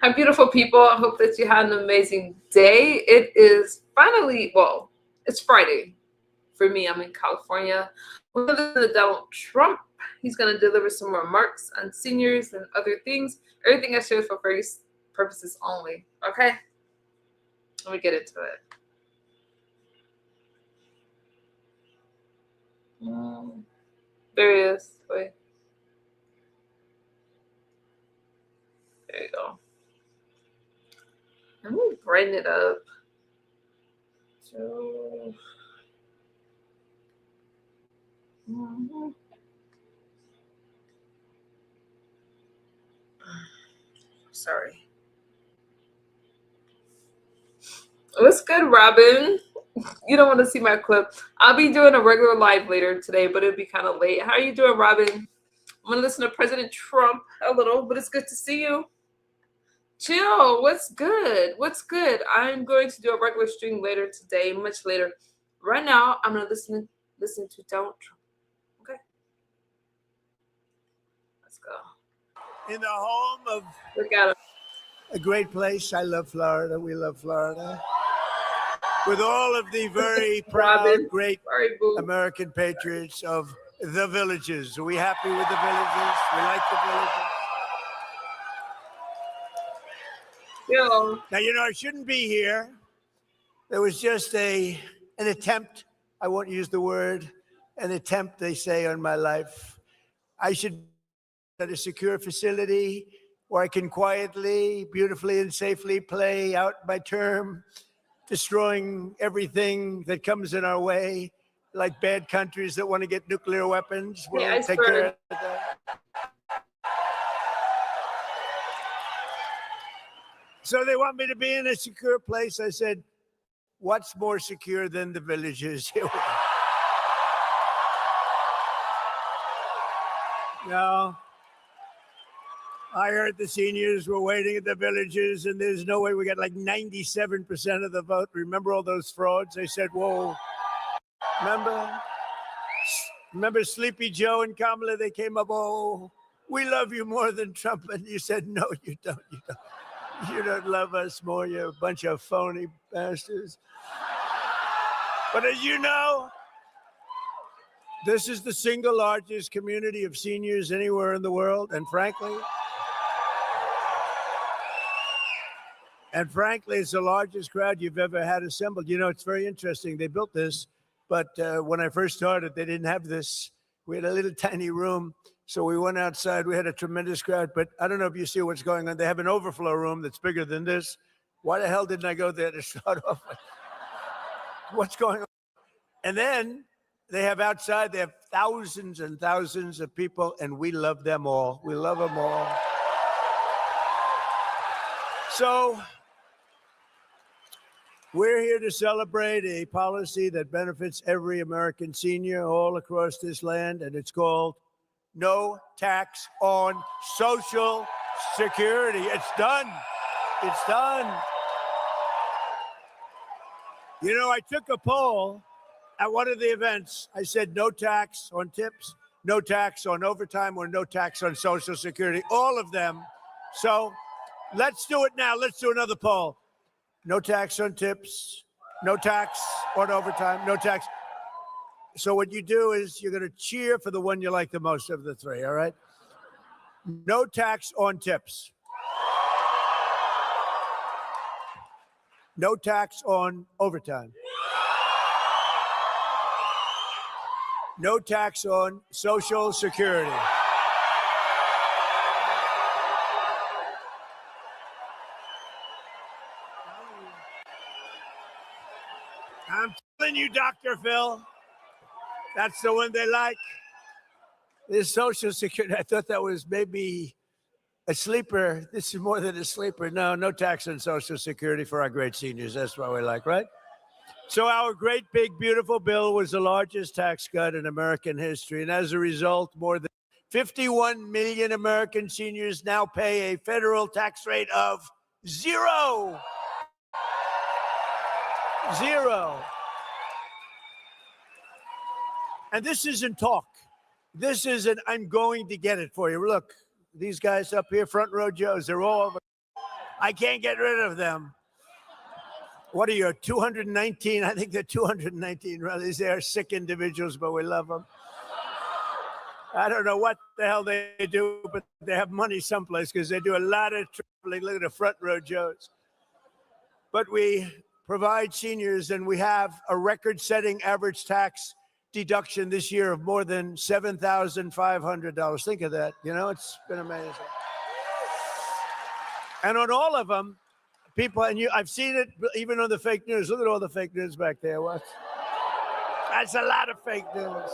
Hi, beautiful people. I hope that you had an amazing day. It is finally, well, it's Friday for me. I'm in California. We're going to listen to Donald Trump. He's going to deliver some remarks on seniors and other things. Everything I share is for various purposes only. Okay? Let me get into it. There he is. Wait. There you go. Let me brighten it up. So, sorry. What's good, Robin? You don't want to see my clip. I'll be doing a regular live later today, but it'll be kind of late. How are you doing, Robin? I'm going to listen to President Trump a little, but it's good to see you. Chill. What's good? What's good? I'm going to do a regular stream later today, much later. Right now, I'm going to listen to Donald Trump. Okay? Let's go. In the home of Look at him. a great place. I love Florida. We love Florida. With all of the very proud, Robin. great Sorry, boo. American patriots of the villages. Are we happy with the villages? We like the villages. Yo. Now, I shouldn't be here. There was just an attempt. I won't use the word, an attempt, they say, on my life. I should be at a secure facility where I can quietly, beautifully, and safely play out my term, destroying everything that comes in our way, like bad countries that want to get nuclear weapons. We'll take care of that. So they want me to be in a secure place. I said, what's more secure than the villages? No. I heard the seniors were waiting at the villages, and there's no way we got like 97% of the vote. Remember all those frauds? They said, whoa. Remember Sleepy Joe and Kamala? They came up, oh, we love you more than Trump. And you said, no, you don't. You don't love us more. You're a bunch of phony bastards. But as you know, this is the single largest community of seniors anywhere in the world. And frankly, it's the largest crowd you've ever had assembled. It's very interesting. They built this, but when I first started, they didn't have this. We had a little tiny room. So we went outside. We had a tremendous crowd, but I don't know if you see what's going on. They have an overflow room that's bigger than this. Why the hell didn't I go there to start off with? What's going on? And then they have outside, they have thousands and thousands of people, and we love them all. We love them all. So we're here to celebrate a policy that benefits every American senior all across this land, and it's called no tax on Social Security. It's done. It's done. I took a poll at one of the events. I said no tax on tips, no tax on overtime, or no tax on Social Security, all of them. So let's do it now. Let's do another poll. No tax on tips, no tax on overtime, no tax. So what you do is you're going to cheer for the one you like the most of the three, all right? No tax on tips. No tax on overtime. No tax on Social Security. I'm telling you, Dr. Phil. That's the one they like. This Social Security, I thought that was maybe a sleeper. This is more than a sleeper. No tax on Social Security for our great seniors. That's what we like, right? So our great, big, beautiful bill was the largest tax cut in American history. And as a result, more than 51 million American seniors now pay a federal tax rate of 0. 0. And this isn't talk. This isn't, I'm going to get it for you. Look, these guys up here, front row Joes, they're all over. I can't get rid of them. What are you, 219? I think they're 219 rallies. They are sick individuals, but we love them. I don't know what the hell they do, but they have money someplace because they do a lot of traveling. Look at the front row Joes. But we provide seniors, and we have a record-setting average tax deduction this year of more than $7,500. Think of that. You know, it's been amazing. And on all of them, people, and I've seen it even on the fake news. Look at all the fake news back there. What? That's a lot of fake news.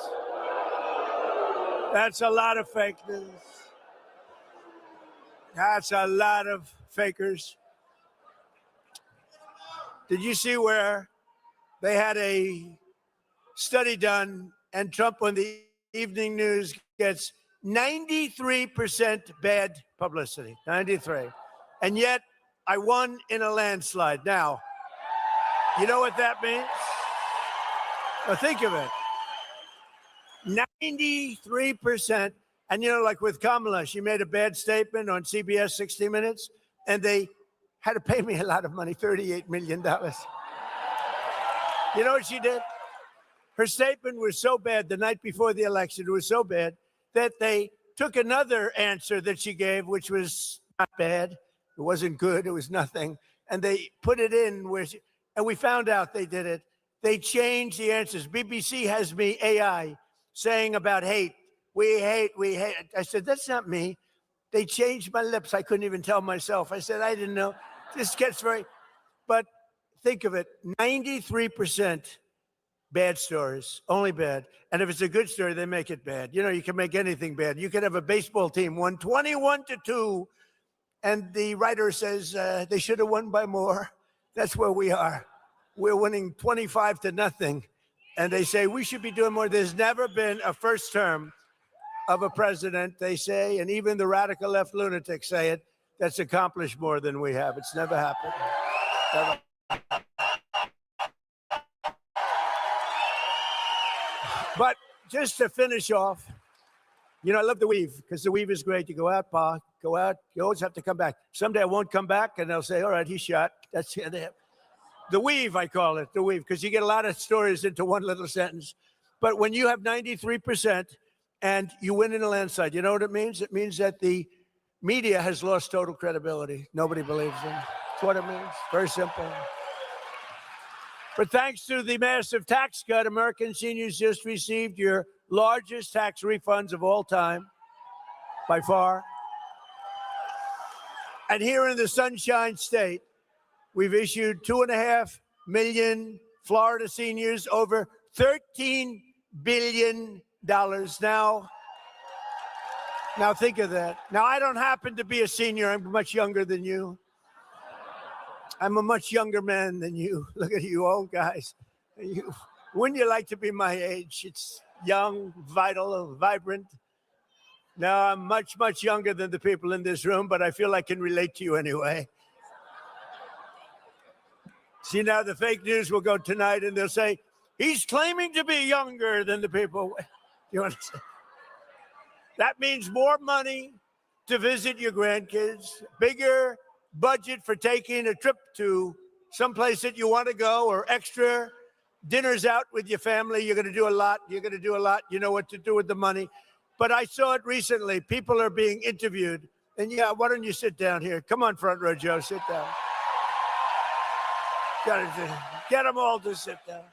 That's a lot of fake news. That's a lot of fakers. Did you see where they had a study done and Trump on the evening news gets 93% bad publicity? 93. And yet I won in a landslide. Now, you know what that means? Well, think of it. 93%. And, you know, like with Kamala, she made a bad statement on CBS 60 Minutes, and they had to pay me a lot of money, $38 million. You know what she did? Her statement was so bad the night before the election, it was so bad that they took another answer that she gave, which was not bad. It wasn't good. It was nothing. And they put it in where she, and we found out they did it. They changed the answers. BBC has me AI saying about hate. We hate, we hate. I said, that's not me. They changed my lips. I couldn't even tell myself. I said, I didn't know. This gets very, but think of it, 93% bad stories, only bad. And if it's a good story, they make it bad. You know, you can make anything bad. You could have a baseball team won 21-2, and the writer says they should have won by more. That's where we are. We're winning 25-0. And they say we should be doing more. There's never been a first term of a president, they say, and even the radical left lunatics say it, that's accomplished more than we have. It's never happened. Never. But just to finish off, you know, I love the weave because the weave is great. You go out, Pa, go out. You always have to come back. Someday I won't come back, and they'll say, all right, he's shot. That's it. The weave, I call it, the weave, because you get a lot of stories into one little sentence. But when you have 93% and you win in a landslide, you know what it means? It means that the media has lost total credibility. Nobody believes them. That's what it means. Very simple. But thanks to the massive tax cut, American seniors just received your largest tax refunds of all time, by far. And here in the Sunshine State, we've issued 2.5 million Florida seniors over $13 billion. Now think of that. Now, I don't happen to be a senior. I'm much younger than you. I'm a much younger man than you. Look at you old guys. Wouldn't you like to be my age? It's young, vital, vibrant. Now, I'm much, much younger than the people in this room, but I feel I can relate to you anyway. See, now the fake news will go tonight and they'll say, he's claiming to be younger than the people. You understand? That means more money to visit your grandkids, bigger budget for taking a trip to someplace that you want to go, or extra dinners out with your family. You're going to do a lot. You're going to do a lot. You know what to do with the money. But I saw it recently. People are being interviewed. And yeah, why don't you sit down here? Come on, front row, Joe, sit down. Get them all to sit down.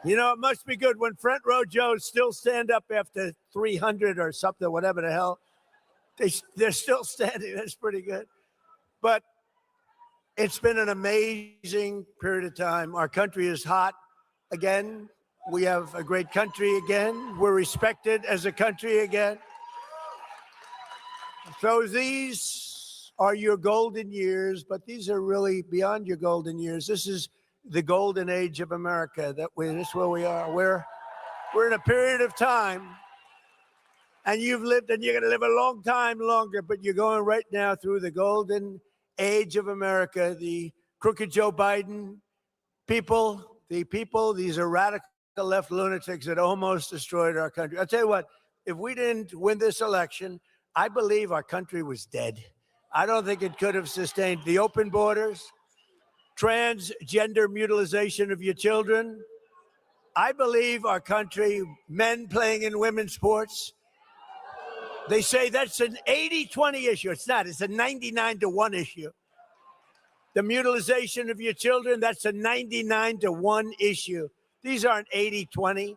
You know, it must be good when front row Joes still stand up after 300 or something, whatever the hell. They're still standing. That's pretty good. But it's been an amazing period of time. Our country is hot again. We have a great country again. We're respected as a country again. So these are your golden years, but these are really beyond your golden years. This is the golden age of America. That's where we are. We're in a period of time, and you've lived, and you're going to live a long time longer, but you're going right now through the golden age of America. The crooked Joe Biden people, these are radical left lunatics that almost destroyed our country. I'll tell you what, if we didn't win this election, I believe our country was dead. I don't think it could have sustained the open borders, transgender mutilization of your children. I believe our country, men playing in women's sports, they say that's an 80-20 issue. It's not. It's a 99-1 issue. The mutilization of your children, that's a 99-1 issue. These aren't 80-20.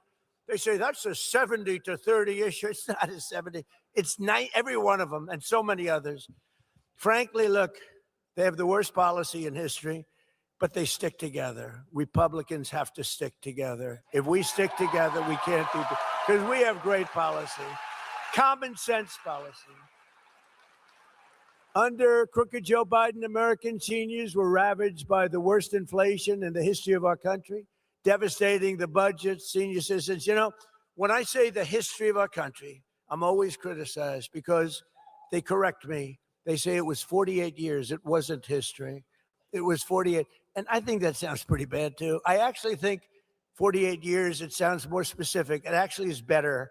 They say that's a 70-30 issue. It's not a 70. It's every one of them and so many others. Frankly, look, they have the worst policy in history, but they stick together. Republicans have to stick together. If we stick together, we can't be, because we have great policy, common sense policy. Under crooked Joe Biden, American seniors were ravaged by the worst inflation in the history of our country, devastating the budget, senior citizens. You know, when I say the history of our country, I'm always criticized because they correct me. They say it was 48 years. It wasn't history. It was 48. And I think that sounds pretty bad, too. I actually think 48 years, it sounds more specific. It actually is better.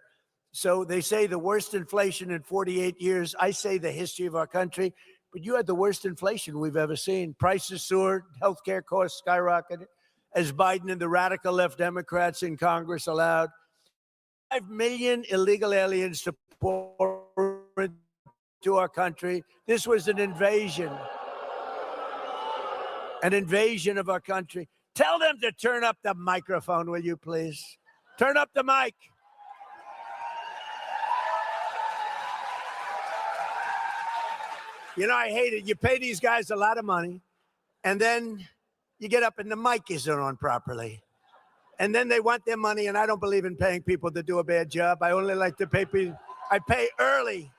So they say the worst inflation in 48 years. I say the history of our country. But you had the worst inflation we've ever seen. Prices soared, healthcare costs skyrocketed, as Biden and the radical left Democrats in Congress allowed 5 million illegal aliens to pour into our country. This was an invasion of our country. Tell them to turn up the microphone, will you please? Turn up the mic. You know, I hate it. You pay these guys a lot of money, and then you get up and the mic isn't on properly. And then they want their money, and I don't believe in paying people to do a bad job. I only like to pay people. I pay early.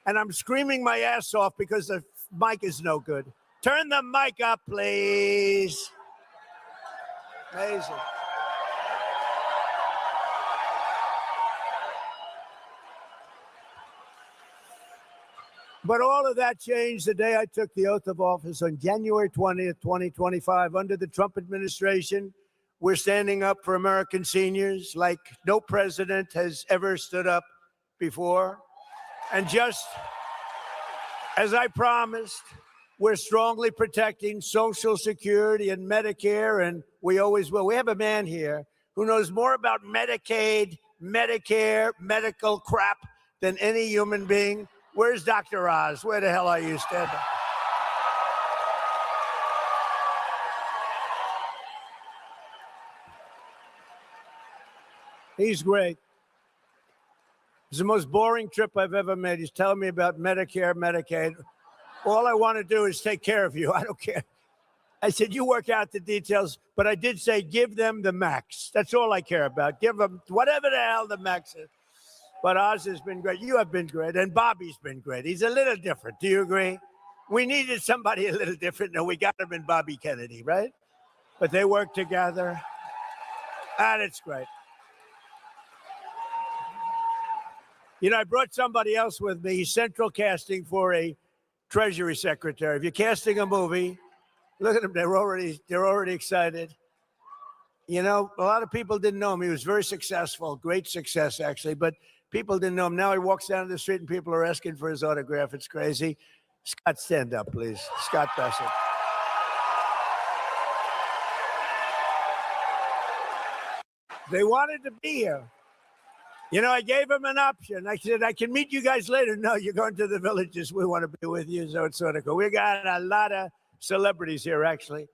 And I'm screaming my ass off because the mic is no good. Turn the mic up, please. Amazing. But all of that changed the day I took the oath of office on January 20th, 2025. Under the Trump administration, we're standing up for American seniors like no president has ever stood up before. And just as I promised, we're strongly protecting Social Security and Medicare, and we always will. We have a man here who knows more about Medicaid, Medicare, medical crap than any human being. Where's Dr. Oz? Where the hell are you standing? He's great. It's the most boring trip I've ever made. He's telling me about Medicare, Medicaid. All I want to do is take care of you. I don't care. I said, you work out the details, but I did say, give them the max. That's all I care about. Give them whatever the hell the max is. But Oz has been great. You have been great. And Bobby's been great. He's a little different. Do you agree? We needed somebody a little different. No, we got him in Bobby Kennedy, right? But they work together. And it's great. You know, I brought somebody else with me. He's central casting for a Treasury Secretary. If you're casting a movie, look at them. They're already excited. You know, a lot of people didn't know him. He was very successful, great success, actually. But people didn't know him. Now he walks down the street and people are asking for his autograph. It's crazy. Scott, stand up, please. Scott Bessent. They wanted to be here. You know, I gave him an option. I said, I can meet you guys later. No, you're going to the villages. We want to be with you. So it's sort of cool. We got a lot of celebrities here, actually.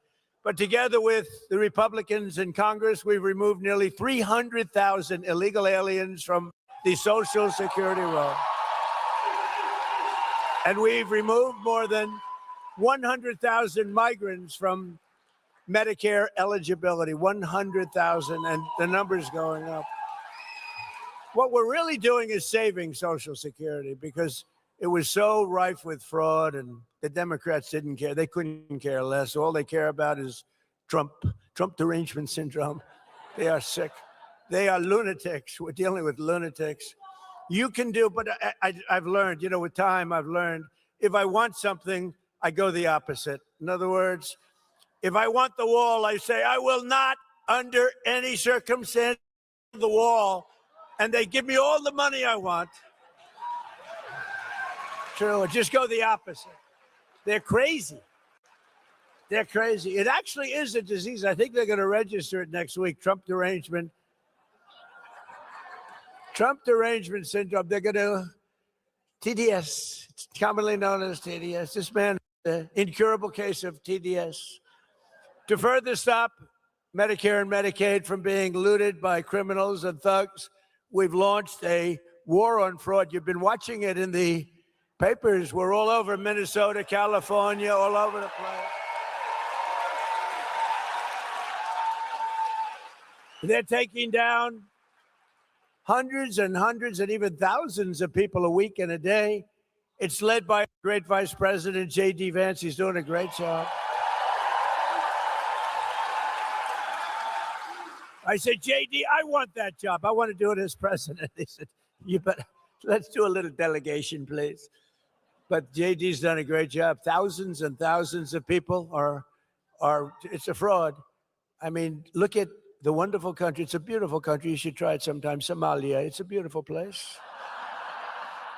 But together with the Republicans in Congress, we've removed nearly 300,000 illegal aliens from the Social Security roll. And we've removed more than 100,000 migrants from Medicare eligibility, 100,000, and the number's going up. What we're really doing is saving Social Security because it was so rife with fraud and the Democrats didn't care. They couldn't care less. All they care about is Trump derangement syndrome. They are sick. They are lunatics. We're dealing with lunatics. You can do, but I've learned, you know, with time, I've learned if I want something, I go the opposite. In other words, if I want the wall, I say, I will not under any circumstance the wall. and they give me all the money I want. True, just go the opposite. They're crazy. They're crazy. It actually is a disease. I think they're going to register it next week. Trump derangement syndrome. They're going to TDS. It's commonly known as TDS. This man, an incurable case of TDS. To further stop Medicare and Medicaid from being looted by criminals and thugs, we've launched a war on fraud. You've been watching it in the papers. We're all over Minnesota, California, all over the place. They're taking down hundreds and hundreds and even thousands of people a week and a day. It's led by great Vice President J.D. Vance. He's doing a great job. I said, J.D., I want that job. I want to do it as president. He said, you better, let's do a little delegation, please. But J.D.'s done a great job. Thousands and thousands of people are, it's a fraud. I mean, look at the wonderful country. It's a beautiful country. You should try it sometime. Somalia. It's a beautiful place.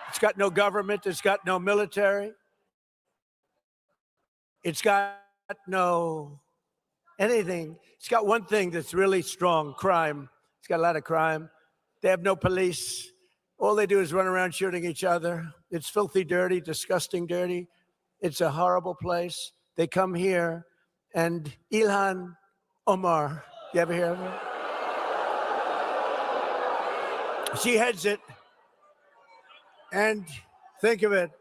It's got no government. It's got no military. It's got no anything. It's got one thing that's really strong, crime. It's got a lot of crime. They have no police. All they do is run around shooting each other. It's filthy dirty, disgusting dirty. It's a horrible place. They come here, and Ilhan Omar, you ever hear of her? She heads it. And think of it.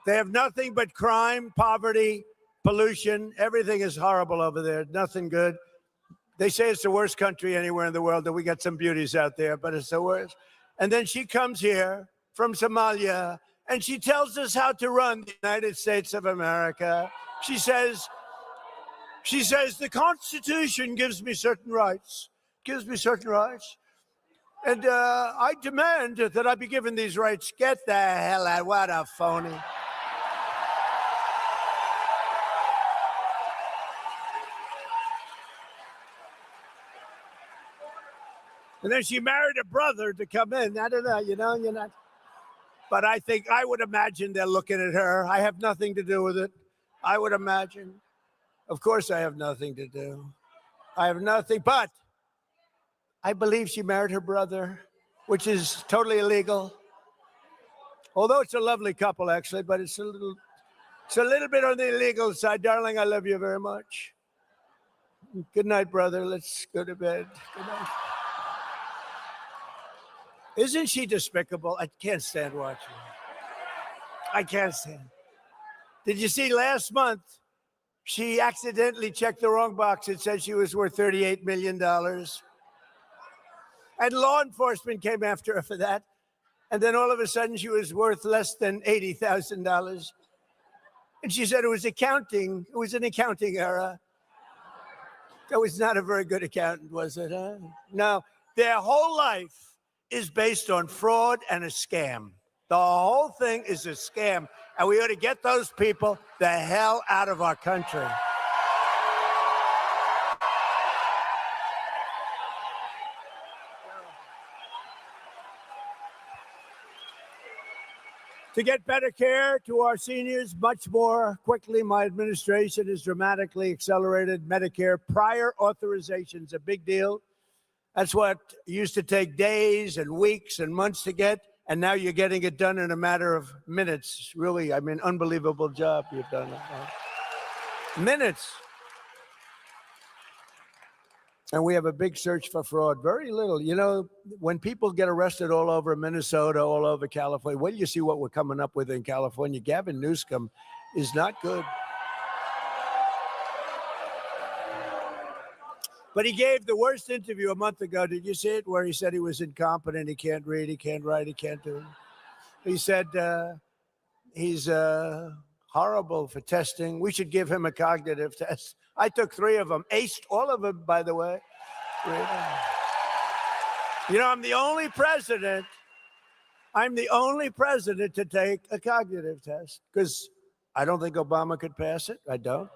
They have nothing but crime, poverty, pollution. Everything is horrible over there. Nothing good. They say it's the worst country anywhere in the world, that we got some beauties out there, but it's the worst. And then she comes here from Somalia, and she tells us how to run the United States of America. She says, the Constitution gives me certain rights, And I demand that I be given these rights. Get the hell out. What a phony. And then she married a brother to come in. I don't know, you're not. But I would imagine they're looking at her. I have nothing to do with it. I would imagine. Of course I have nothing to do. I have nothing, but I believe she married her brother, which is totally illegal. Although it's a lovely couple, actually, but it's a little bit on the illegal side. Darling, I love you very much. Good night, brother. Let's go to bed. Good night. Isn't she despicable? I can't stand watching her. I can't stand. Did you see last month? She accidentally checked the wrong box. It said she was worth $38 million. And law enforcement came after her for that. And then all of a sudden she was worth less than $80,000. And she said it was accounting. It was an accounting error. That was not a very good accountant, was it? Huh? No, their whole life is based on fraud and a scam. The whole thing is a scam. And we ought to get those people the hell out of our country. To get better care to our seniors much more quickly, my administration has dramatically accelerated Medicare prior authorization's a big deal. That's what used to take days and weeks and months to get, and now you're getting it done in a matter of minutes. Really, I mean, unbelievable job you've done. Minutes. And we have a big search for fraud. Very little. You know, when people get arrested all over Minnesota, all over California, wait till you see what we're coming up with in California. Gavin Newsom is not good. But he gave the worst interview a month ago. Did you see it? Where he said he was incompetent. He can't read, he can't write, he can't do it. He said he's horrible for testing. We should give him a cognitive test. I took 3 of them, aced all of them, by the way. You know, I'm the only president to take a cognitive test because I don't think Obama could pass it. I don't.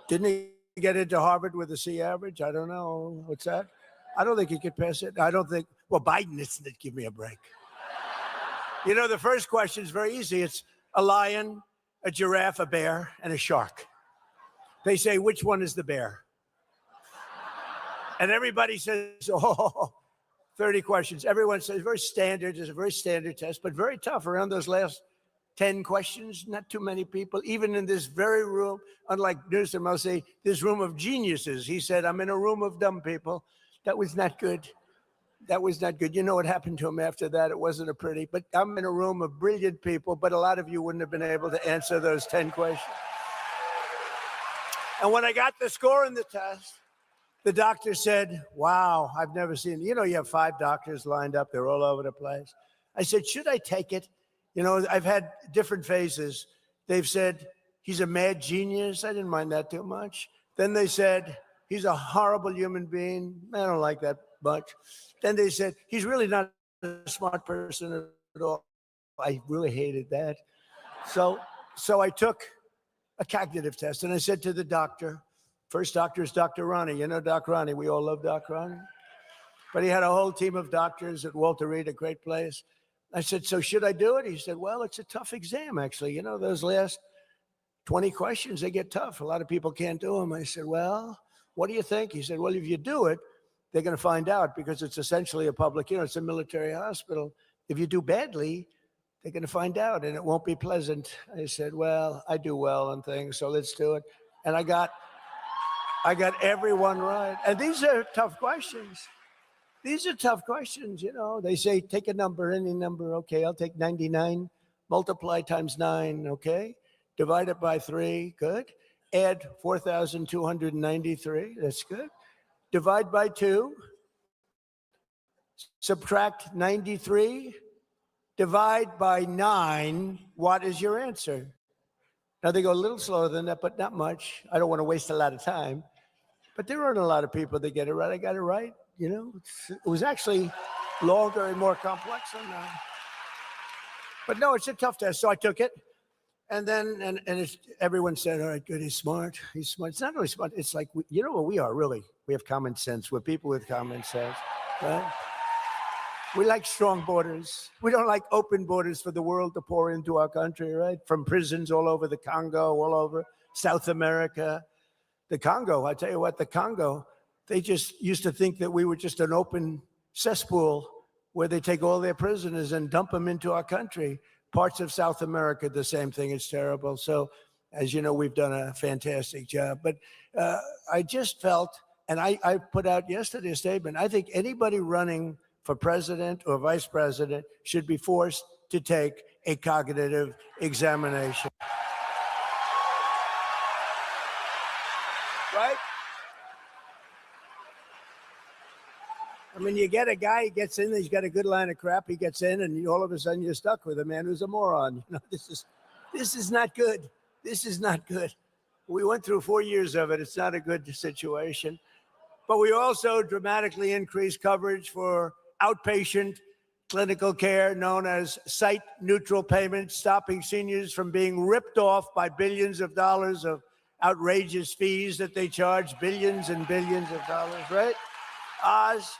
Didn't he get into Harvard with a C average? I don't know. What's that? I don't think he could pass it. I don't think Well, Biden isn't. Give me a break. You know, the first question is very easy. It's a lion, a giraffe, a bear, and a shark. They say, which one is the bear? And everybody says, oh, 30 questions. Everyone says, very standard. It's a very standard test, but very tough. Around those last 10 questions, not too many people, even in this very room, unlike Newsom, I'll say, this room of geniuses. He said, I'm in a room of dumb people. That was not good. That was not good. You know what happened to him after that? It wasn't a pretty, but I'm in a room of brilliant people, but a lot of you wouldn't have been able to answer those 10 questions. And when I got the score in the test, the doctor said, wow, I've never seen, you know, you have 5 doctors lined up. They're all over the place. I said, should I take it? You know, I've had different phases. They've said, he's a mad genius. I didn't mind that too much. Then they said, he's a horrible human being. I don't like that much. Then they said, he's really not a smart person at all. I really hated that. So I took a cognitive test, and I said to the doctor, first doctor is Dr. Ronnie. You know Doc Ronnie. We all love Doc Ronnie. But he had a whole team of doctors at Walter Reed, a great place. I said, so should I do it? He said, well, it's a tough exam, actually. You know, those last 20 questions, they get tough. A lot of people can't do them. I said, well, what do you think? He said, well, if you do it, they're going to find out because it's essentially a public, you know, it's a military hospital. If you do badly, they're going to find out and it won't be pleasant. I said, well, I do well on things, so let's do it. And I got everyone right. And these are tough questions. These are tough questions, you know. They say, take a number, any number. Okay, I'll take 99, multiply times 9, okay? Divide it by 3, good. Add 4,293, that's good. Divide by 2, subtract 93, divide by 9, what is your answer? Now, they go a little slower than that, but not much. I don't want to waste a lot of time. But there aren't a lot of people that get it right. I got it right, you know. It was actually longer and more complex than that. But no, it's a tough test, so I took it. And then, everyone said, all right, good, he's smart. He's smart. It's not really smart. It's like, you know what we are, really? We have common sense. We're people with common sense, right? We like strong borders. We don't like open borders for the world to pour into our country, right? From prisons all over the Congo, all over South America. The Congo, I tell you what, the Congo, they just used to think that we were just an open cesspool where they take all their prisoners and dump them into our country. Parts of South America, the same thing. It's terrible. So, as you know, we've done a fantastic job. But I just felt, and I put out yesterday a statement, I think anybody running for president or vice president should be forced to take a cognitive examination. Right? I mean, you get a guy, he gets in, he's got a good line of crap, he gets in, and all of a sudden you're stuck with a man who's a moron. You know, this is not good. This is not good. We went through 4 years of it. It's not a good situation. But we also dramatically increased coverage for outpatient clinical care known as site-neutral payments, stopping seniors from being ripped off by billions of dollars of outrageous fees that they charge, billions and billions of dollars, right? Oz.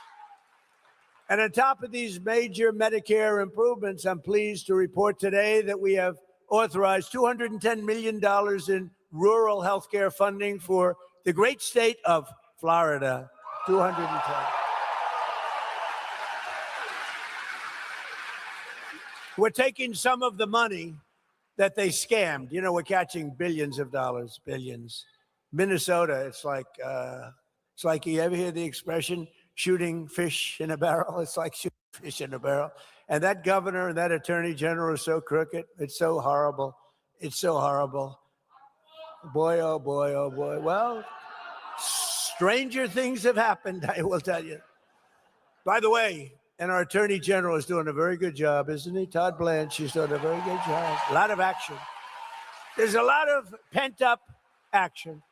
And on top of these major Medicare improvements, I'm pleased to report today that we have authorized $210 million in rural health care funding for the great state of Florida. 210. We're taking some of the money that they scammed. You know, we're catching billions of dollars, billions. Minnesota, it's like you ever hear the expression, shooting fish in a barrel? It's like shooting fish in a barrel. And that governor and that attorney general are so crooked. It's so horrible. It's so horrible. Boy, oh boy, oh boy. Well, stranger things have happened, I will tell you. By the way, and our attorney general is doing a very good job, isn't he? Todd Blanche, he's doing a very good job. A lot of action. There's a lot of pent-up action.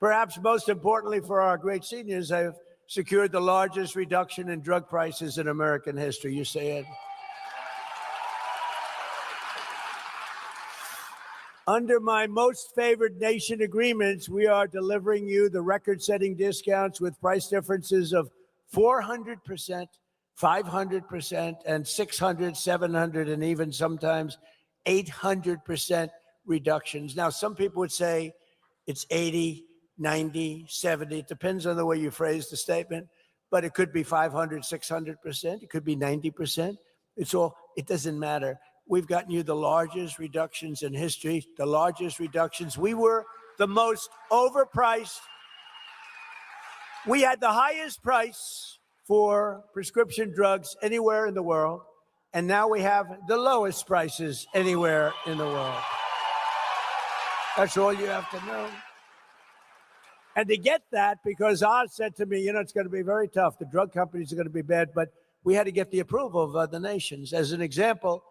Perhaps most importantly for our great seniors, I've secured the largest reduction in drug prices in American history. You say it. Under my most favored nation agreements, we are delivering you the record-setting discounts with price differences of 400%, 500% and 600, 700, and even sometimes 800% reductions. Now, some people would say it's 80, 90, 70. It depends on the way you phrase the statement, but it could be 500, 600%. It could be 90%. It doesn't matter. We've gotten you the largest reductions in history, the largest reductions. We were the most overpriced. We had the highest price for prescription drugs anywhere in the world, and now we have the lowest prices anywhere in the world. That's all you have to know. And to get that, because Oz said to me, it's going to be very tough. The drug companies are going to be bad, but we had to get the approval of other nations. As an example,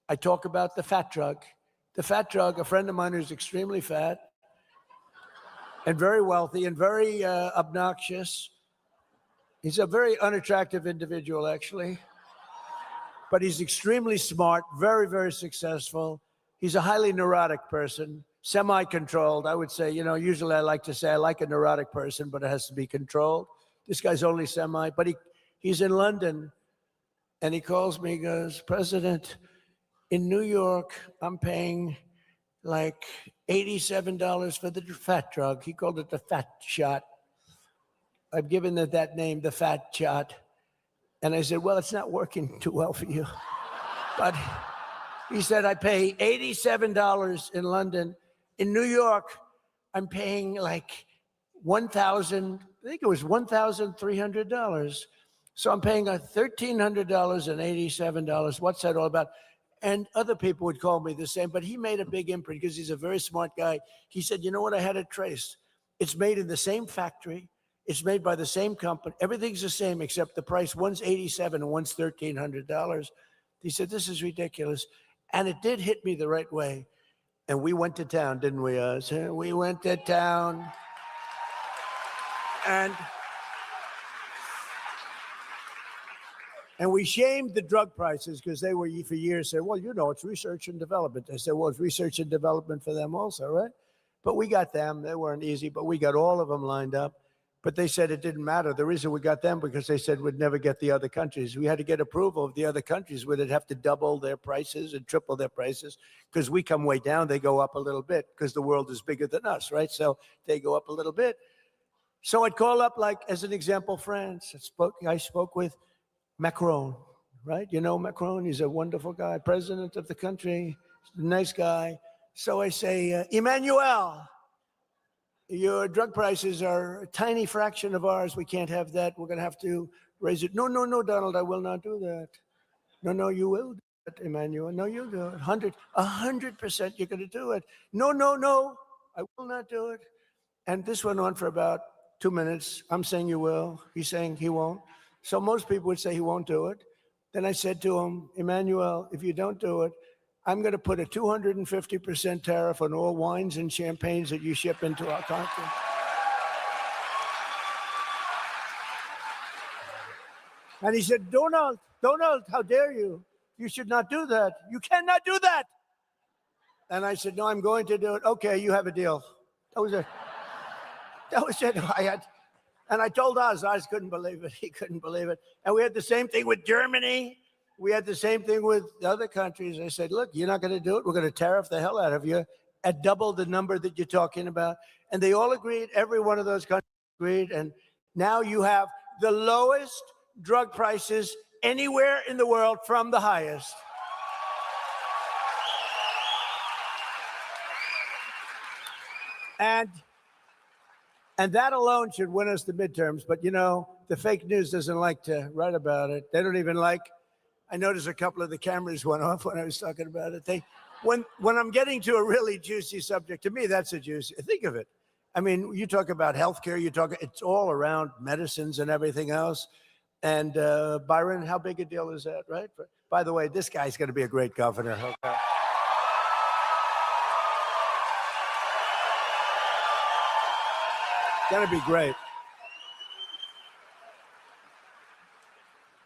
I talk about the fat drug. The fat drug, a friend of mine who's extremely fat and very wealthy and very obnoxious. He's a very unattractive individual, actually, but he's extremely smart, very, very successful. He's a highly neurotic person, semi-controlled. I would say, usually I like to say I like a neurotic person, but it has to be controlled. This guy's only semi, but he's in London, and he calls me, he goes, President, in New York, I'm paying like $87 for the fat drug. He called it the fat shot. I've given it that name, the fat shot. And I said, well, it's not working too well for you. But he said, I pay $87 in London. In New York, I'm paying like $1,300. So I'm paying $1,300 and $87. What's that all about? And other people would call me the same, but he made a big imprint because he's a very smart guy. He said, you know what, I had it traced. It's made in the same factory. It's made by the same company. Everything's the same except the price. One's $87 and one's $1,300. He said, this is ridiculous. And it did hit me the right way. And we went to town, didn't we, Oz? We went to town. And we shamed the drug prices because they were for years saying, well, it's research and development. I said, well, it's research and development for them also, right? But we got them. They weren't easy, but we got all of them lined up. But they said it didn't matter. The reason we got them because they said we'd never get the other countries. We had to get approval of the other countries where they'd have to double their prices and triple their prices because we come way down. They go up a little bit because the world is bigger than us, right? So they go up a little bit. So I'd call up, like, as an example, France. I spoke with Macron, right? You know Macron, he's a wonderful guy, president of the country, nice guy. So I say, Emmanuel, your drug prices are a tiny fraction of ours. We can't have that. We're going to have to raise it. No, Donald, I will not do that. No, you will do it, Emmanuel. No, you'll do it. 100% you're going to do it. No, I will not do it. And this went on for about 2 minutes. I'm saying you will. He's saying he won't. So most people would say he won't do it. Then I said to him, Emmanuel, if you don't do it, I'm going to put a 250% tariff on all wines and champagnes that you ship into our country. And he said, Donald, how dare you? You should not do that. You cannot do that. And I said, no, I'm going to do it. Okay, you have a deal. That was it. And I told Oz couldn't believe it. He couldn't believe it. And we had the same thing with Germany. We had the same thing with the other countries. I said, look, you're not going to do it. We're going to tariff the hell out of you at double the number that you're talking about. And they all agreed. Every one of those countries agreed. And now you have the lowest drug prices anywhere in the world from the highest. And that alone should win us the midterms. But, the fake news doesn't like to write about it. They don't even like. I noticed a couple of the cameras went off when I was talking about it. When I'm getting to a really juicy subject, to me, that's a juicy. Think of it. I mean, you talk about healthcare, it's all around medicines and everything else. And Byron, how big a deal is that, right? By the way, this guy's going to be a great governor. Okay. Going to be great.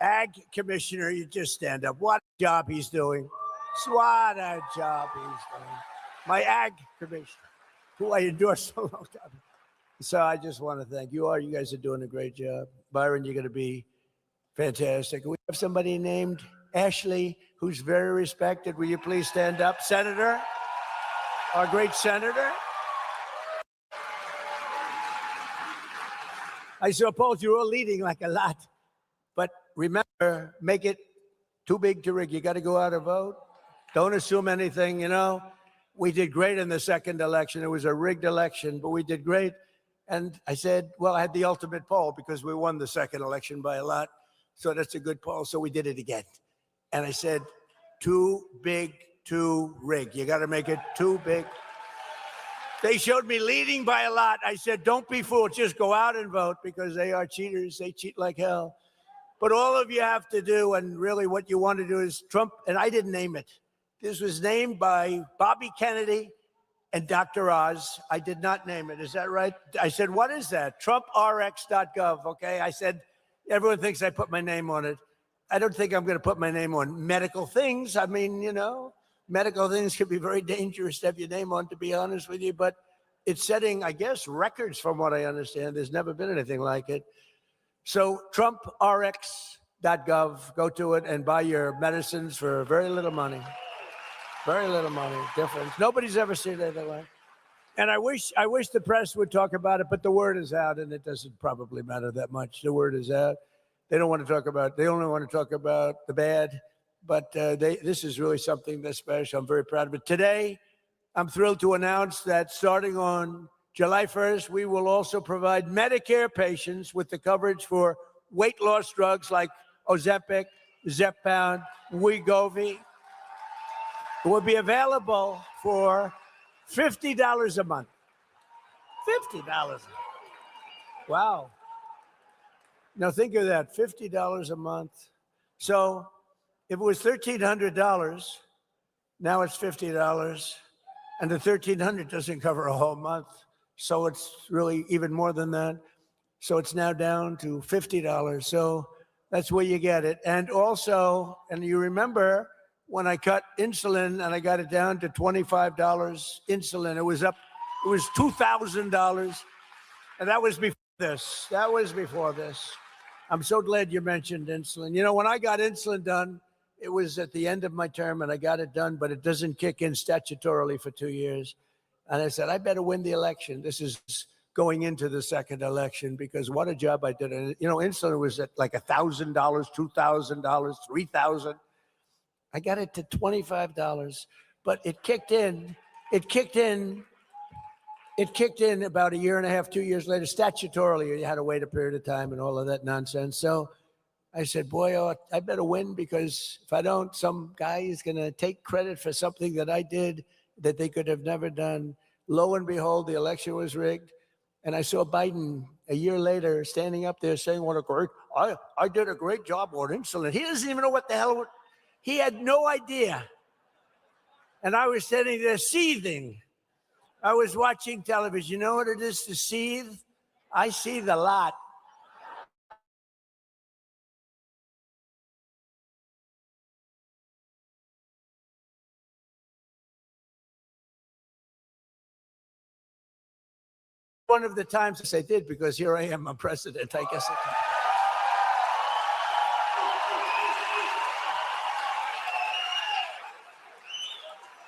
Ag commissioner, you just stand up. What a job he's doing. What a job he's doing. My ag commissioner, who I endorse a long time. So I just want to thank you all. You guys are doing a great job. Byron, you're going to be Fantastic. We have somebody named Ashley who's very respected. Will you please stand up? Senator, our great senator. I suppose you're all leading like a lot, but remember, make it too big to rig. You got to go out and vote. Don't assume anything, you know. We did great in the second election. It was a rigged election, but we did great. And I said, well, I had the ultimate poll because we won the second election by a lot. So that's a good poll. So we did it again. And I said, too big to rig. You got to make it too big. They showed me leading by a lot. I said, don't be fooled. Just go out and vote because they are cheaters. They cheat like hell. But all of you have to do, and really what you want to do is Trump, and I didn't name it. This was named by Bobby Kennedy and Dr. Oz. I did not name it. Is that right? I said, what is that? TrumpRx.gov, okay? I said, everyone thinks I put my name on it. I don't think I'm going to put my name on medical things. I mean, you know, medical things can be very dangerous to have your name on, to be honest with you. But it's setting, I guess, records from what I understand. There's never been anything like it. So TrumpRx.gov, go to it and buy your medicines for very little money. Very little money difference. Nobody's ever seen it that way. And I wish the press would talk about it, but the word is out, and it doesn't probably matter that much. The word is out. They don't want to talk about. They only want to talk about the bad. But this is really something that's special. I'm very proud of it. Today, I'm thrilled to announce that starting on July 1st, we will also provide Medicare patients with the coverage for weight loss drugs like Ozempic, Zepbound, Wegovy. It will be available for $50 a month. $50. Wow. Now think of that, $50 a month. So if it was $1,300, now it's $50, and the $1,300 doesn't cover a whole month. So it's really even more than that. So it's now down to $50. So that's where you get it. And also, and you remember when I cut insulin and I got it down to $25 insulin, it was $2,000. And that was before this. That was before this. I'm so glad you mentioned insulin. You know, when I got insulin done, it was at the end of my term and I got it done, but it doesn't kick in statutorily for 2 years. And I said, I better win the election. This is going into the second election because what a job I did. And, you know, insulin was at like $1,000, $2,000, $3,000. I got it to $25, but it kicked in about a year and a half, 2 years later. Statutorily, you had to wait a period of time and all of that nonsense. So I said, boy, I better win because if I don't, some guy is going to take credit for something that I did that they could have never done. Lo and behold, the election was rigged. And I saw Biden a year later standing up there saying, I did a great job on insulin. He doesn't even know what the hell, he had no idea. And I was sitting there seething. I was watching television. You know what it is to seethe? I seethe a lot. One of the times I did, because here I am, I'm president, I guess I can.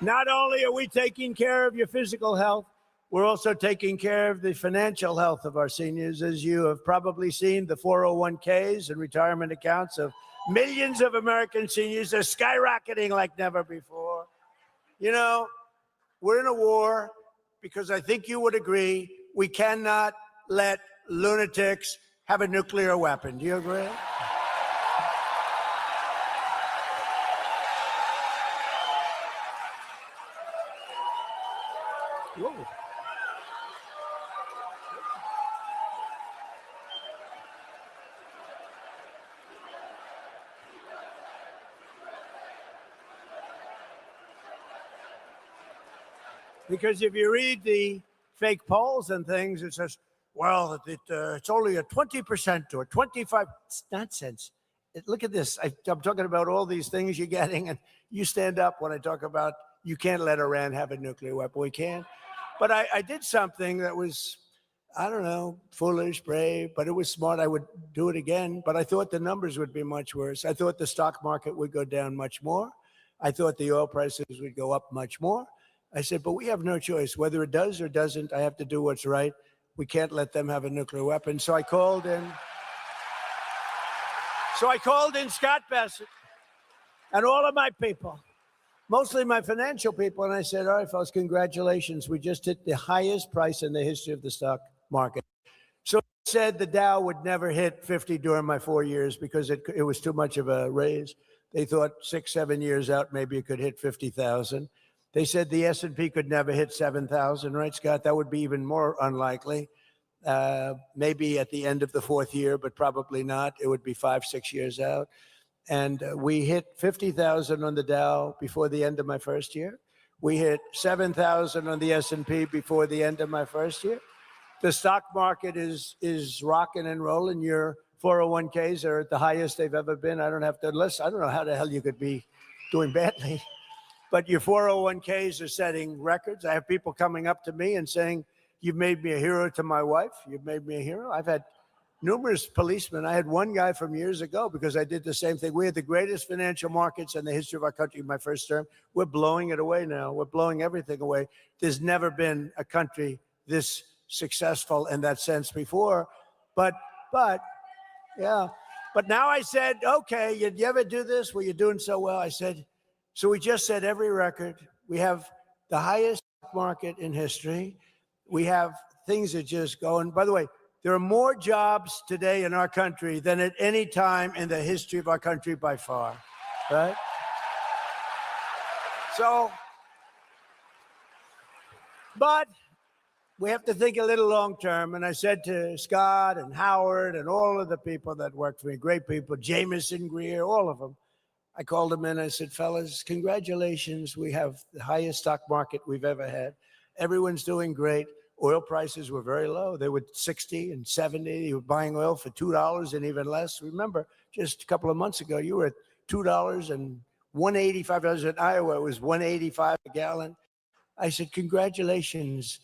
Not only are we taking care of your physical health, we're also taking care of the financial health of our seniors. As you have probably seen, the 401ks and retirement accounts of millions of American seniors are skyrocketing like never before. You know, we're in a war because I think you would agree we cannot let lunatics have a nuclear weapon. Do you agree? Whoa. Because if you read the fake polls and things, it says, well, it's only a 20% or 25%. It's nonsense. Look at this. I'm talking about all these things you're getting, and you stand up when I talk about you can't let Iran have a nuclear weapon. We can't. But I did something that was I don't know, foolish, brave, but it was smart. I would do it again, but I thought the numbers would be much worse. I thought the stock market would go down much more. I thought the oil prices would go up much more. I said, but we have no choice. Whether it does or doesn't, I have to do what's right. We can't let them have a nuclear weapon. So I called in. Scott Bessent and all of my people, mostly my financial people. And I said, all right, folks, congratulations. We just hit the highest price in the history of the stock market. So I said the Dow would never hit 50 during my 4 years because it was too much of a raise. They thought 6, 7 years out, maybe it could hit 50,000. They said the S&P could never hit 7,000, right, Scott? That would be even more unlikely. Maybe at the end of the 4th year, but probably not. It would be 5, 6 years out. And we hit 50,000 on the Dow before the end of my first year. We hit 7,000 on the S&P before the end of my first year. The stock market is rocking and rolling. Your 401ks are at the highest they've ever been. I don't have to list. I don't know how the hell you could be doing badly. But your 401ks are setting records. I have people coming up to me and saying, you've made me a hero to my wife. You've made me a hero. I've had numerous policemen. I had one guy from years ago because I did the same thing. We had the greatest financial markets in the history of our country in my first term. We're blowing it away now. We're blowing everything away. There's never been a country this successful in that sense before. But yeah. But now I said, okay, you ever do this? Well, you're doing so well. I said, so we just set every record. We have the highest market in history. We have things that just go. And by the way, there are more jobs today in our country than at any time in the history of our country by far, right? So, but we have to think a little long term. And I said to Scott and Howard and all of the people that worked for me, great people, Jameson Greer, all of them, I called them in and I said, fellas, congratulations. We have the highest stock market we've ever had. Everyone's doing great. Oil prices were very low. They were 60 and 70. You were buying oil for $2 and even less. Remember, just a couple of months ago, you were at $2 and $1.85. In Iowa, it was $1.85 a gallon. I said, congratulations.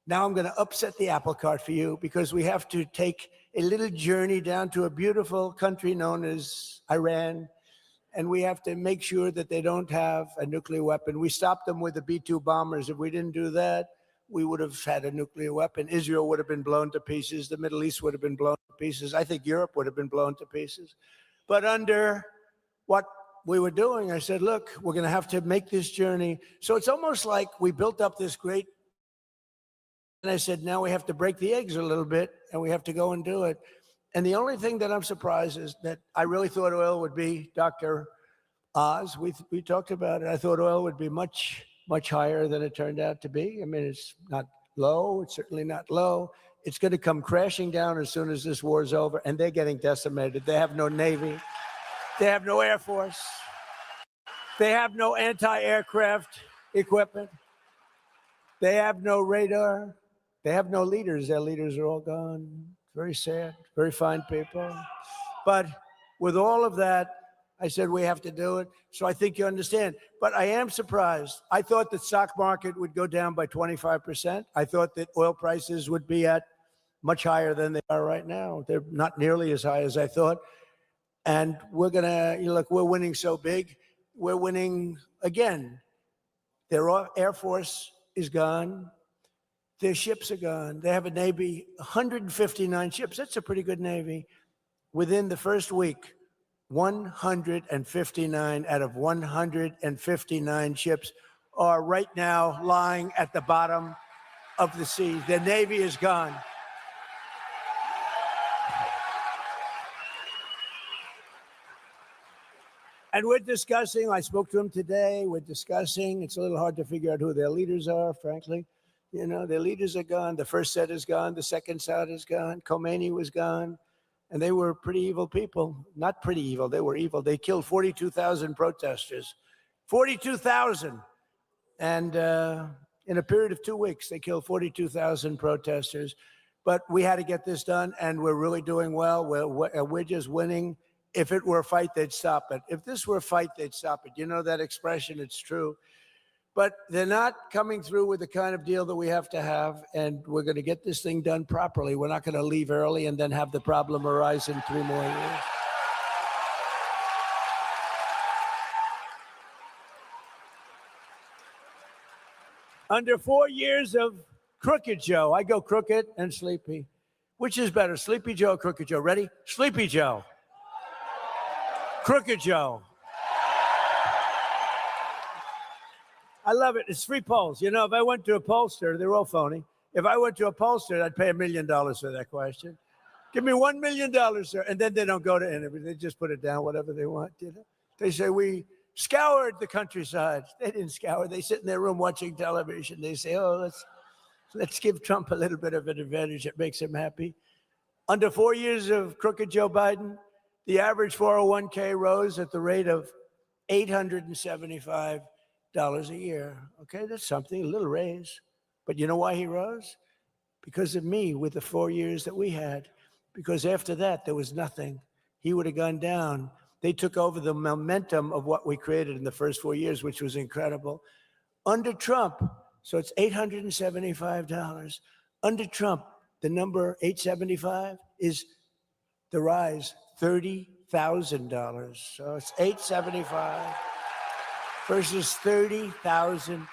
Now I'm going to upset the apple cart for you because we have to take a little journey down to a beautiful country known as Iran. And we have to make sure that they don't have a nuclear weapon. We stopped them with the B-2 bombers. If we didn't do that, we would have had a nuclear weapon. Israel would have been blown to pieces. The Middle East would have been blown to pieces. I think Europe would have been blown to pieces. But under what we were doing, I said, look, we're going to have to make this journey. So it's almost like we built up this great, and I said, now we have to break the eggs a little bit, and we have to go and do it. And the only thing that I'm surprised is that I really thought oil would be, Dr. Oz, we talked about it. I thought oil would be much higher than it turned out to be. I mean, it's not low. It's certainly not low. It's going to come crashing down as soon as this war is over, and they're getting decimated. They have no Navy. They have no Air Force. They have no anti-aircraft equipment. They have no radar. They have no leaders. Their leaders are all gone. Very sad, very fine people. But with all of that, I said, we have to do it. So I think you understand. But I am surprised. I thought the stock market would go down by 25%. I thought that oil prices would be at much higher than they are right now. They're not nearly as high as I thought. And we're going to, look, we're winning so big. We're winning again. Their Air Force is gone. Their ships are gone. They have a Navy, 159 ships. That's a pretty good Navy. Within the first week, 159 out of 159 ships are right now lying at the bottom of the sea. Their Navy is gone. And we're discussing, I spoke to them today, we're discussing, it's a little hard to figure out who their leaders are, frankly. You know, their leaders are gone. The first set is gone. The second set is gone. Khomeini was gone. And they were pretty evil people. Not pretty evil. They were evil. They killed 42,000 protesters. 42,000. And in a period of 2 weeks, they killed 42,000 protesters. But we had to get this done, and we're really doing well. We're just winning. If it were a fight, they'd stop it. If this were a fight, they'd stop it. You know that expression? It's true. but they're not coming through with the kind of deal that we have to have, and we're going to get this thing done properly. We're not going to leave early and then have the problem arise in 3 more years. Under 4 years of Crooked Joe, I go crooked and sleepy. Which is better, Sleepy Joe or Crooked Joe? Ready? Sleepy Joe. Crooked Joe. I love it. It's free polls. You know, if I went to a pollster, they're all phony. If I went to a pollster, I'd pay $1 million for that question. Give me $1 million, sir. And then they don't go to interview. They just put it down, whatever they want. You know? They say, we scoured the countryside. They didn't scour. They sit in their room watching television. They say, oh, let's give Trump a little bit of an advantage. It makes him happy. Under 4 years of crooked Joe Biden, the average 401k rose at the rate of $875 a year. Okay, that's something, a little raise. But you know why he rose? Because of me with the 4 years that we had. Because after that, there was nothing. He would have gone down. They took over the momentum of what we created in the first 4 years, which was incredible. Under Trump, so it's $875. Under Trump, the number 875 is the rise, $30,000. So it's 875 versus $30,000.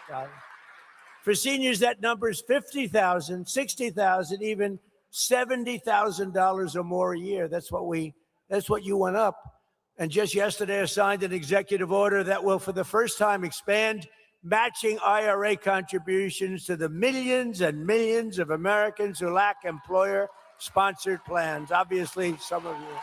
For seniors, that number is $50,000, $60,000, even $70,000 or more a year. That's what you went up. And just yesterday, I signed an executive order that will, for the first time, expand matching IRA contributions to the millions and millions of Americans who lack employer-sponsored plans. Obviously, some of you.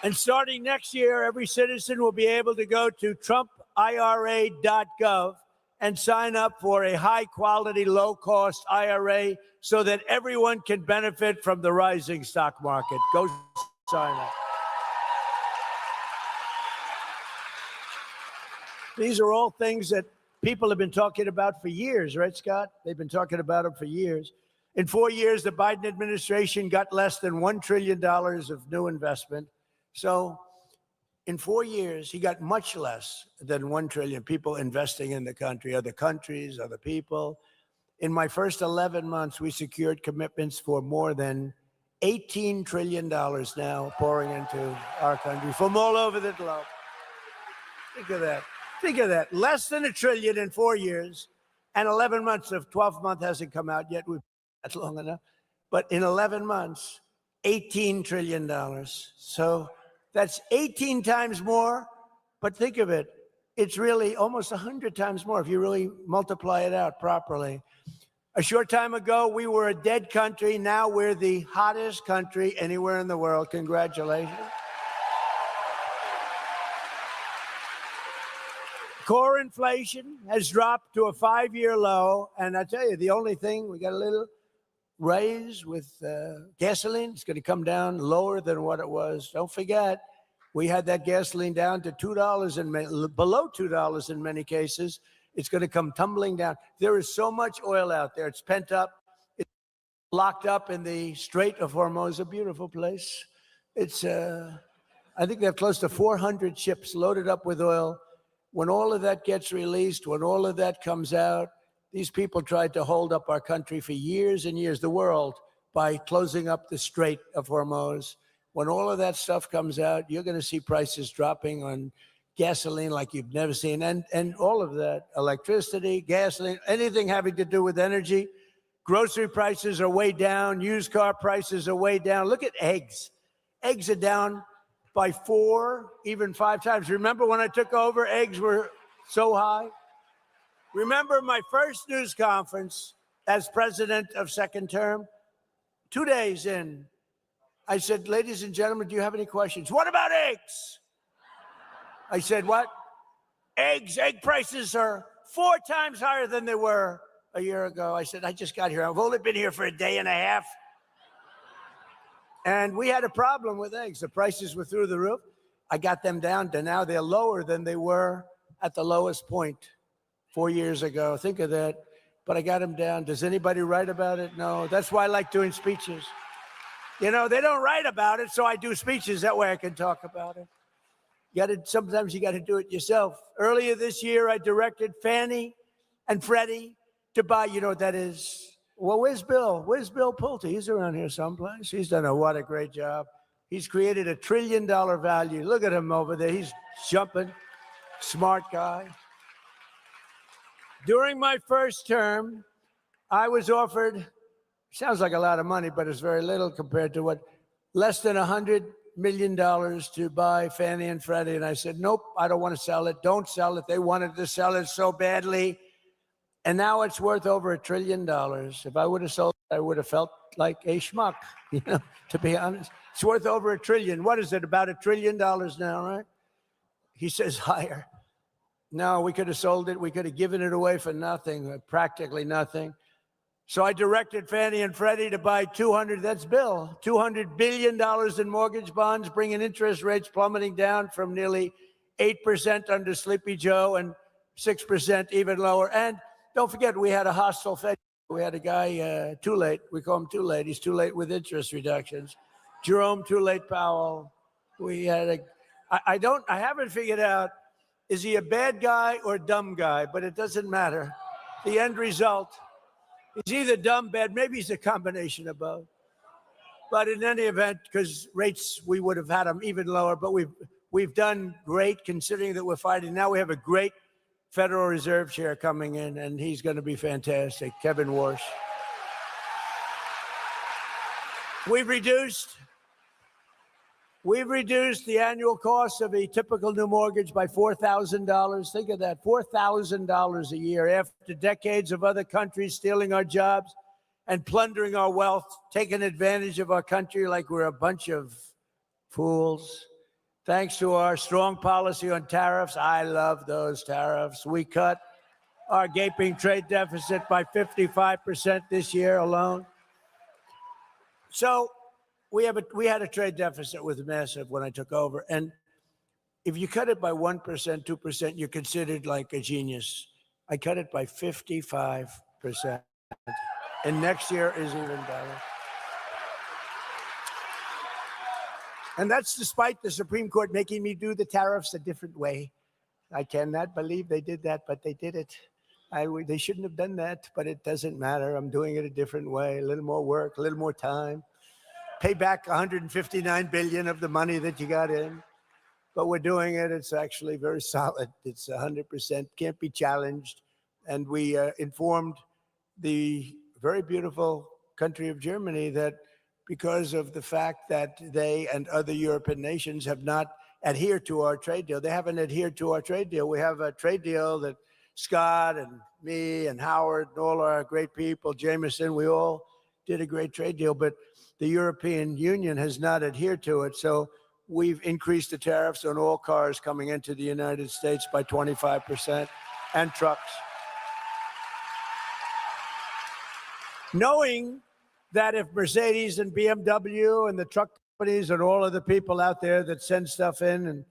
And starting next year, every citizen will be able to go to TrumpIRA.gov and sign up for a high-quality, low-cost IRA so that everyone can benefit from the rising stock market. Go sign up. These are all things that people have been talking about for years, right, Scott? They've been talking about them for years. In 4 years, the Biden administration got less than $1 trillion of new investment. So in 4 years, he got much less than 1 trillion people investing in the country, other countries, other people. In my first 11 months, we secured commitments for more than $18 trillion now pouring into our country from all over the globe. Think of that. Think of that. Less than $1 trillion in 4 years, and 11 months of 12th month hasn't come out yet. That's long enough. But in 11 months, $18 trillion. So that's 18 times more. But think of it. It's really almost 100 times more if you really multiply it out properly. A short time ago, we were a dead country. Now we're the hottest country anywhere in the world. Congratulations. Core inflation has dropped to a 5-year low. And I tell you, the only thing, we got a little raise with gasoline. It's going to come down lower than what it was. Don't forget, we had that gasoline down to $2 and below $2 in many cases. It's going to come tumbling down. There is so much oil out there. It's pent up. It's locked up in the Strait of Hormuz, a beautiful place. It's, I think they have close to 400 ships loaded up with oil. When all of that gets released, when all of that comes out, these people tried to hold up our country for years and years, the world, by closing up the Strait of Hormuz. When all of that stuff comes out, you're going to see prices dropping on gasoline like you've never seen, and all of that, electricity, gasoline, anything having to do with energy. Grocery prices are way down. Used car prices are way down. Look at eggs. Eggs are down by 4, even 5 times. Remember when I took over, eggs were so high? Remember my first news conference as president of second term? 2 days in, I said, ladies and gentlemen, do you have any questions? What about eggs? I said, what? Eggs, egg prices are 4 times higher than they were a year ago. I said, I just got here. I've only been here for a day and a half. And we had a problem with eggs. The prices were through the roof. I got them down to now they're lower than they were at the lowest point 4 years ago. Think of that. But I got them down. Does anybody write about it? No. That's why I like doing speeches. You know, they don't write about it, so I do speeches. That way I can talk about it. Sometimes you got to do it yourself. Earlier this year, I directed Fannie and Freddie to buy, you know what that is? Well, where's Bill? Where's Bill Pulte? He's around here someplace. He's done what a great job. He's created $1 trillion value. Look at him over there. He's jumping. Smart guy. During my first term, I was offered, sounds like a lot of money, but it's very little compared to what, less than $100 million to buy Fannie and Freddie. And I said, nope, I don't want to sell it. Don't sell it. They wanted to sell it so badly. And now it's worth over $1 trillion. If I would have sold it, I would have felt like a schmuck, to be honest. It's worth over $1 trillion. What is it, about $1 trillion now, right? He says higher. No, we could have sold it. We could have given it away for nothing, practically nothing. So I directed Fannie and Freddie to buy $200 billion in mortgage bonds, bringing interest rates plummeting down from nearly 8% under Sleepy Joe and 6% even lower. And don't forget, we had a hostile Fed. We had a guy, too late. We call him too late. He's too late with interest reductions. Jerome Too Late Powell. We had I haven't figured out, is he a bad guy or a dumb guy? But it doesn't matter. The end result, he's either dumb, bad, maybe he's a combination of both. But in any event, because rates, we would have had them even lower, but we've done great considering that we're fighting. Now we have a great Federal Reserve chair coming in, and he's going to be fantastic, Kevin Warsh. We've reduced the annual cost of a typical new mortgage by $4,000. Think of that, $4,000 a year after decades of other countries stealing our jobs and plundering our wealth, taking advantage of our country like we're a bunch of fools. Thanks to our strong policy on tariffs, I love those tariffs. We cut our gaping trade deficit by 55% this year alone. So we had a trade deficit with massive when I took over. And if you cut it by 1%, 2%, you're considered like a genius. I cut it by 55%. And next year is even better. And that's despite the Supreme Court making me do the tariffs a different way. I cannot believe they did that, but they did it. They shouldn't have done that, but it doesn't matter. I'm doing it a different way, a little more work, a little more time. Pay back $159 billion of the money that you got in. But we're doing it. It's actually very solid. It's 100%, can't be challenged. And we informed the very beautiful country of Germany that because of the fact that they and other European nations have not adhered to our trade deal. They haven't adhered to our trade deal. We have a trade deal that Scott and me and Howard and all our great people, Jameson, we all did a great trade deal, but the European Union has not adhered to it. So we've increased the tariffs on all cars coming into the United States by 25% and trucks. Knowing that if Mercedes and BMW and the truck companies and all of the people out there that send stuff in and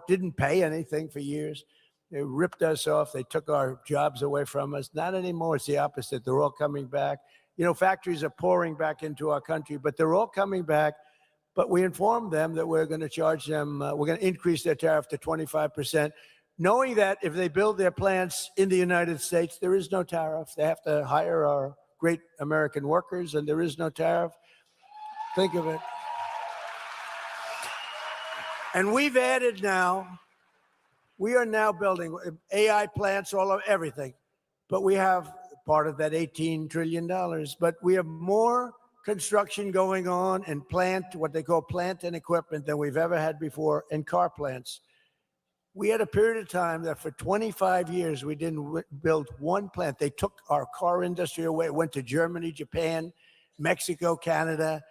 didn't pay anything for years, they ripped us off. They took our jobs away from us. Not anymore. It's the opposite. They're all coming back. You know, factories are pouring back into our country, but they're all coming back. But we informed them that we're going to charge them, we're going to increase their tariff to 25%, knowing that if they build their plants in the United States, there is no tariff. They have to hire our great American workers, and there is no tariff. Think of it. And we've added now, we are now building AI plants, all of everything. But we have part of that $18 trillion. But we have more construction going on in what they call plant and equipment than we've ever had before in car plants. We had a period of time that for 25 years, we didn't build one plant. They took our car industry away. It went to Germany, Japan, Mexico, Canada.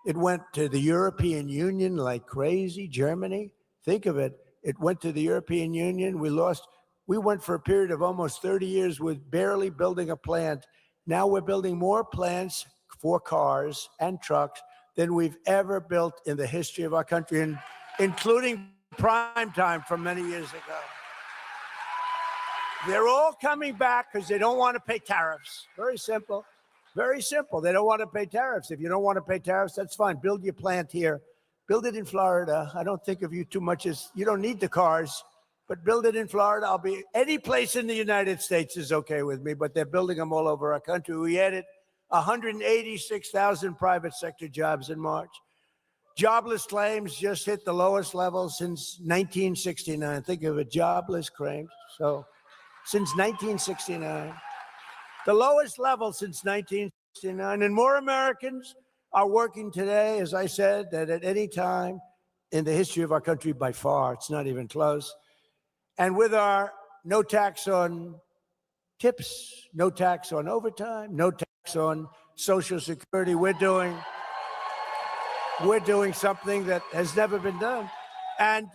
It went to the European Union like crazy. Germany, think of it. It went to the European Union. We went for a period of almost 30 years with barely building a plant. Now we're building more plants for cars and trucks than we've ever built in the history of our country, including prime time from many years ago. They're all coming back because they don't want to pay tariffs. Very simple. Very simple. They don't want to pay tariffs. If you don't want to pay tariffs, that's fine. Build your plant here. Build it in Florida. I don't think of you too much as, you don't need the cars, but build it in Florida. I'll be, any place in the United States is okay with me, but they're building them all over our country. We added 186,000 private sector jobs in March. Jobless claims just hit the lowest level since 1969. Think of it, jobless claims. So since 1969, the lowest level since 1969. And more Americans are working today, as I said, than at any time in the history of our country by far. It's not even close. And with our no tax on tips, no tax on overtime, no tax on Social Security, we're doing something that has never been done. And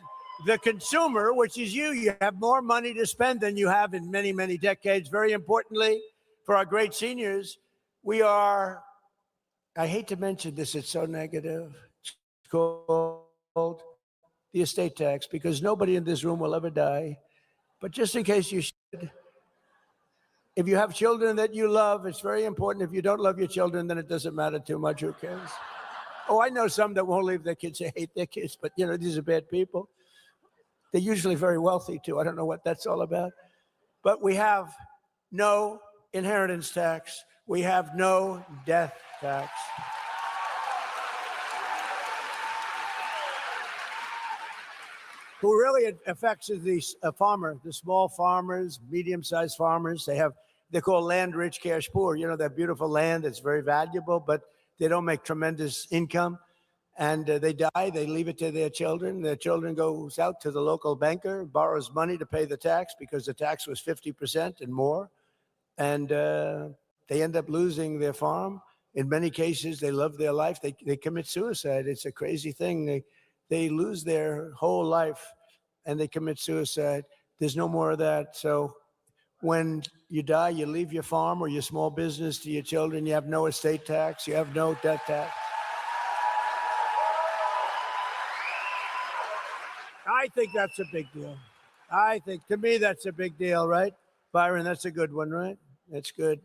the consumer, which is you have more money to spend than you have in many, many decades. Very importantly, for our great seniors, we are, I hate to mention this, it's so negative. It's called the estate tax, because nobody in this room will ever die. But just in case you should, if you have children that you love, it's very important. If you don't love your children, then it doesn't matter too much. Who cares? Oh, I know some that won't leave their kids. They hate their kids, but you know, these are bad people. They're usually very wealthy too. I don't know what that's all about. But we have no inheritance tax. We have no death tax. Who really affects is the farmer, the small farmers, medium-sized farmers. They're called land-rich, cash-poor. You know, that beautiful land that's very valuable, but they don't make tremendous income. And they die, they leave it to their children. Their children goes out to the local banker, borrows money to pay the tax because the tax was 50% and more. And they end up losing their farm. In many cases, they love their life. They commit suicide. It's a crazy thing. They lose their whole life and they commit suicide. There's no more of that. So when you die, you leave your farm or your small business to your children. You have no estate tax. You have no death tax. I think that's a big deal. To me, that's a big deal, right? Byron, that's a good one, right? That's good.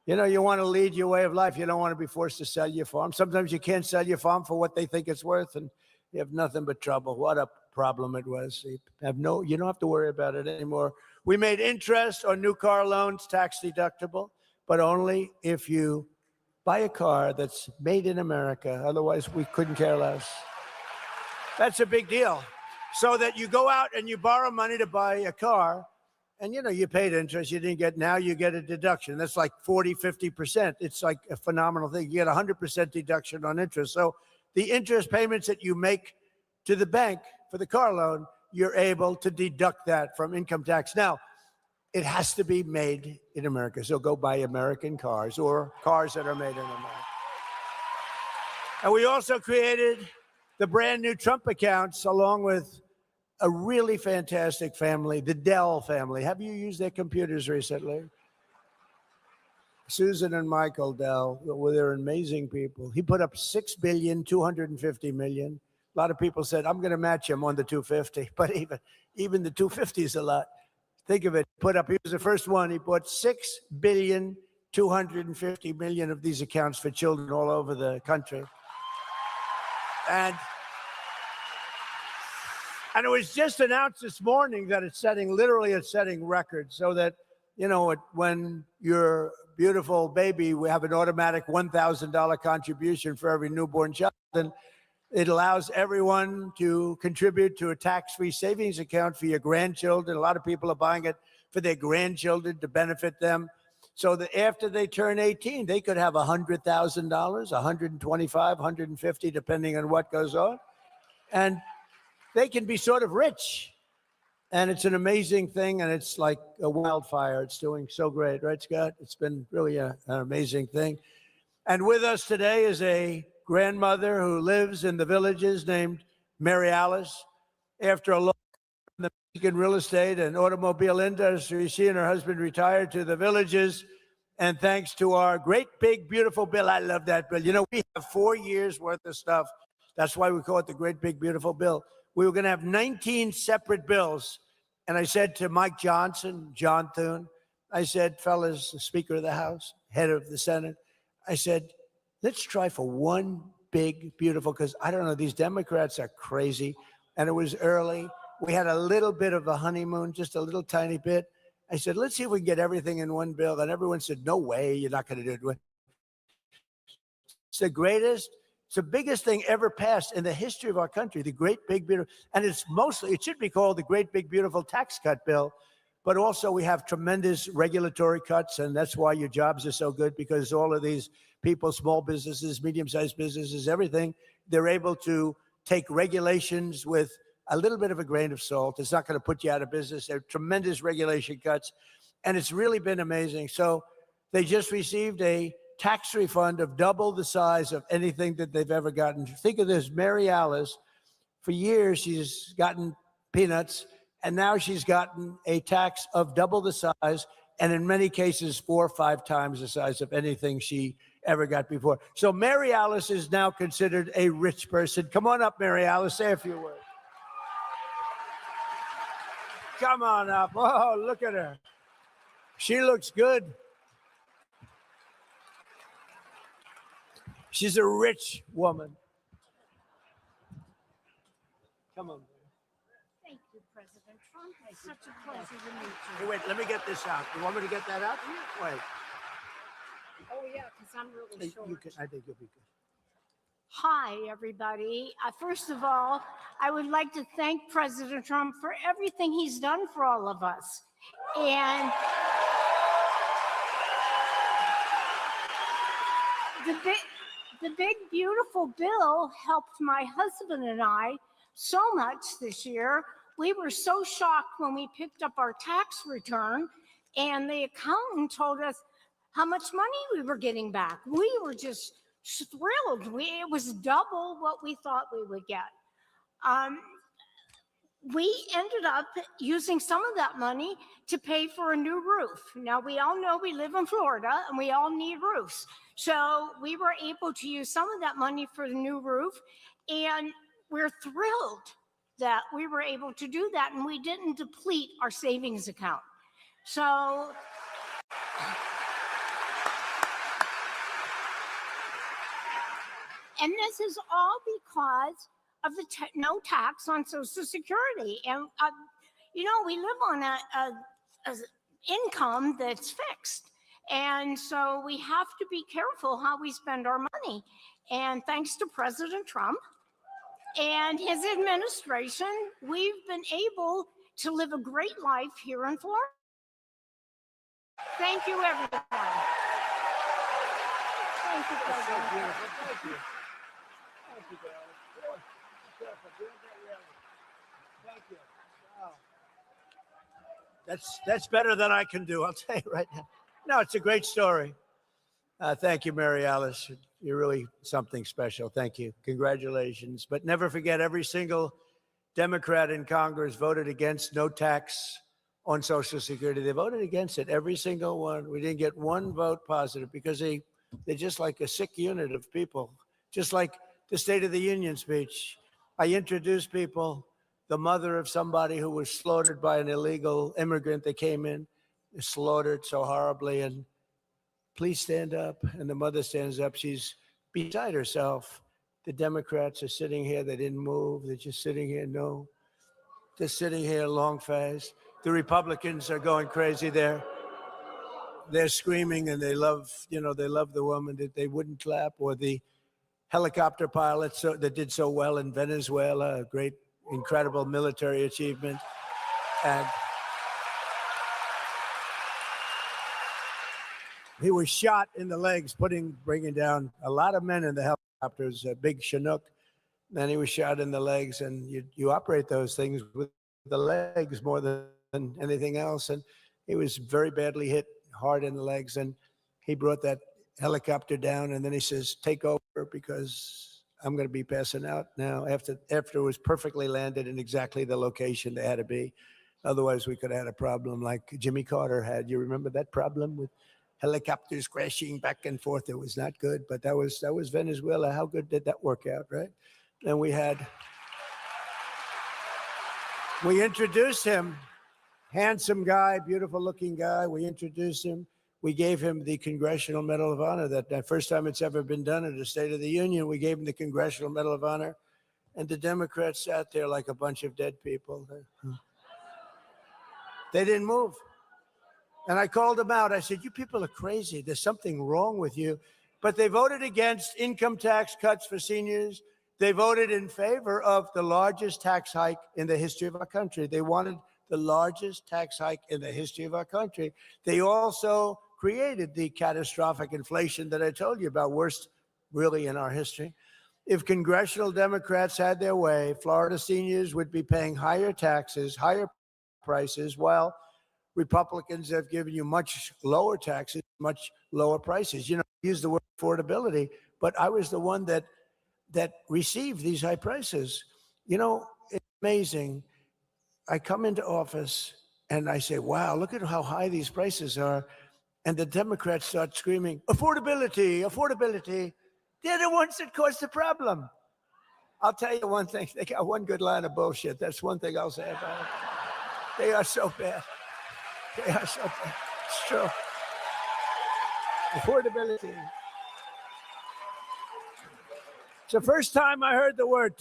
You know, you want to lead your way of life. You don't want to be forced to sell your farm. Sometimes you can't sell your farm for what they think it's worth, and you have nothing but trouble. What a problem it was. You don't have to worry about it anymore. We made interest on new car loans tax deductible, but only if you buy a car that's made in America. Otherwise, we couldn't care less. That's a big deal. So that you go out and you borrow money to buy a car, and, you know, you paid interest, you didn't get, now you get a deduction. That's like 40, 50%. It's like a phenomenal thing. You get 100% deduction on interest. So the interest payments that you make to the bank for the car loan, you're able to deduct that from income tax. Now, it has to be made in America. So go buy American cars or cars that are made in America. And we also created the brand new Trump accounts along with a really fantastic family, the Dell family. Have you used their computers recently? Susan and Michael Dell, well, they're amazing people. He put up $6,250,000,000. A lot of people said, I'm going to match him on the 250, but even the 250 is a lot. Think of it. He was the first one. He bought $6,250,000,000 of these accounts for children all over the country. And it was just announced this morning that it's setting records, so that, you know, when your beautiful baby, we have an automatic $1,000 contribution for every newborn child. And it allows everyone to contribute to a tax-free savings account for your grandchildren. A lot of people are buying it for their grandchildren to benefit them, so that after they turn 18, they could have $100,000, $125,000, $150,000, depending on what goes on. And they can be sort of rich. And it's an amazing thing, and it's like a wildfire. It's doing so great, right, Scott? It's been really an amazing thing. And with us today is a grandmother who lives in the Villages named Mary Alice. After a long time in the Mexican real estate and automobile industry, she and her husband retired to the Villages. And thanks to our great, big, beautiful bill, I love that bill. You know, we have 4 years worth of stuff. That's why we call it the great, big, beautiful bill. We were going to have 19 separate bills. And I said to Mike Johnson, John Thune, I said, fellas, the Speaker of the House, head of the Senate, I said, let's try for $1 big, beautiful, because I don't know, these Democrats are crazy. And it was early. We had a little bit of a honeymoon, just a little tiny bit. I said, let's see if we can get everything in one bill. And everyone said, no way, you're not going to do it. It's the greatest, it's the biggest thing ever passed in the history of our country, the great big beautiful, and it's mostly, it should be called the great big beautiful tax cut bill, but also we have tremendous regulatory cuts, and that's why your jobs are so good, because all of these people, small businesses, medium-sized businesses, everything, they're able to take regulations with a little bit of a grain of salt. It's not going to put you out of business. There are tremendous regulation cuts, and it's really been amazing. So they just received a tax refund of double the size of anything that they've ever gotten. Think of this, Mary Alice, for years she's gotten peanuts, and now she's gotten a tax of double the size, and in many cases 4 or 5 times the size of anything she ever got before. So Mary Alice is now considered a rich person. Come on up, Mary Alice, say a few words. Come on up. Oh, look at her. She looks good. She's a rich woman. Come on. Thank you, President Trump. It's such a pleasure to meet Hey, you. wait, let me get this out. You want me to get that out? Wait. Oh, yeah, because I'm really short. I think you'll be good. Hi, everybody. First of all, I would like to thank President Trump for everything he's done for all of us. And the big, beautiful bill helped my husband and I so much this year. We were so shocked when we picked up our tax return and the accountant told us how much money we were getting back. We were just thrilled. It was double what we thought we would get. We ended up using some of that money to pay for a new roof. Now, we all know we live in Florida and we all need roofs. So we were able to use some of that money for the new roof, and we're thrilled that we were able to do that, and we didn't deplete our savings account. So and this is all because of the no tax on Social Security. And, you know, we live on a income that's fixed. And so we have to be careful how we spend our money. And thanks to President Trump and his administration, we've been able to live a great life here in Florida. Thank you, everyone. Thank you, President. Thank you. Thank you, darling. Thank you. Wow. That's better than I can do, I'll tell you right now. No, it's a great story. Thank you, Mary Alice. You're really something special. Thank you. Congratulations. But never forget, every single Democrat in Congress voted against no tax on Social Security. They voted against it, every single one. We didn't get one vote positive because they're just like a sick unit of people, just like the State of the Union speech. I introduced people, the mother of somebody who was slaughtered by an illegal immigrant that came in, slaughtered so horribly, and please stand up. And the mother stands up. She's beside herself. The Democrats are sitting here. They didn't move. They're just sitting here. No, just sitting here long fast. The Republicans are going crazy there. They're screaming, and they love, they love the woman that they wouldn't clap, or the helicopter pilots that did so well in Venezuela, a great, incredible military achievement. And he was shot in the legs, bringing down a lot of men in the helicopters, a big Chinook. And he was shot in the legs, and you operate those things with the legs more than anything else. And he was very badly hit hard in the legs, and he brought that helicopter down, and then he says, take over, because I'm going to be passing out now, after it was perfectly landed in exactly the location they had to be. Otherwise, we could have had a problem like Jimmy Carter had. You remember that problem with helicopters crashing back and forth? It was not good, but that was Venezuela. How good did that work out, right? And we introduced him, handsome guy, beautiful looking guy. We introduced him. we gave him the Congressional Medal of Honor. That first time it's ever been done at a State of the Union. We gave him the Congressional Medal of Honor. And the Democrats sat there like a bunch of dead people. They didn't move. And I called them out. I said, you people are crazy. There's something wrong with you. But they voted against income tax cuts for seniors. They voted in favor of the largest tax hike in the history of our country. They wanted the largest tax hike in the history of our country. They also created the catastrophic inflation that I told you about, worst really in our history. If congressional Democrats had their way, Florida seniors would be paying higher taxes, higher prices, while Republicans have given you much lower taxes, much lower prices. You know, I use the word affordability, but I was the one that received these high prices. You know, it's amazing. I come into office and I say, wow, look at how high these prices are. And the Democrats start screaming, affordability, affordability. They're the ones that caused the problem. I'll tell you one thing. They got one good line of bullshit. That's one thing I'll say about it. They are so bad. They are so bad. It's true. Affordability. It's the first time I heard the word.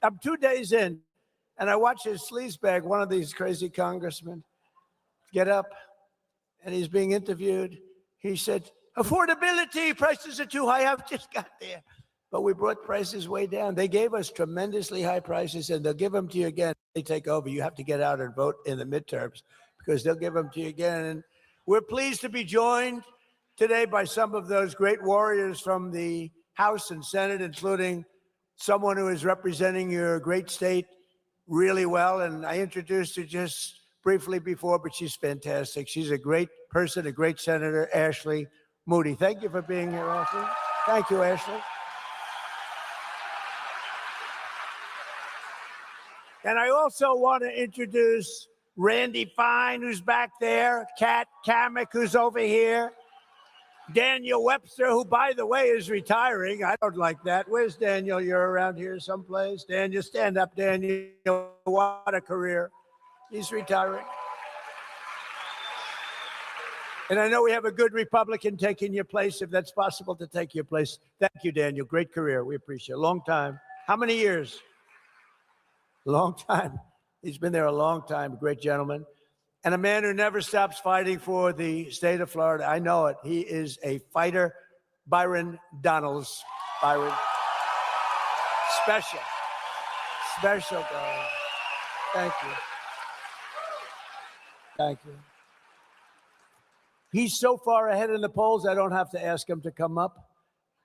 I'm 2 days in, and I watch this sleazebag, one of these crazy congressmen, get up, and he's being interviewed. He said, affordability, prices are too high. I've just got there. But we brought prices way down. They gave us tremendously high prices, and they'll give them to you again. They take over. You have to get out and vote in the midterms because they'll give them to you again. And we're pleased to be joined today by some of those great warriors from the House and Senate, including someone who is representing your great state really well. And I introduced her just briefly before, but she's fantastic. She's a great person, a great senator, Ashley Moody. Thank you for being here, Ashley. Thank you, Ashley. And I also want to introduce Randy Fine, who's back there, Kat Kamek, who's over here, Daniel Webster, who, by the way, is retiring. I don't like that. Where's Daniel? You're around here someplace. Daniel, stand up, Daniel. What a career. He's retiring. And I know we have a good Republican taking your place, if that's possible to take your place. Thank you, Daniel. Great career. We appreciate it. Long time. How many years? Long time. He's been there a long time. Great gentleman. And a man who never stops fighting for the state of Florida. I know it. He is a fighter. Byron Donalds. Byron. Special. Special guy. Thank you. Thank you. He's so far ahead in the polls, I don't have to ask him to come up.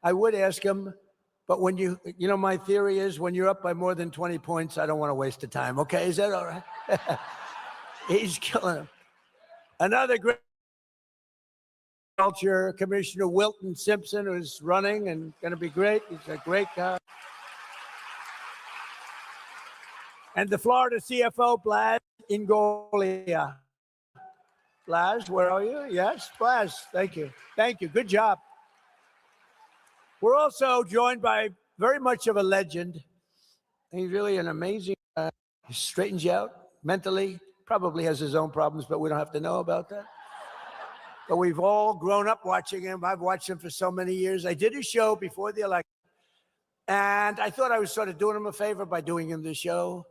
I would ask him, but when you know, my theory is when you're up by more than 20 points, I don't want to waste the time. Okay, is that all right? He's killing him. Another great culture, Commissioner Wilton Simpson, who's running and going to be great. He's a great guy. And the Florida CFO, Blas Ingoglia. Blas, where are you? Yes, Blas, thank you. Thank you, good job. We're also joined by very much of a legend. He's really an amazing, he straightens you out mentally, probably has his own problems, but we don't have to know about that. But we've all grown up watching him. I've watched him for so many years. I did a show before the election, and I thought I was sort of doing him a favor by doing him the show.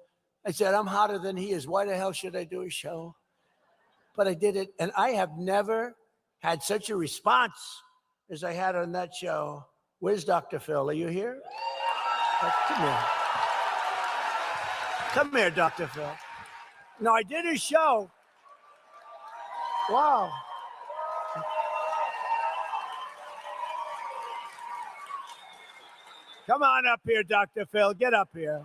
I said, I'm hotter than he is. Why the hell should I do a show? But I did it, and I have never had such a response as I had on that show. Where's Dr. Phil? Are you here? Come here. Come here, Dr. Phil. No, I did a show. Wow. Come on up here, Dr. Phil. Get up here.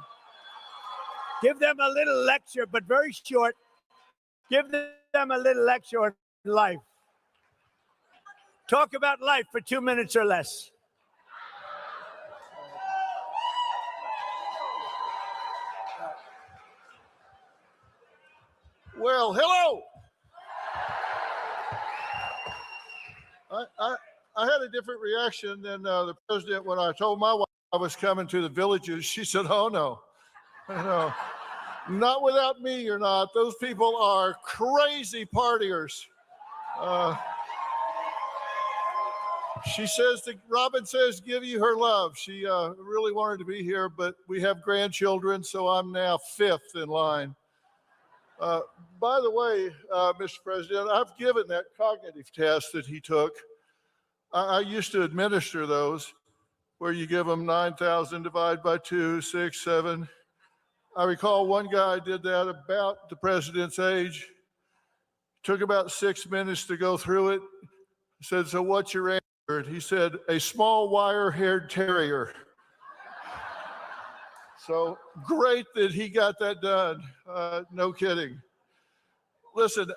Give them a little lecture, but very short. Give them a little lecture on life. Talk about life for 2 minutes or less. Well, hello. I had a different reaction than the president when I told my wife I was coming to the Villages. She said, oh, no. No. Not without me, you're not. Those people are crazy partiers. She says that Robin says, give you her love. She really wanted to be here, but we have grandchildren, so I'm now fifth in line. By the way, Mr. President, I've given that cognitive test that he took. I used to administer those where you give them 9,000 divided by 2, 6, 7. I recall one guy did that about the president's age. Took about 6 minutes to go through it. Said, so what's your answer? And he said, a small wire-haired terrier. So great that he got that done. No kidding. Listen,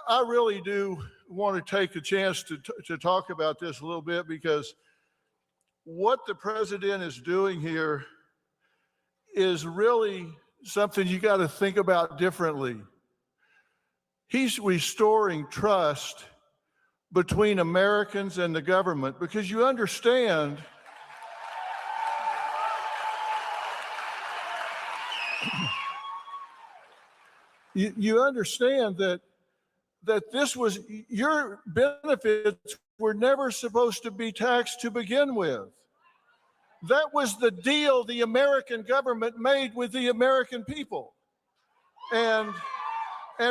I really do want to take a chance to talk about this a little bit, because what the president is doing here is really something you got to think about differently. He's restoring trust between Americans and the government, because you understand you understand that this was, your benefits were never supposed to be taxed to begin with. That was the deal the American government made with the American people. And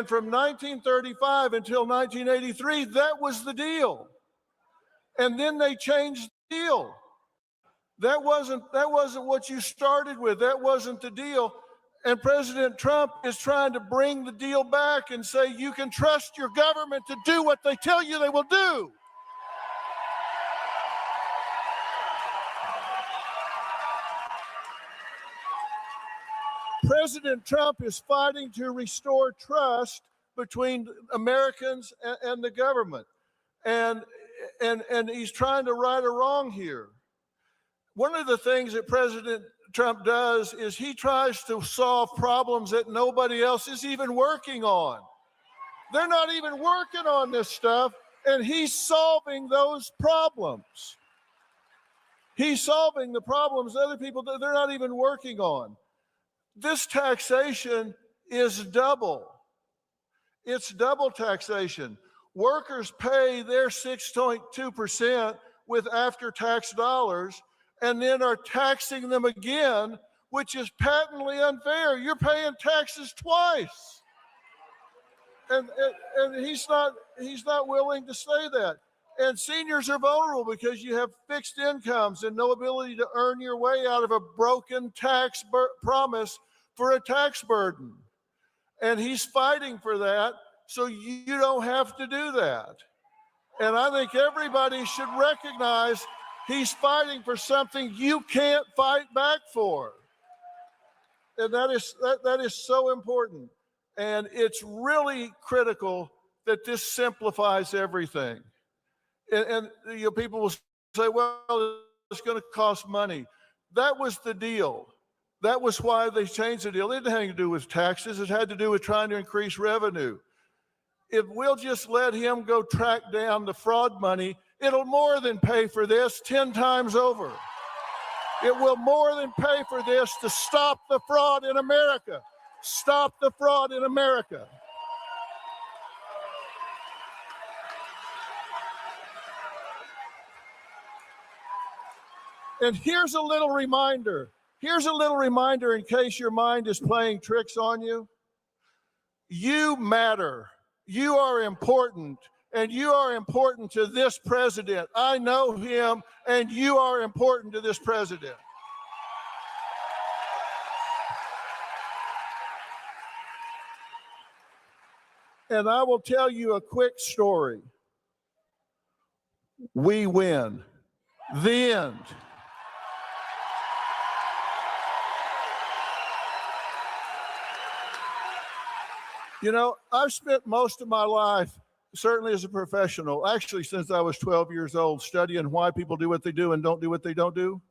from 1935 until 1983, that was the deal. And then they changed the deal. That wasn't what you started with. That wasn't the deal. And President Trump is trying to bring the deal back and say you can trust your government to do what they tell you they will do. President Trump is fighting to restore trust between Americans and the government. And he's trying to right a wrong here. One of the things that President Trump does is he tries to solve problems that nobody else is even working on. They're not even working on this stuff, and he's solving those problems. He's solving the problems other people, they're not even working on. This taxation is double. It's double taxation. Workers pay their 6.2% with after-tax dollars, and then are taxing them again, which is patently unfair. You're paying taxes twice. And he's not willing to say that. And seniors are vulnerable because you have fixed incomes and no ability to earn your way out of a broken tax promise for a tax burden. And he's fighting for that, so you don't have to do that. And I think everybody should recognize he's fighting for something you can't fight back for. And that is so important. And it's really critical that this simplifies everything. And you know, people will say, well, it's going to cost money. That was the deal. That was why they changed the deal. It didn't have anything to do with taxes. It had to do with trying to increase revenue. If we'll just let him go track down the fraud money, it'll more than pay for this 10 times over. It will more than pay for this to stop the fraud in America. Stop the fraud in America. And here's a little reminder. Here's a little reminder in case your mind is playing tricks on you. You matter. You are important. And you are important to this president. I know him, and you are important to this president. And I will tell you a quick story. We win. The end. You know, I've spent most of my life, certainly as a professional, actually since I was 12 years old, studying why people do what they do and don't do what they don't do.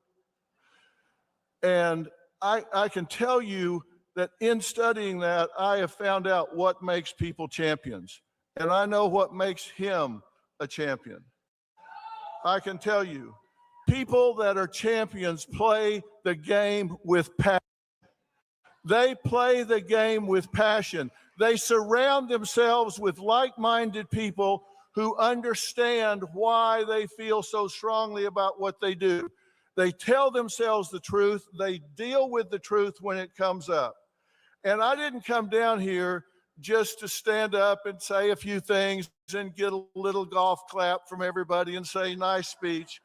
And I can tell you that in studying that, I have found out what makes people champions. And I know what makes him a champion. I can tell you, people that are champions play the game with passion. They play the game with passion. They surround themselves with like-minded people who understand why they feel so strongly about what they do. They tell themselves the truth. They deal with the truth when it comes up. And I didn't come down here just to stand up and say a few things and get a little golf clap from everybody and say, nice speech.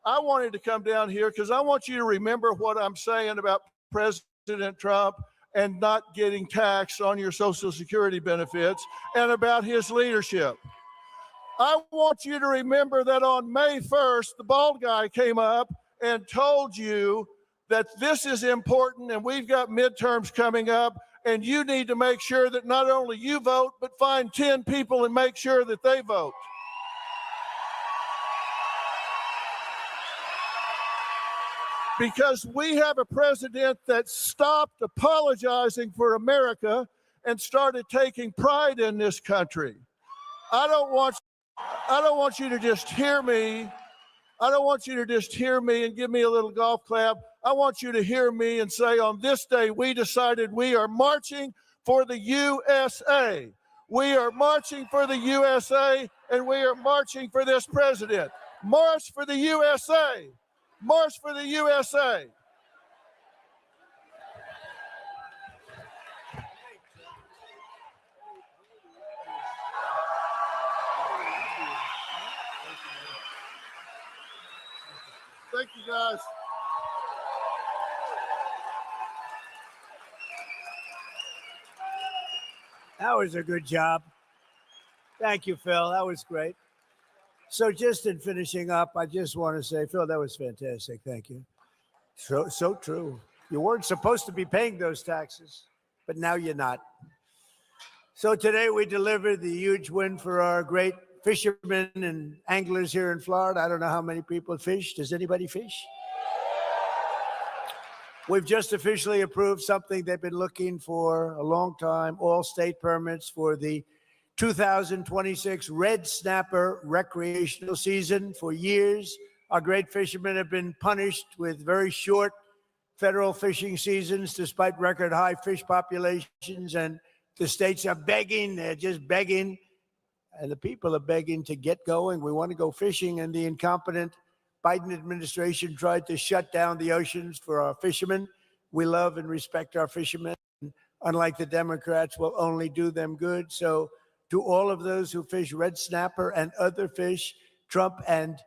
I wanted to come down here because I want you to remember what I'm saying about President Trump and not getting taxed on your Social Security benefits and about his leadership. I want you to remember that on May 1st, the bald guy came up and told you that this is important and we've got midterms coming up and you need to make sure that not only you vote, but find 10 people and make sure that they vote. Because we have a president that stopped apologizing for America and started taking pride in this country. I don't want you to just hear me. I don't want you to just hear me and give me a little golf clap. I want you to hear me and say, on this day, we decided we are marching for the USA. We are marching for the USA, and we are marching for this president. March for the USA. March for the USA. Thank you, guys. That was a good job. Thank you, Phil. That was great. So just in finishing up, I just want to say, Phil, that was fantastic. Thank you. So true. You weren't supposed to be paying those taxes, but now you're not. So today we delivered the huge win for our great fishermen and anglers here in Florida. I don't know how many people fish. Does anybody fish? We've just officially approved something they've been looking for a long time, all state permits for the 2026 red snapper recreational season. For years, our great fishermen have been punished with very short federal fishing seasons despite record high fish populations, and the states are begging, they're just begging, and the people are begging to get going. We want to go fishing, and the incompetent Biden administration tried to shut down the oceans for our fishermen. We love and respect our fishermen. Unlike the Democrats, will only do them good. So to all of those who fish red snapper and other fish, Trump and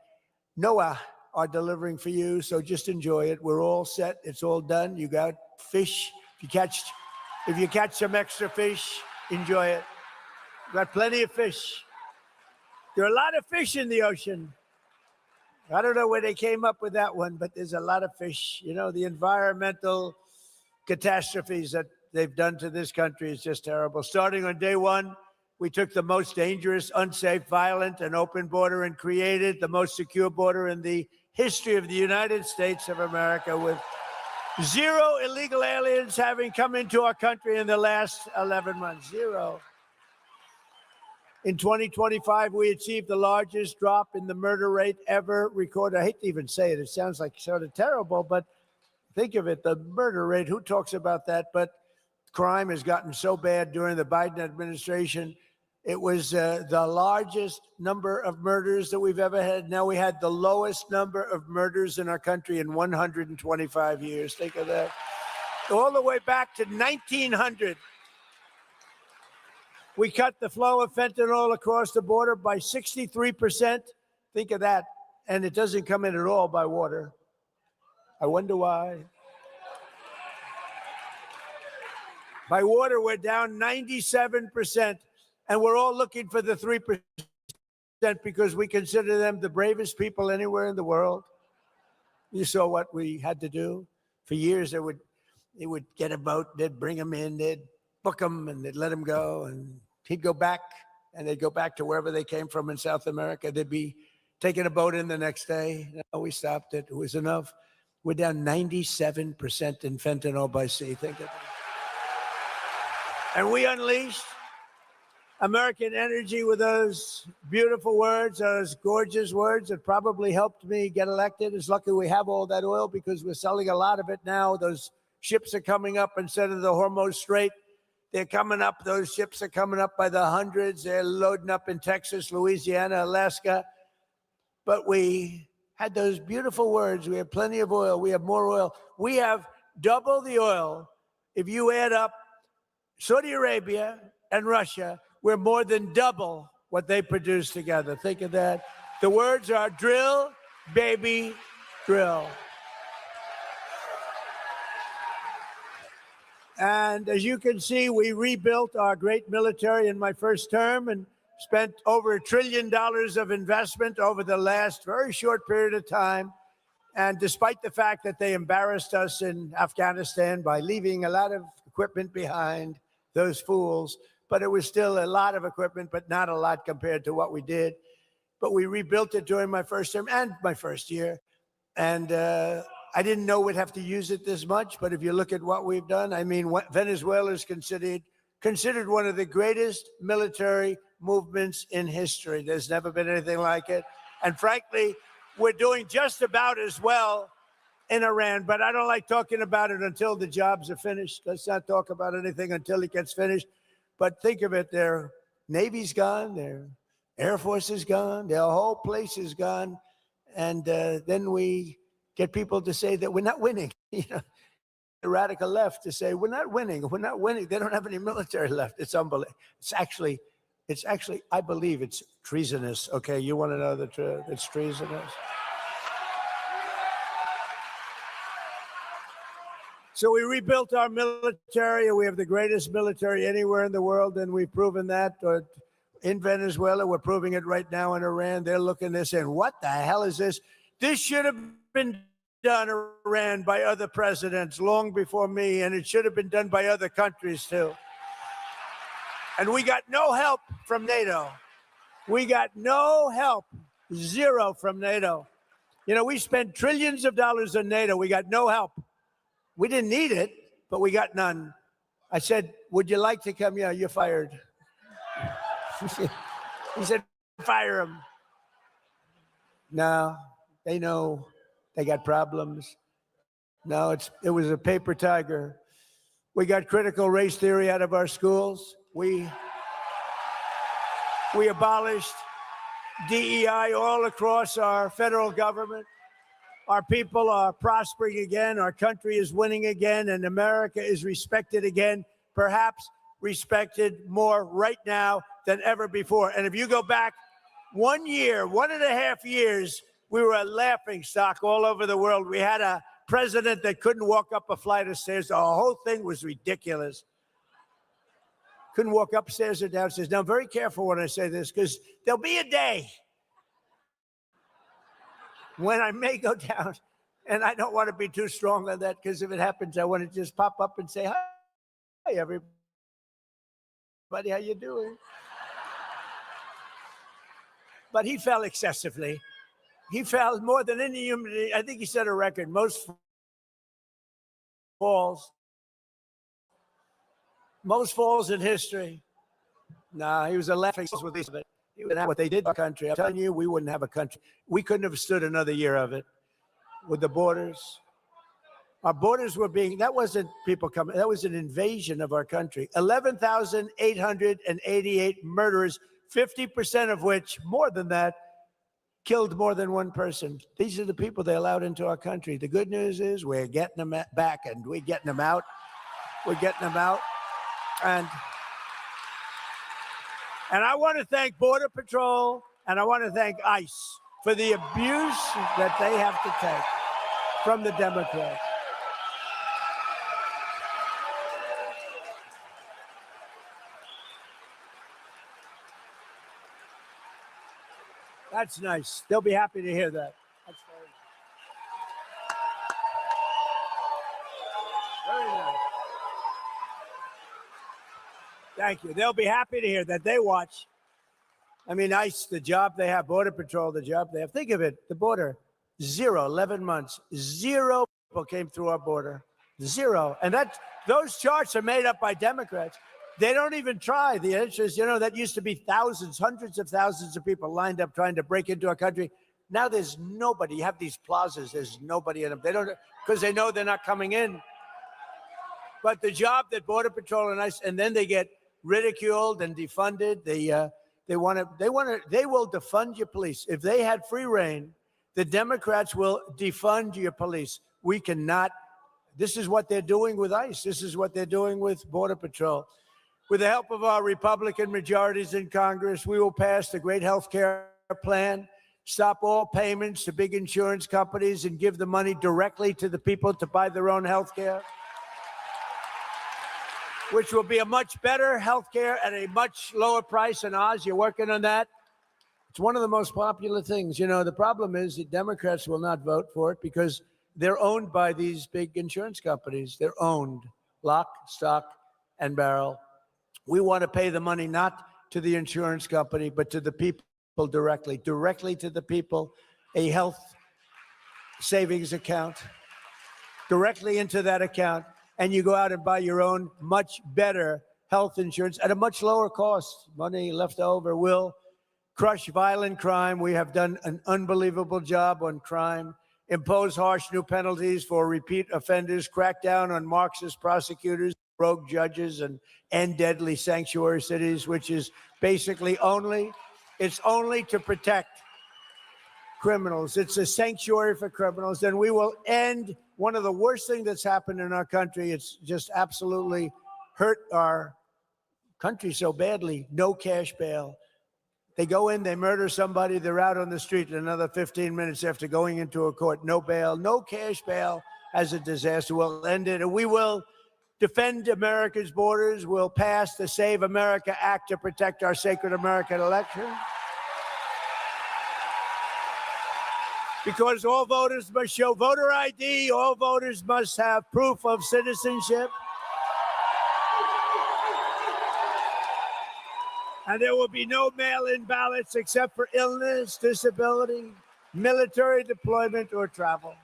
Noah are delivering for you. So just enjoy it. We're all set. It's all done. You got fish. If you catch some extra fish, enjoy it. Got plenty of fish. There are a lot of fish in the ocean. I don't know where they came up with that one, but there's a lot of fish. You know, the environmental catastrophes that they've done to this country is just terrible. Starting on day one, we took the most dangerous, unsafe, violent, and open border and created the most secure border in the history of the United States of America, with 0 illegal aliens having come into our country in the last 11 months. 0. In 2025, we achieved the largest drop in the murder rate ever recorded. I hate to even say it. It sounds like sort of terrible, but think of it, the murder rate, who talks about that? But crime has gotten so bad during the Biden administration. It was the largest number of murders that we've ever had. Now we had the lowest number of murders in our country in 125 years. Think of that. All the way back to 1900. We cut the flow of fentanyl across the border by 63%. Think of that. And it doesn't come in at all by water. I wonder why. By water, we're down 97%. And we're all looking for the 3% because we consider them the bravest people anywhere in the world. You saw what we had to do. For years, they would get a boat, they'd bring him in, they'd book him, and they'd let him go. And he'd go back, and they'd go back to wherever they came from in South America. They'd be taking a boat in the next day. No, we stopped it. It was enough. We're down 97% in fentanyl by sea. Think of it. And we unleashed American energy with those beautiful words, those gorgeous words that probably helped me get elected. It's lucky we have all that oil because we're selling a lot of it now. Those ships are coming up instead of the Hormuz Strait. They're coming up. Those ships are coming up by the hundreds. They're loading up in Texas, Louisiana, Alaska. But we had those beautiful words. We have plenty of oil. We have more oil. We have double the oil. If you add up Saudi Arabia and Russia, we're more than double what they produce together. Think of that. The words are drill, baby, drill. And as you can see, we rebuilt our great military in my first term and spent over $1 trillion of investment over the last very short period of time. And despite the fact that they embarrassed us in Afghanistan by leaving a lot of equipment behind, those fools, but it was still a lot of equipment, but not a lot compared to what we did. But we rebuilt it during my first term and my first year. And I didn't know we'd have to use it this much, but if you look at what we've done, I mean, Venezuela is considered one of the greatest military movements in history. There's never been anything like it. And frankly, we're doing just about as well in Iran, but I don't like talking about it until the jobs are finished. Let's not talk about anything until it gets finished. But think of it, their Navy's gone, their Air Force is gone, their whole place is gone. And then we get people to say that we're not winning. You know, the radical left to say, we're not winning. They don't have any military left. It's unbelievable. It's actually, I believe it's treasonous. Okay, you want to know the truth? It's treasonous. So we rebuilt our military. We have the greatest military anywhere in the world, and we've proven that. In Venezuela, we're proving it right now in Iran. They're looking at this and what the hell is this? This should have been done in Iran by other presidents long before me, and it should have been done by other countries too. And we got no help from NATO. We got no help, zero from NATO. You know, we spent trillions of dollars on NATO. We got no help. We didn't need it, but we got none. I said, would you like to come? Yeah, you're fired. He said, fire him. No, they know they got problems. No, it was a paper tiger. We got critical race theory out of our schools. We abolished DEI all across our federal government. Our people are prospering again. Our country is winning again, and America is respected again, perhaps respected more right now than ever before. And if you go back 1 year, 1.5 years, we were a laughing stock all over the world. We had a president that couldn't walk up a flight of stairs. The whole thing was ridiculous. Couldn't walk upstairs or downstairs. Now, I'm very careful when I say this, because there'll be a day when I may go down, and I don't want to be too strong on that, because if it happens, I want to just pop up and say, hi, everybody, how you doing? But he fell excessively. He fell more than any human. I think he set a record. Most falls in history. No, he was a laughing stock with it. He wouldn't have what they did to our country. I'm telling you, we wouldn't have a country. We couldn't have stood another year of it with the borders. Our borders were that wasn't people coming. That was an invasion of our country. 11,888 murderers, 50% of which, more than that, killed more than one person. These are the people they allowed into our country. The good news is we're getting them back, and we're getting them out. We're getting them out. And I want to thank Border Patrol, and I want to thank ICE for the abuse that they have to take from the Democrats. That's nice. They'll be happy to hear that. That's very nice. Thank you. They'll be happy to hear that. They watch. I mean, ICE, the job they have, Border Patrol, the job they have. Think of it, the border, 11 months, 0 people came through our border, 0. And those charts are made up by Democrats. They don't even try. The answer is, that used to be thousands, hundreds of thousands of people lined up trying to break into our country. Now there's nobody. You have these plazas, there's nobody in them. They don't, because they know they're not coming in. But the job that Border Patrol and ICE, and then they get ridiculed and defunded. They will defund your police. If they had free reign, the Democrats will defund your police. We cannot. This is what they're doing with ICE. This is what they're doing with Border Patrol. With the help of our Republican majorities in Congress, we will pass the great health care plan, stop all payments to big insurance companies, and give the money directly to the people to buy their own health care, which will be a much better health care at a much lower price than ours. You're working on that. It's one of the most popular things. You know, the problem is that Democrats will not vote for it because they're owned by these big insurance companies. They're owned, lock, stock, and barrel. We want to pay the money not to the insurance company, but to the people directly to the people, a health savings account, directly into that account, and you go out and buy your own much better health insurance at a much lower cost. Money left over will crush violent crime. We have done an unbelievable job on crime, impose harsh new penalties for repeat offenders, crack down on Marxist prosecutors, rogue judges, and end deadly sanctuary cities, which is basically only to protect criminals. It's a sanctuary for criminals. Then we will end one of the worst things that's happened in our country. It's just absolutely hurt our country so badly. No cash bail. They go in, they murder somebody, they're out on the street in another 15 minutes after going into a court. No bail, no cash bail as a disaster. We'll end it, and we will defend America's borders. We'll pass the Save America Act to protect our sacred American election. Because all voters must show voter ID, all voters must have proof of citizenship. And there will be no mail-in ballots except for illness, disability, military deployment, or travel.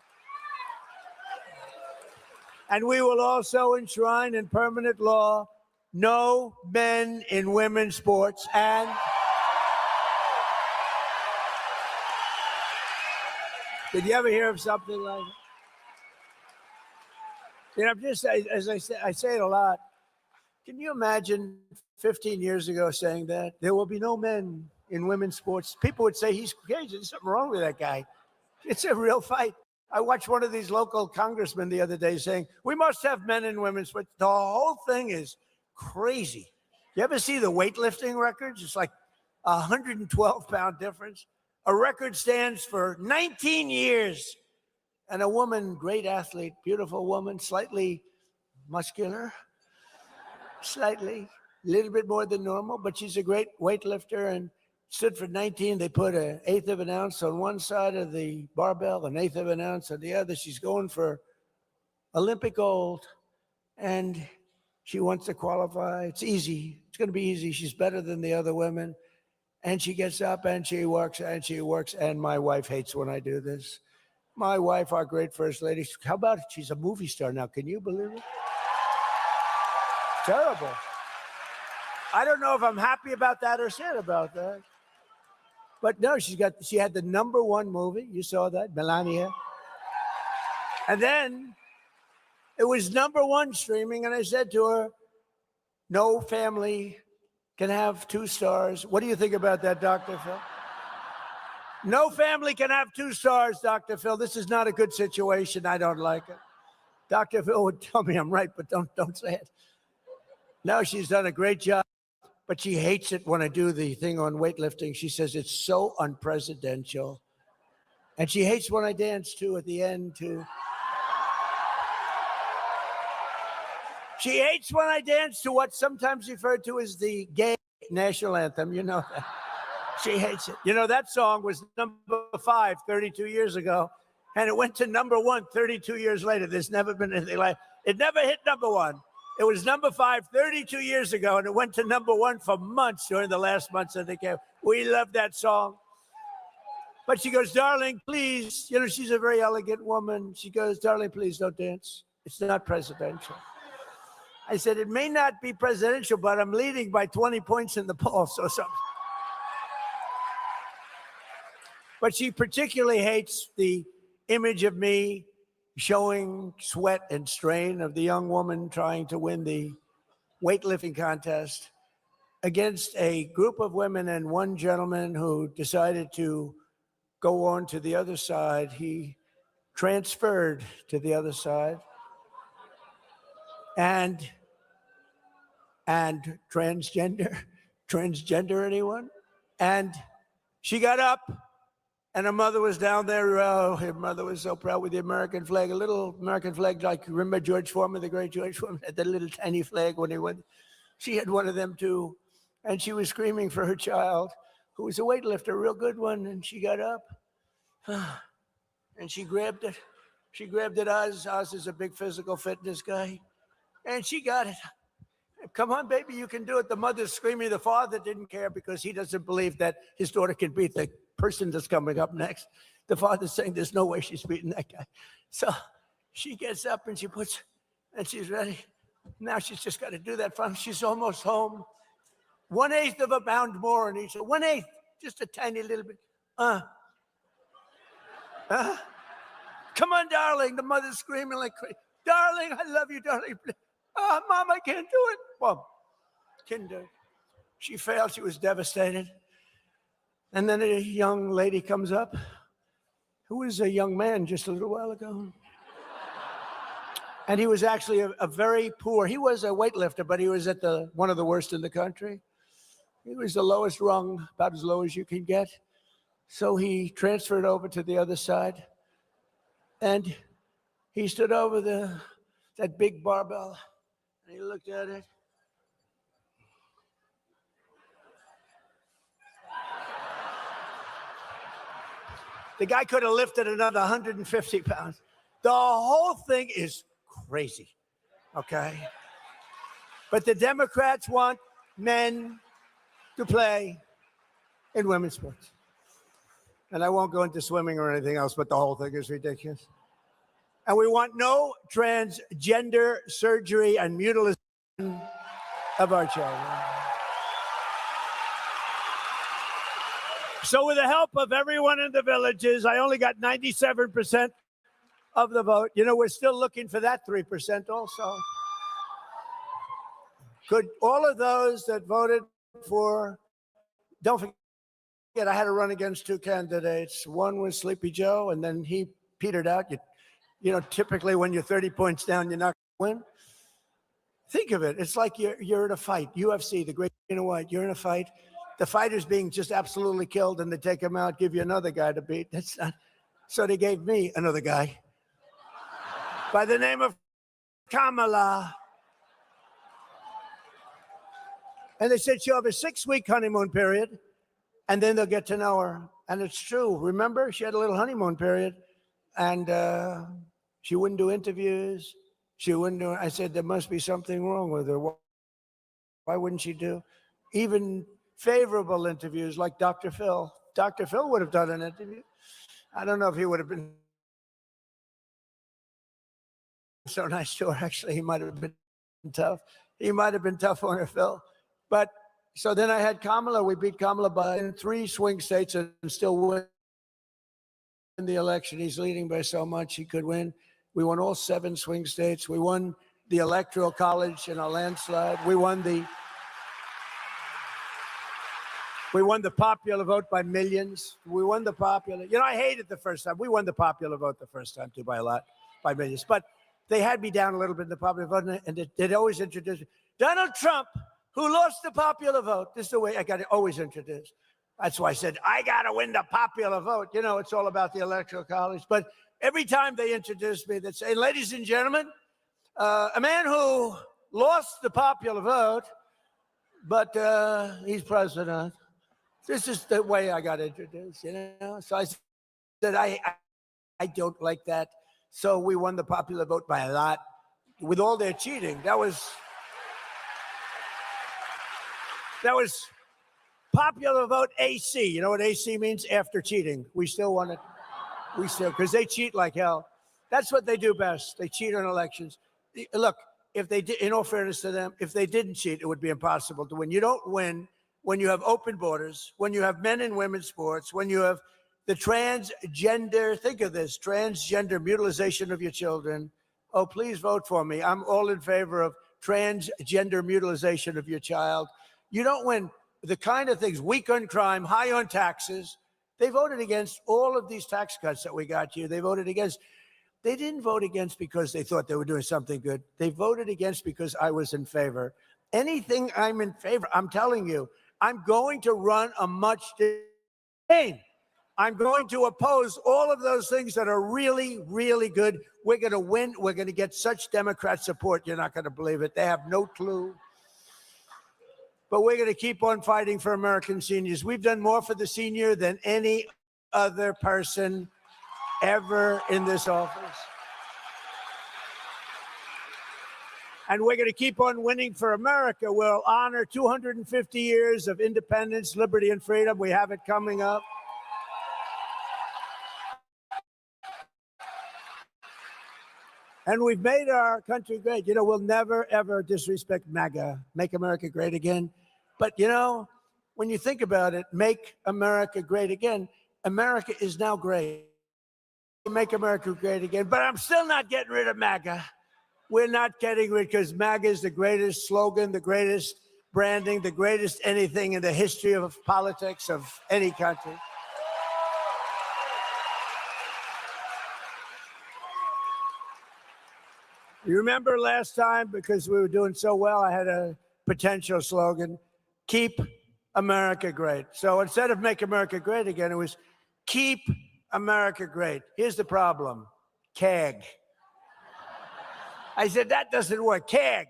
And we will also enshrine in permanent law no men in women's sports. And did you ever hear of something like that? You know, I'm just, as I say it a lot. Can you imagine 15 years ago saying that? There will be no men in women's sports. People would say he's crazy. There's something wrong with that guy. It's a real fight. I watched one of these local congressmen the other day saying, we must have men and women sports. The whole thing is crazy. You ever see the weightlifting records? It's like a 112-pound difference. A record stands for 19 years. And a woman, great athlete, beautiful woman, slightly muscular, slightly, a little bit more than normal, but she's a great weightlifter and stood for 19. They put an eighth of an ounce on one side of the barbell, an eighth of an ounce on the other. She's going for Olympic gold, and she wants to qualify. It's easy. It's going to be easy. She's better than the other women. And she gets up and she works and she works. And my wife hates when I do this. My wife, our great first lady, how about it? She's a movie star now. Can you believe it? Terrible. I don't know if I'm happy about that or sad about that. But no, she had the #1 movie. You saw that, Melania. And then it was #1 streaming, and I said to her, no family can have 2 stars. What do you think about that, Dr. Phil? No family can have 2 stars, Dr. Phil. This is not a good situation. I don't like it. Dr. Phil would tell me I'm right, but don't say it. No, she's done a great job. But she hates it when I do the thing on weightlifting. She says it's so unpresidential. And she hates when I dance, too, at the end, too. She hates when I dance to what's sometimes referred to as the gay national anthem. You know that. She hates it. You know, that song was #5 32 years ago, and it went to #1 32 years later. There's never been anything like it. It never hit #1. It was #5 32 years ago, and it went to #1 for months during the last months of the camp. We love that song. But she goes, darling, please. You know, she's a very elegant woman. She goes, darling, please don't dance. It's not presidential. I said, it may not be presidential, but I'm leading by 20 points in the poll, so something. But she particularly hates the image of me showing sweat and strain of the young woman trying to win the weightlifting contest against a group of women and one gentleman who decided to go on to the other side. He transferred to the other side and transgender anyone? And she got up, and her mother was down there. Oh, her mother was so proud with the American flag, a little American flag, like, remember George Foreman, the great George Foreman, had that little tiny flag when he went. She had one of them too. And she was screaming for her child, who was a weightlifter, a real good one. And she got up and she grabbed it. She grabbed it. Oz is a big physical fitness guy. And she got it. Come on, baby, you can do it. The mother's screaming. The father didn't care because he doesn't believe that his daughter can beat the person that's coming up next. The father's saying there's no way she's beating that guy. So she gets up and and she's ready. Now she's just got to do that. She's almost home. 1/8 of a pound more. And he said, 1/8, just a tiny little bit. Come on, darling. The mother's screaming like crazy. Darling, I love you, darling. Oh, Mom, I can't do it. Well, couldn't do it. She failed. She was devastated. And then a young lady comes up who was a young man just a little while ago. And he was actually a very poor, he was a weightlifter, but he was at one of the worst in the country. He was the lowest rung, about as low as you can get. So he transferred over to the other side. And he stood over that big barbell, and he looked at it. The guy could have lifted another 150 pounds. The whole thing is crazy, okay? But the Democrats want men to play in women's sports. And I won't go into swimming or anything else, but the whole thing is ridiculous. And we want no transgender surgery and mutilation of our children. So with the help of everyone in the villages, I only got 97% of the vote. You know, we're still looking for that 3% also. Could all of those that voted for, don't forget, I had to run against two candidates. One was Sleepy Joe, and then he petered out. You know, typically when you're 30 points down, you're not going to win. Think of it. It's like you're in a fight. UFC, the great Dana White, you're in a fight. The fighter's being just absolutely killed, and they take him out, give you another guy to beat. That's not. So they gave me another guy by the name of Kamala. And they said she'll have a 6-week honeymoon period, and then they'll get to know her. And it's true. Remember, she had a little honeymoon period, and she wouldn't do interviews. She wouldn't do. I said there must be something wrong with her. Why wouldn't she do even favorable interviews like Dr. Phil? Dr. Phil would have done an interview. I don't know if he would have been so nice to her. Actually, he might have been tough. He might have been tough on her, Phil. But so then I had Kamala. We beat Kamala by 3 swing states and still win the election. He's leading by so much he could win. We won all 7 swing states. We won the Electoral College in a landslide. We won the popular vote by millions. We won the popular. You know, I hated the first time. We won the popular vote the first time too by a lot, by millions. But they had me down a little bit in the popular vote, and they'd always introduce me. Donald Trump, who lost the popular vote. This is the way I got to always introduce. That's why I said, I got to win the popular vote. You know, it's all about the Electoral College. But every time they introduce me, they'd say, ladies and gentlemen, a man who lost the popular vote, but he's president. This is the way I got introduced, you know? So I said, I don't like that. So we won the popular vote by a lot with all their cheating. That was popular vote AC. You know what AC means? After cheating. We still won it. Because they cheat like hell. That's what they do best. They cheat on elections. Look, if they did, in all fairness to them, if they didn't cheat, it would be impossible to win. You don't win when you have open borders, when you have men and women's sports, when you have the transgender, think of this, transgender mutilization of your children. Oh, please vote for me. I'm all in favor of transgender mutilization of your child. You don't win the kind of things, weak on crime, high on taxes. They voted against all of these tax cuts that we got here. They voted against. They didn't vote against because they thought they were doing something good. They voted against because I was in favor. Anything I'm in favor, I'm telling you, I'm going to run a much different. I'm going to oppose all of those things that are really, really good. We're going to win. We're going to get such Democrat support. You're not going to believe it. They have no clue. But we're going to keep on fighting for American seniors. We've done more for the senior than any other person ever in this office. And we're going to keep on winning for America. We'll honor 250 years of independence, liberty, and freedom. We have it coming up. And we've made our country great. You know, we'll never, ever disrespect MAGA, Make America Great Again. But, you know, when you think about it, Make America Great Again, America is now great. Make America Great Again. But I'm still not getting rid of MAGA. We're not getting rid, because MAGA is the greatest slogan, the greatest branding, the greatest anything in the history of politics of any country. You remember last time, because we were doing so well, I had a potential slogan, Keep America Great. So instead of Make America Great Again, it was Keep America Great. Here's the problem, CAG. I said, that doesn't work, CAG.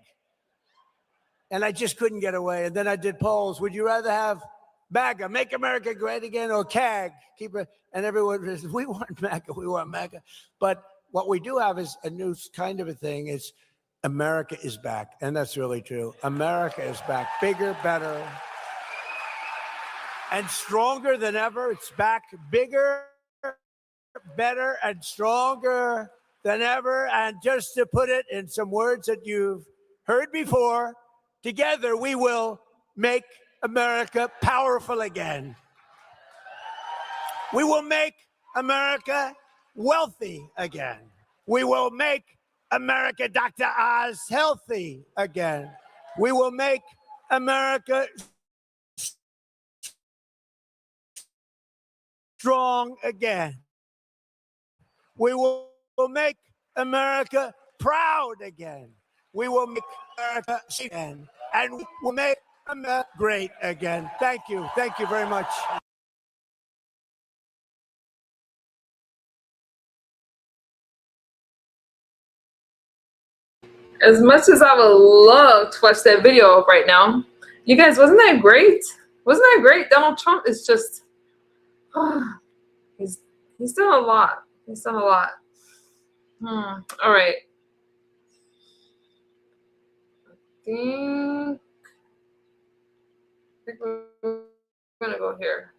And I just couldn't get away. And then I did polls. Would you rather have MAGA, Make America Great Again, or CAG? Keep it. And everyone says, we want MAGA, we want MAGA. But what we do have is a new kind of a thing. It's America is back. And that's really true. America is back. Bigger, better, and stronger than ever. It's back bigger, better, and stronger than ever. And just to put it in some words that you've heard before, together we will make America powerful again. We will make America wealthy again. We will make America, Dr. Oz, healthy again. We will make America strong again. We will make America proud again. We will make America safe again. And we will make America great again. Thank you. Thank you very much. As much as I would love to watch that video right now, you guys, wasn't that great? Wasn't that great? Donald Trump is just, he's done a lot. He's done a lot. All right. I think we're gonna go here.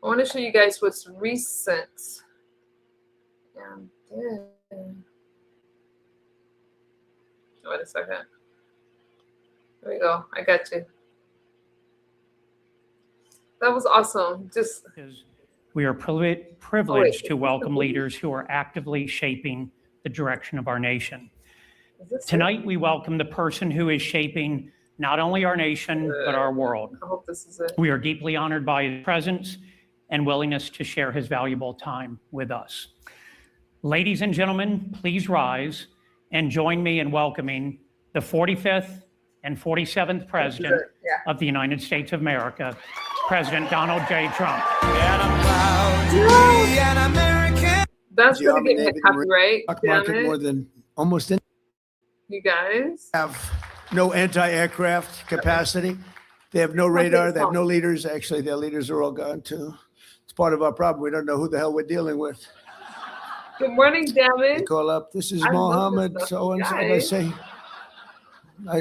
I want to show you guys what's recent. And then, wait a second. There we go. I got you. That was awesome. Just we are privileged to welcome leaders who are actively shaping the direction of our nation. Tonight, we welcome the person who is shaping not only our nation, but our world. I hope this is it. We are deeply honored by his presence and willingness to share his valuable time with us. Ladies and gentlemen, please rise and join me in welcoming the 45th and 47th President of the United States of America, President Donald J. Trump. That's going to get me copyright. Market more than almost any. You guys have no anti-aircraft capacity. They have no radar. They have no leaders. Actually, their leaders are all gone too. It's part of our problem. We don't know who the hell we're dealing with. Good morning, David. They call up. This is Mohammed. So and so. They say,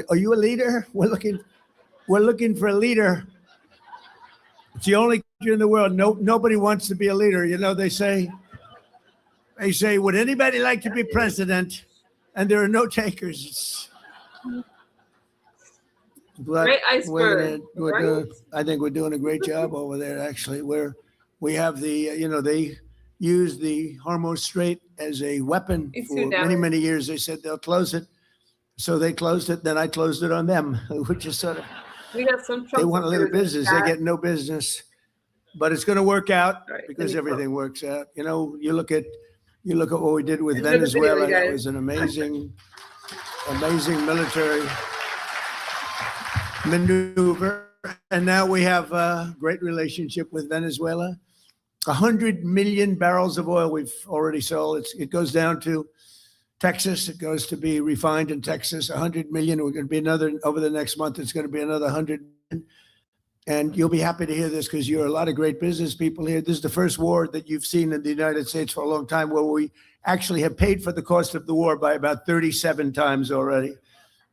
"Are you a leader? We're looking for a leader." It's the only country in the world. Nobody wants to be a leader. You know, they say, "Would anybody like to be president?" And there are no takers. But great iceberg. I think we're doing a great job over there. Actually, we're We have they used the Hormuz Strait as a weapon Me for too, many, Darren. many years. They said they'll close it. So they closed it. Then I closed it on them, which is sort of, We got some Trump they want a little supporters in business. the They chat. get no business. But it's going to work out All right, because let me everything works out. You look at what we did with Enjoy the video, Venezuela. you That guys. was an amazing military maneuver. And now we have a great relationship with Venezuela. 100 million barrels of oil we've already sold. It goes down to Texas. It goes to be refined in Texas. 100 million. We're going to be another over the next month. It's going to be another 100 million. And you'll be happy to hear this because you're a lot of great business people here. This is the first war that you've seen in the United States for a long time where we actually have paid for the cost of the war by about 37 times already.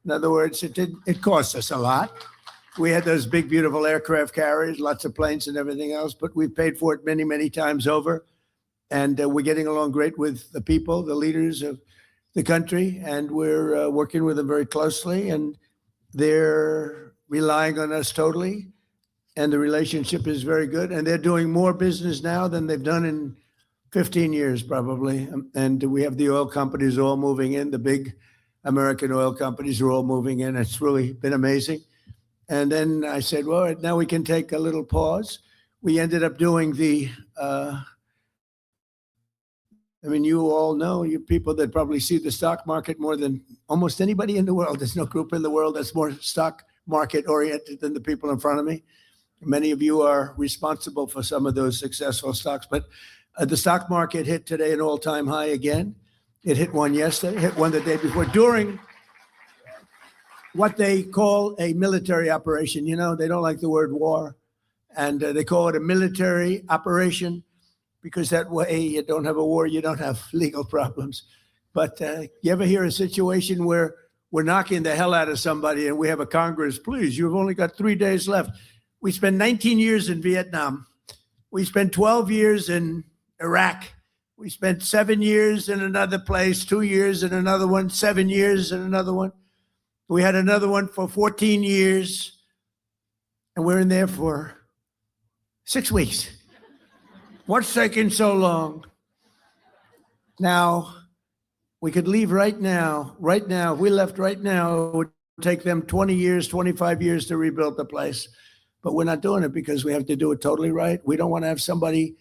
In other words, it cost us a lot. We had those big, beautiful aircraft carriers, lots of planes and everything else, but we've paid for it many, many times over. And we're getting along great with the people, the leaders of the country, and we're working with them very closely, and they're relying on us totally. And the relationship is very good. And they're doing more business now than they've done in 15 years, probably. And we have the oil companies all moving in. The big American oil companies are all moving in. It's really been amazing. And then I said, well, now we can take a little pause. We ended up doing you all know, you people that probably see the stock market more than almost anybody in the world. There's no group in the world that's more stock market oriented than the people in front of me. Many of you are responsible for some of those successful stocks, but the stock market hit today an all-time high again. It hit one yesterday, hit one the day before, during what they call a military operation. You know, they don't like the word war, and they call it a military operation because that way you don't have a war, you don't have legal problems. But you ever hear a situation where we're knocking the hell out of somebody and we have a Congress, please, you've only got 3 days left. We spent 19 years in Vietnam. We spent 12 years in Iraq. We spent 7 years in another place, 2 years in another one, 7 years in another one. We had another one for 14 years, and we're in there for 6 weeks. What's taking so long? Now, we could leave right now. If we left right now, it would take them 20 years, 25 years to rebuild the place. But we're not doing it because we have to do it totally right. We don't want to have somebody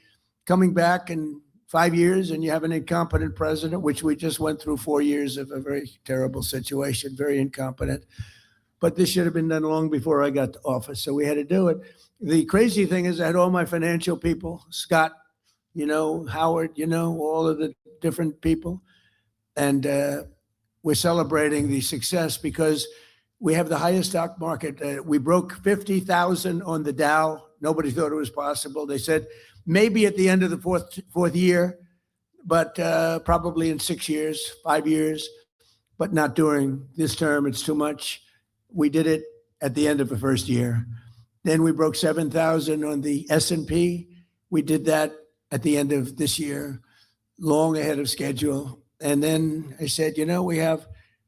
coming back in 5 years and you have an incompetent president, which we just went through 4 years of a very terrible situation, very incompetent. But this should have been done long before I got to office. So we had to do it. The crazy thing is I had all my financial people, Scott, Howard, all of the different people. And we're celebrating the success because we have the highest stock market. We broke 50,000 on the Dow. Nobody thought it was possible. They said maybe at the end of the fourth year, but probably in 6 years, 5 years, but not during this term. It's too much. We did it at the end of the first year. Then we broke 7,000 on the S&P. We did that at the end of this year, long ahead of schedule. And then I said, we have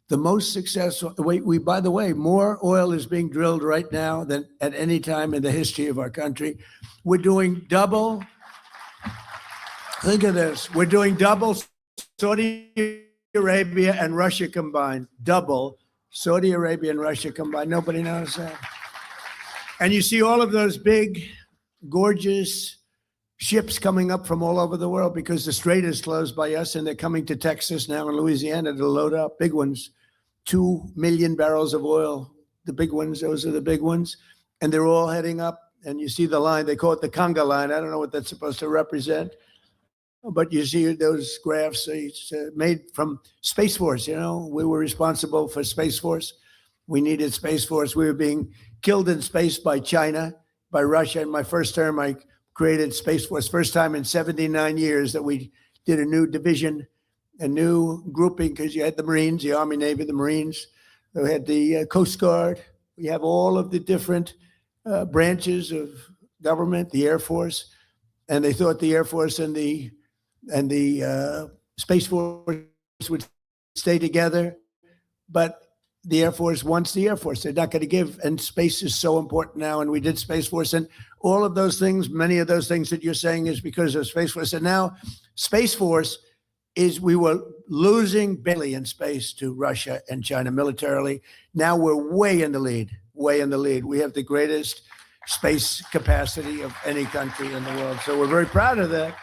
the most successful, by the way, more oil is being drilled right now than at any time in the history of our country. We're doing double. Think of this. We're doing double Saudi Arabia and Russia combined. Double Saudi Arabia and Russia combined. Nobody knows that. And you see all of those big, gorgeous ships coming up from all over the world because the strait is closed by us, and they're coming to Texas now and Louisiana to load up, big ones. 2 million barrels of oil, the big ones, those are the big ones. And they're all heading up. And you see the line, they call it the conga line. I don't know what that's supposed to represent. But you see those graphs, it's made from Space Force. We were responsible for Space Force. We needed Space Force. We were being killed in space by China, by Russia. In my first term, I created Space Force. First time in 79 years that we did a new division, a new grouping, because you had the Marines, the Army, Navy, the Marines. We had the Coast Guard. We have all of the different branches of government, the Air Force. And they thought the Air Force and the Space Force would stay together. But the Air Force wants the Air Force. They're not going to give, and space is so important now. And we did Space Force, and all of those things, many of those things that you're saying is because of Space Force. And now Space Force we were losing badly in space to Russia and China militarily. Now we're way in the lead, way in the lead. We have the greatest space capacity of any country in the world. So we're very proud of that.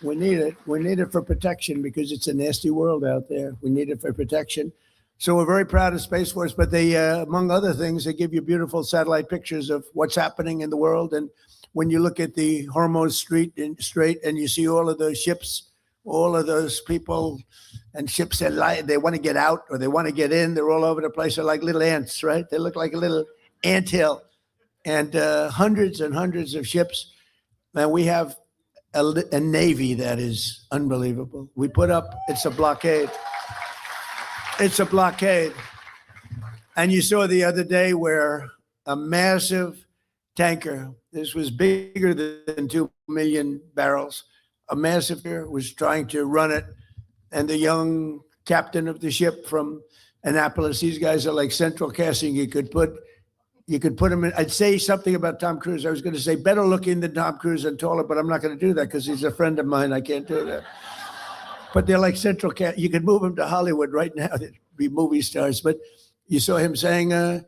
We need it. We need it for protection because it's a nasty world out there. We need it for protection. So we're very proud of Space Force, but they, among other things, they give you beautiful satellite pictures of what's happening in the world. And when you look at the Hormuz Strait and you see all of those ships, all of those people and ships that they want to get out or they want to get in, they're all over the place. They're like little ants, right? They look like a little anthill, and hundreds and hundreds of ships. And we have a Navy that is unbelievable. We put up, it's a blockade. It's a blockade. And you saw the other day where a massive tanker, this was bigger than 2 million barrels, a massive was trying to run it. And the young captain of the ship from Annapolis, these guys are like central casting. You could put him in. I'd say something about Tom Cruise. I was going to say better looking than Tom Cruise and taller, but I'm not going to do that because he's a friend of mine. I can't do that. But they're like central cast. You could move them to Hollywood right now. They'd be movie stars. But you saw him saying,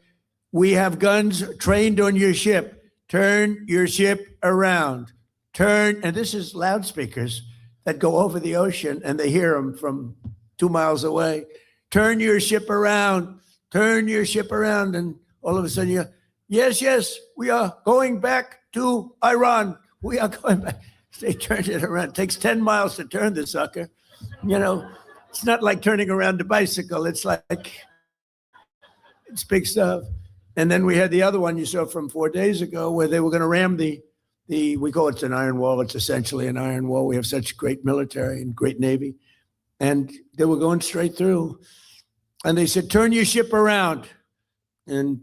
we have guns trained on your ship. Turn your ship around. Turn, and this is loudspeakers that go over the ocean and they hear them from 2 miles away. Turn your ship around. Turn your ship around. And all of a sudden yes, we are going back to Iran. We are going back. They turned it around. It takes 10 miles to turn the sucker. You know, it's not like turning around a bicycle. It's big stuff. And then we had the other one you saw from 4 days ago where they were going to ram we call it an iron wall. It's essentially an iron wall. We have such great military and great Navy. And they were going straight through. And they said, turn your ship around. And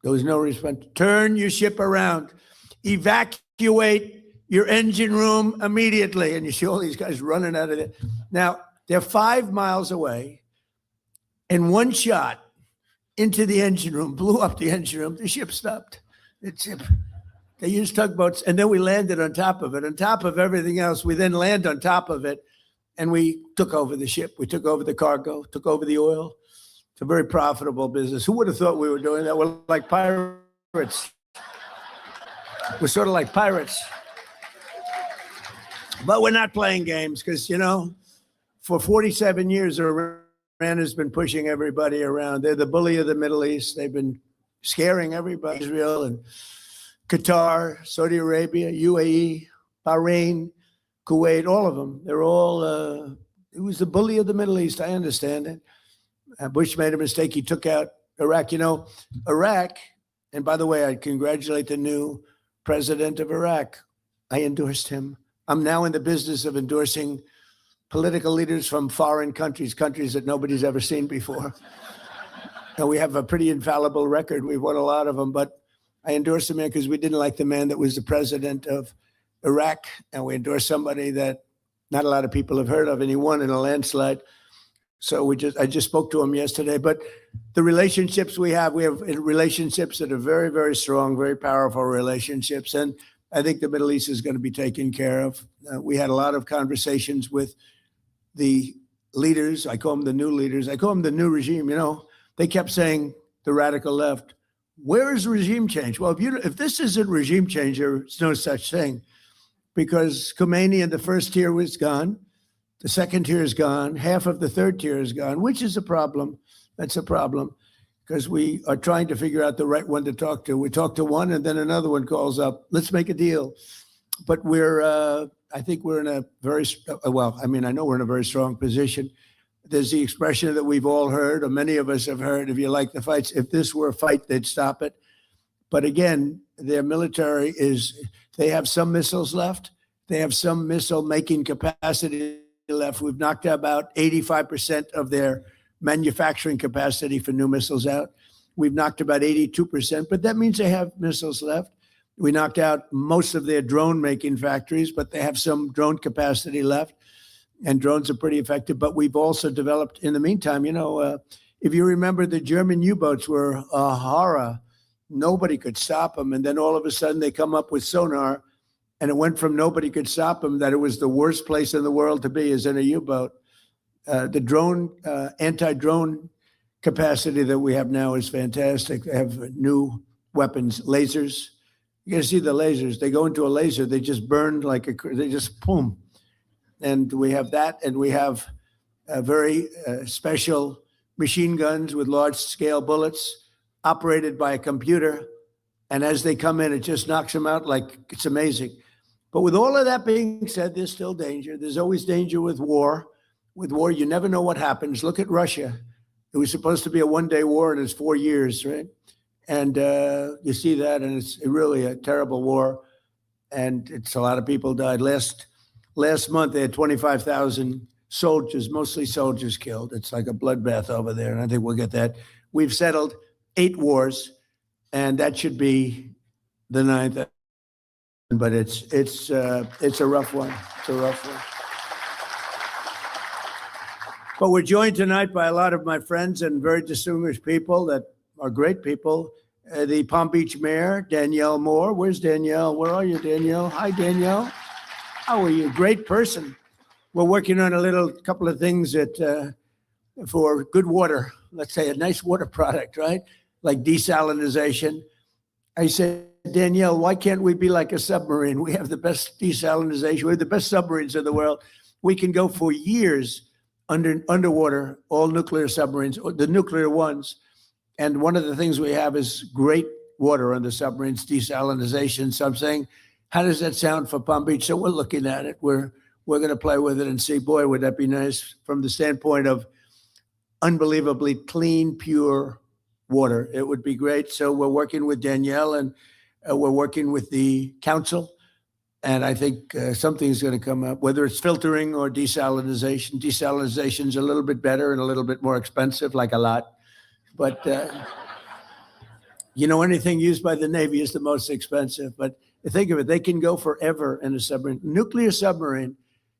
there was no response. Turn your ship around. Evacuate your engine room immediately. And you see all these guys running out of there. Now, they're 5 miles away. And one shot into the engine room, blew up the engine room. The ship stopped. They used tugboats, and then we landed on top of it. On top of everything else, we then land on top of it, and we took over the ship. We took over the cargo, took over the oil. It's a very profitable business. Who would have thought we were doing that? We're like pirates. We're sort of like pirates. But we're not playing games because, for 47 years, Iran has been pushing everybody around. They're the bully of the Middle East. They've been scaring everybody. Israel and Qatar, Saudi Arabia, UAE, Bahrain, Kuwait, all of them. They're all, it was the bully of the Middle East. I understand it. Bush made a mistake. He took out Iraq. Iraq, and by the way, I congratulate the new president of Iraq. I endorsed him. I'm now in the business of endorsing political leaders from foreign countries that nobody's ever seen before. And we have a pretty infallible record. We've won a lot of them, but I endorsed the man because we didn't like the man that was the president of Iraq, and we endorsed somebody that not a lot of people have heard of, and he won in a landslide. So I just spoke to him yesterday. But the relationships we have relationships that are very, very strong, very powerful relationships, and I think the Middle East is going to be taken care of. We had a lot of conversations with the leaders. I call them the new leaders. I call them the new regime. They kept saying the radical left, where is regime change? Well, if this isn't regime change, there's no such thing, because Khomeini in the first tier was gone. The second tier is gone. Half of the third tier is gone, which is a problem. That's a problem because we are trying to figure out the right one to talk to. We talk to one and then another one calls up. Let's make a deal. But I think we're in a very, I know we're in a very strong position. There's the expression that we've all heard, or many of us have heard, if you like the fights, if this were a fight, they'd stop it. But again, their military they have some missiles left. They have some missile making capacity left. We've knocked out about 85% of their manufacturing capacity for new missiles out. We've knocked about 82%, but that means they have missiles left. We knocked out most of their drone making factories, but they have some drone capacity left. And drones are pretty effective, but we've also developed, in the meantime, If you remember, the German U-boats were a horror. Nobody could stop them. And then all of a sudden they come up with sonar, and it went from nobody could stop them that it was the worst place in the world to be is in a U-boat. The drone, anti-drone capacity that we have now is fantastic. They have new weapons, lasers. You can see the lasers. They go into a laser. They just burn like they just boom. And we have that, and we have very special machine guns with large scale bullets operated by a computer. And as they come in, it just knocks them out like it's amazing. But with all of that being said, there's still danger. There's always danger with war. With war, you never know what happens. Look at Russia. It was supposed to be a one-day war, and it's 4 years, right? And you see that, and it's really a terrible war. And it's a lot of people died. Last month, they had 25,000 soldiers, mostly soldiers killed. It's like a bloodbath over there, and I think we'll get that. We've settled 8 wars, and that should be the 9th. But it's a rough one. It's a rough one. But we're joined tonight by a lot of my friends and very distinguished people that are great people. The Palm Beach Mayor, Danielle Moore. Where's Danielle? Where are you, Danielle? Hi, Danielle. How are you? Great person. We're working on a couple of things for good water. Let's say a nice water product, right? Like desalinization. I said, Danielle, why can't we be like a submarine? We have the best desalinization. We have the best submarines in the world. We can go for years underwater, all nuclear submarines, the nuclear ones. And one of the things we have is great water on the submarines, desalinization. So I'm saying, how does that sound for Palm Beach? So we're looking at it. We're going to play with it and see, boy, would that be nice from the standpoint of unbelievably clean, pure water. It would be great. So we're working with Danielle, and we're working with the council. And I think something's going to come up, whether it's filtering or desalinization. Desalinization is a little bit better and a little bit more expensive, like a lot. But, anything used by the Navy is the most expensive. But think of it, they can go forever in a submarine. Nuclear submarine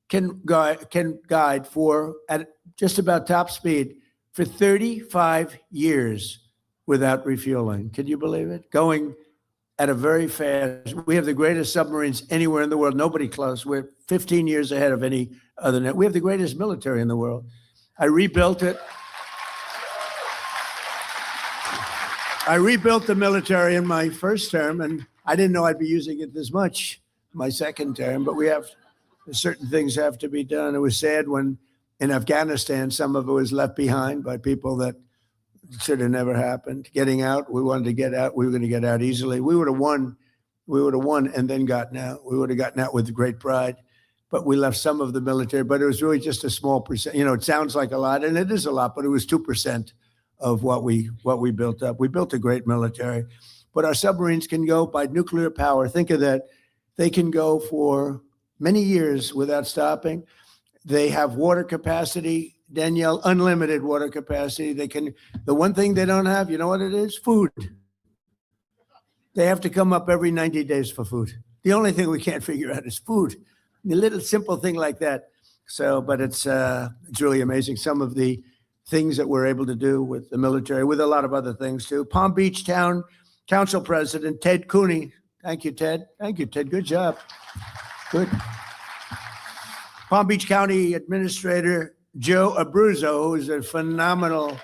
can guide at just about top speed for 35 years without refueling. Can you believe it? Going at a very fast. We have the greatest submarines anywhere in the world. Nobody close. We're 15 years ahead of any other net. We have the greatest military in the world. I rebuilt it. I rebuilt the military in my first term, and I didn't know I'd be using it this much my second term, but certain things have to be done. It was sad when in Afghanistan, some of it was left behind by people that should have never happened. Getting out, we wanted to get out. We were going to get out easily. We would have won. And then gotten out. We would have gotten out with great pride, but we left some of the military, but it was really just a small percent. It sounds like a lot, and it is a lot, but it was 2% of what we built up. We built a great military, but our submarines can go by nuclear power. Think of that. They can go for many years without stopping. They have water capacity, Danielle, unlimited water capacity. The one thing they don't have, you know what it is? Food. They have to come up every 90 days for food. The only thing we can't figure out is food. A little simple thing like that. So, but it's really amazing. Some of the things that we're able to do with the military, with a lot of other things too. Palm Beach Town Council President Ted Cooney. Thank you, Ted. Thank you, Ted. Good job. Good. Palm Beach County Administrator Joe Abruzzo, who's a phenomenal.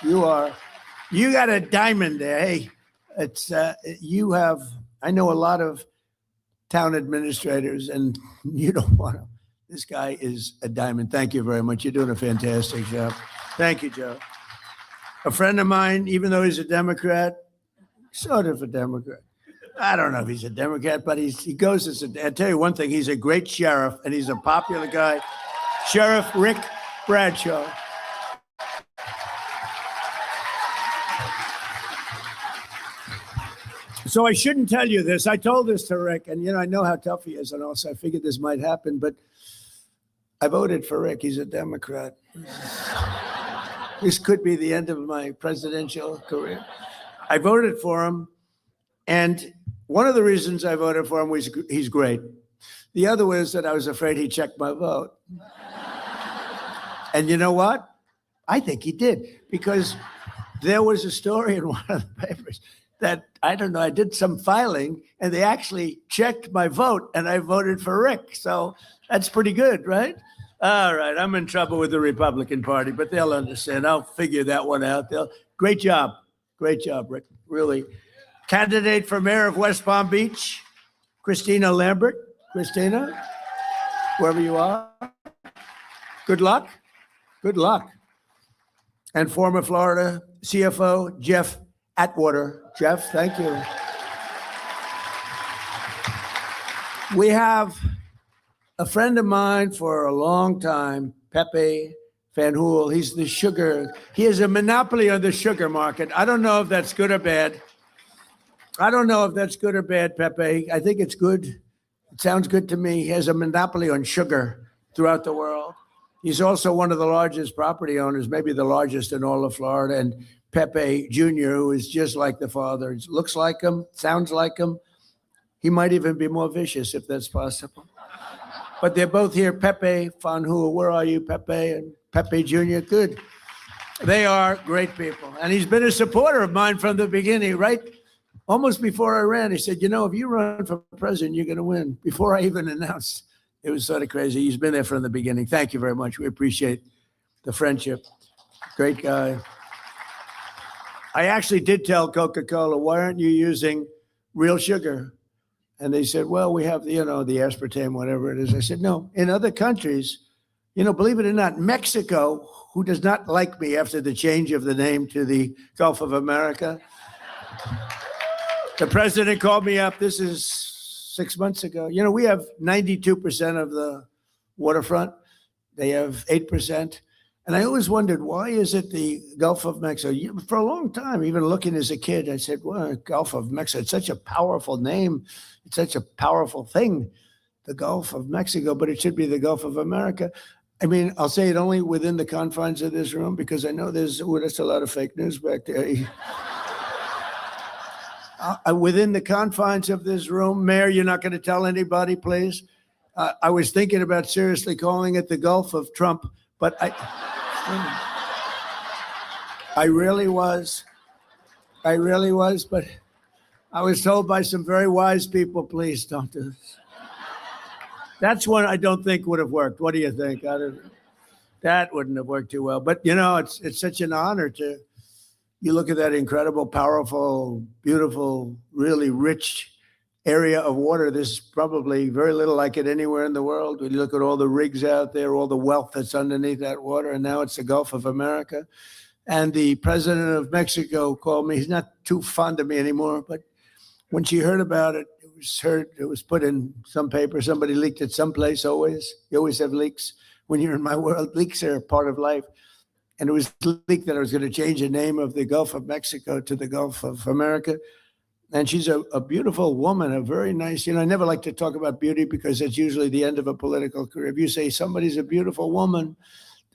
You got a diamond there. Hey, I know a lot of town administrators, and you don't want to. This guy is a diamond. Thank you very much. You're doing a fantastic job. Thank you, Joe. A friend of mine, even though he's a Democrat, sort of a Democrat. I don't know if he's a Democrat, but he goes as I'll tell you one thing, he's a great sheriff, and he's a popular guy. Sheriff Rick Bradshaw. So I shouldn't tell you this. I told this to Rick, and I know how tough he is, and also I figured this might happen, but I voted for Rick. He's a Democrat. This could be the end of my presidential career. I voted for him, and one of the reasons I voted for him was he's great. The other was that I was afraid he'd check my vote. And you know what? I think he did, because there was a story in one of the papers that, I don't know, I did some filing and they actually checked my vote and I voted for Rick. So that's pretty good, right? All right, I'm in trouble with the Republican Party, but they'll understand. I'll figure that one out. Great job, Rick, really. Candidate for mayor of West Palm Beach, Christina Lambert. Christina, wherever you are, good luck. Good luck. And former Florida CFO, Jeff Atwater. Jeff, thank you. We have a friend of mine for a long time, Pepe Van Hool. He's the sugar. He has a monopoly on the sugar market. I don't know if that's good or bad. Pepe. I think it's good. It sounds good to me. He has a monopoly on sugar throughout the world. He's also one of the largest property owners, maybe the largest in all of Florida. And Pepe Jr., who is just like the father, he looks like him, sounds like him. He might even be more vicious if that's possible. But they're both here. Pepe Van Hool, where are you, Pepe? And Pepe Jr., good. They are great people. And he's been a supporter of mine from the beginning, right? Almost before I ran, he said, if you run for president, you're going to win. Before I even announced. It was sort of crazy. He's been there from the beginning. Thank you very much. We appreciate the friendship. Great guy. I actually did tell Coca-Cola, why aren't you using real sugar? And they said, well, we have, the aspartame, whatever it is. I said, no, in other countries, believe it or not, Mexico, who does not like me after the change of the name to the Gulf of America, the president called me up. This is 6 months ago. We have 92% of the waterfront. They have 8%. And I always wondered, why is it the Gulf of Mexico? For a long time, even looking as a kid, I said, well, Gulf of Mexico, it's such a powerful name. It's such a powerful thing, the Gulf of Mexico, but it should be the Gulf of America. I mean, I'll say it only within the confines of this room, because I know there's a lot of fake news back there. Within the confines of this room, Mayor, you're not going to tell anybody, please. I was thinking about seriously calling it the Gulf of Trump, but I really was. But I was told by some very wise people, please don't do this. That's one I don't think would have worked. What do you think? That wouldn't have worked too well. But it's such an honor to. You look at that incredible, powerful, beautiful, really rich area of water. There's probably very little like it anywhere in the world. When you look at all the rigs out there, all the wealth that's underneath that water, and now it's the Gulf of America. And the president of Mexico called me. He's not too fond of me anymore, but when she heard about it, it was put in some paper. Somebody leaked it someplace always. You always have leaks. When you're in my world, leaks are a part of life. And it was leaked that I was going to change the name of the Gulf of Mexico to the Gulf of America. And she's a beautiful woman, a very nice, I never like to talk about beauty because it's usually the end of a political career. If you say somebody's a beautiful woman,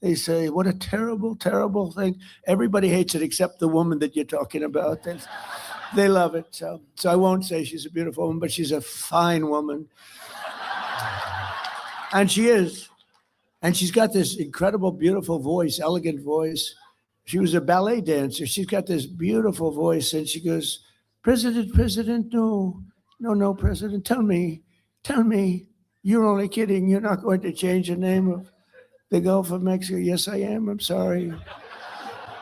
they say, what a terrible, terrible thing. Everybody hates it except the woman that you're talking about. They love it. So I won't say she's a beautiful woman, but she's a fine woman. And she is. And she's got this incredible, beautiful voice, elegant voice. She was a ballet dancer. She's got this beautiful voice. And she goes, President, no, President, tell me, you're only kidding. You're not going to change the name of the Gulf of Mexico. Yes, I am. I'm sorry.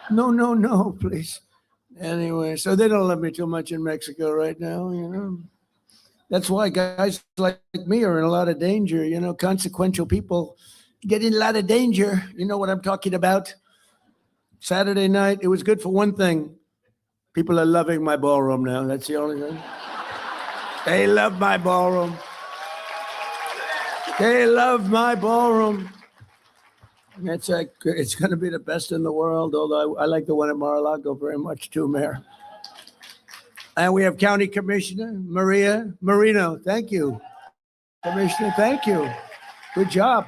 No, please. Anyway, so they don't love me too much in Mexico right now, That's why guys like me are in a lot of danger, consequential people get in a lot of danger. You know what I'm talking about? Saturday night, it was good for one thing. People are loving my ballroom now. That's the only thing. They love my ballroom. It's going to be the best in the world, although I like the one at Mar-a-Lago very much too, Mayor. And we have County Commissioner Maria Marino. Thank you. Commissioner, thank you. Good job.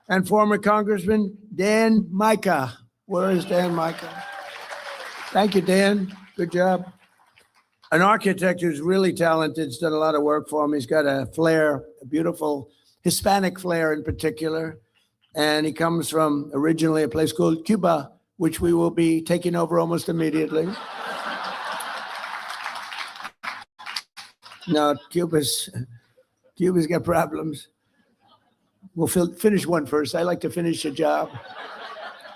And former Congressman Dan Micah. Where is Dan Micah? Thank you, Dan. Good job. An architect who's really talented. He's done a lot of work for him. He's got a flair, a beautiful Hispanic flair in particular. And he comes from originally a place called Cuba, which we will be taking over almost immediately. No, Cuba's got problems. We'll finish one first. I like to finish a job.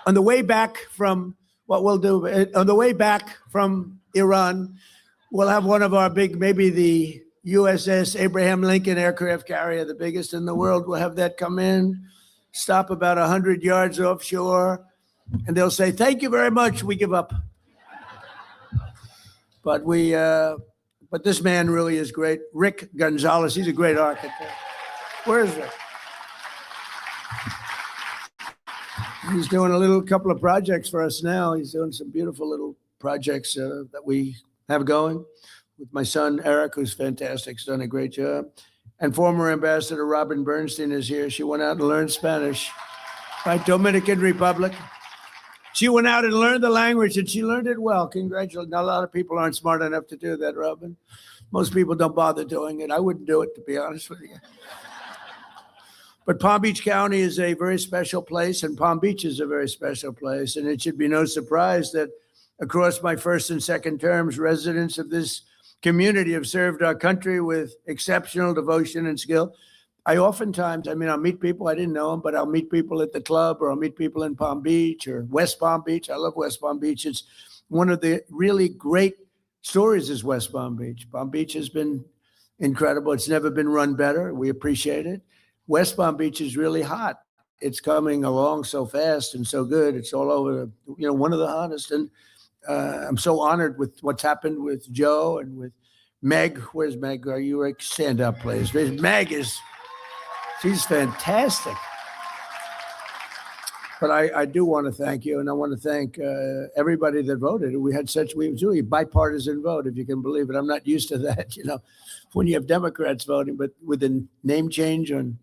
On the way back from Iran, we'll have one of our big, maybe the USS Abraham Lincoln aircraft carrier, the biggest in the world. We'll have that come in, stop about 100 yards offshore, and they'll say, "Thank you very much. We give up." But but this man really is great. Rick Gonzalez, he's a great architect. Where is Rick? He's doing a couple of projects for us now. He's doing some beautiful little projects that we have going with my son, Eric, who's fantastic. He's done a great job. And former Ambassador Robin Bernstein is here. She went out and learned Spanish, right? Dominican Republic. She went out and learned the language, and she learned it well. Congratulations. Not a lot of people aren't smart enough to do that, Robin. Most people don't bother doing it. I wouldn't do it, to be honest with you. But Palm Beach County is a very special place, and Palm Beach is a very special place. And it should be no surprise that across my first and second terms, residents of this community have served our country with exceptional devotion and skill. I'll meet people, I didn't know them, but I'll meet people at the club, or I'll meet people in Palm Beach or West Palm Beach. I love West Palm Beach. It's one of the really great stories is West Palm Beach. Palm Beach has been incredible. It's never been run better. We appreciate it. West Palm Beach is really hot. It's coming along so fast and so good. It's all over, one of the hottest. And I'm so honored with what's happened with Joe and with Meg. Where's Meg? Are you like, stand up, please? She's fantastic. But I do want to thank you, and I want to thank everybody that voted. We was really a bipartisan vote, if you can believe it. I'm not used to that, when you have Democrats voting, but with the name change on